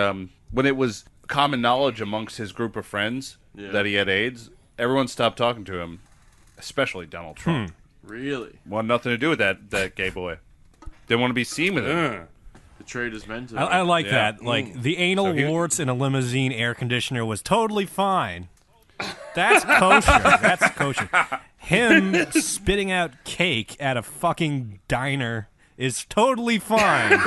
when it was common knowledge amongst his group of friends that he had AIDS, everyone stopped talking to him, especially Donald Trump. Really? Wanted nothing to do with that gay boy. Didn't want to be seen with him. The trade is meant to. I like that. Like, the anal warts in a limousine air conditioner was totally fine. That's kosher. That's kosher. Him spitting out cake at a fucking diner is totally fine.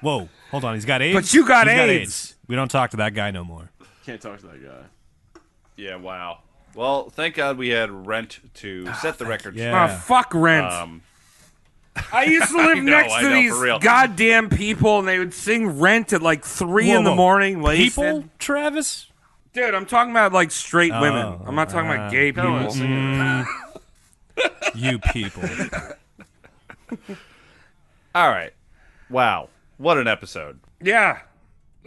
Whoa, hold on. He's got AIDS? But you got He's AIDS. We don't talk to that guy no more. Can't talk to that guy. Yeah, wow. Well, thank God we had Rent to set the record. Oh, fuck Rent. I used to live next to these goddamn people, and they would sing Rent at like 3 in the morning. Wasted. People, Travis? Dude, I'm talking about like straight women. I'm not talking about gay people. You people. All right. Wow. What an episode. Yeah.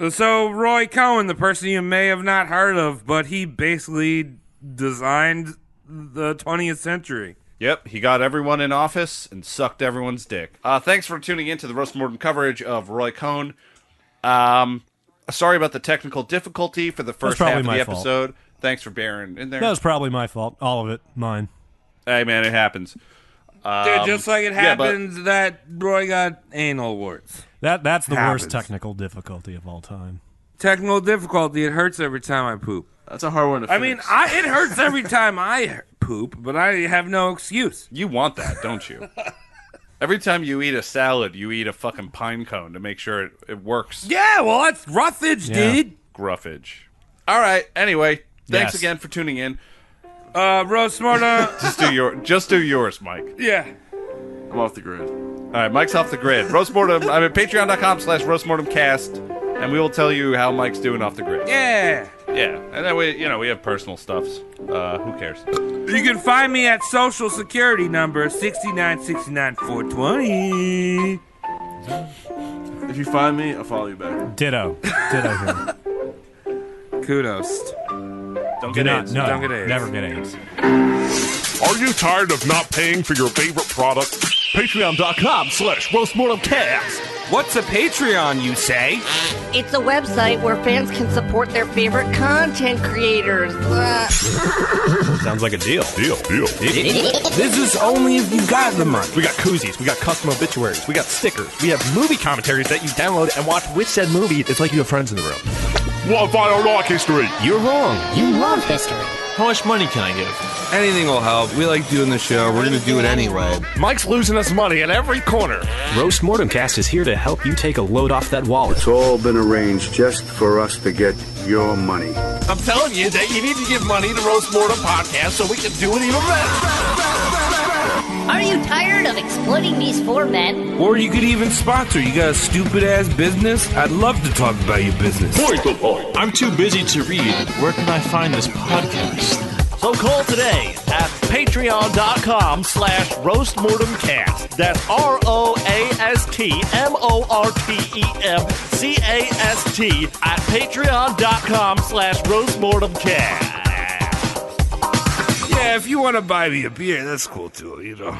So Roy Cohn, the person you may have not heard of, but he basically designed the 20th century. Yep, he got everyone in office and sucked everyone's dick. Thanks for tuning in to the Roast Mortem coverage of Roy Cohn. Sorry about the technical difficulty for the first half of the episode. Thanks for bearing in there. That was probably my fault. All of it. Mine. Hey, man, it happens. Dude, just like it happens that Roy got anal warts. That's the worst technical difficulty of all time. Technical difficulty, it hurts every time I poop. That's a hard one to fix. I mean, it hurts every time I poop, but I have no excuse. You want that, don't you? Every time you eat a salad, you eat a fucking pine cone to make sure it works. Yeah, well, that's roughage, dude. Gruffage. All right, anyway, thanks again for tuning in. Roast Mortem. Just do yours, Mike. Yeah. I'm off the grid. All right, Mike's off the grid. Roast Mortem, I'm at patreon.com/roastmortemcast, and we will tell you how Mike's doing off the grid. Yeah. Yeah, and then we have personal stuffs. Who cares? You can find me at Social Security number 6969420. If you find me, I'll follow you back. Ditto here. Kudos. Don't get AIDS. No, don't get AIDS. Never get AIDS. Are you tired of not paying for your favorite product? Patreon.com/roastmortemcast. What's a Patreon, you say? It's a website where fans can support their favorite content creators. Sounds like a deal. Deal. This is only if you got the money. We got koozies, we got custom obituaries, we got stickers, we have movie commentaries that you download and watch with said movie. It's like you have friends in the room. What if I don't like history? You're wrong. You love history. How much money can I give? Anything will help. We like doing the show. We're going to do it anyway. Mike's losing us money at every corner. Roast Mortem Cast is here to help you take a load off that wallet. It's all been arranged just for us to get your money. I'm telling you that you need to give money to Roast Mortem Podcast so we can do it even better. Are you tired of exploiting these 4 men? Or you could even sponsor. You got a stupid-ass business? I'd love to talk about your business. Point to point. I'm too busy to read. Where can I find this podcast? So call today at patreon.com/roastmortemcast. That's ROASTMORTEMCAST at patreon.com/roastmortemcast. Yeah, if you want to buy me a beer, that's cool too, you know.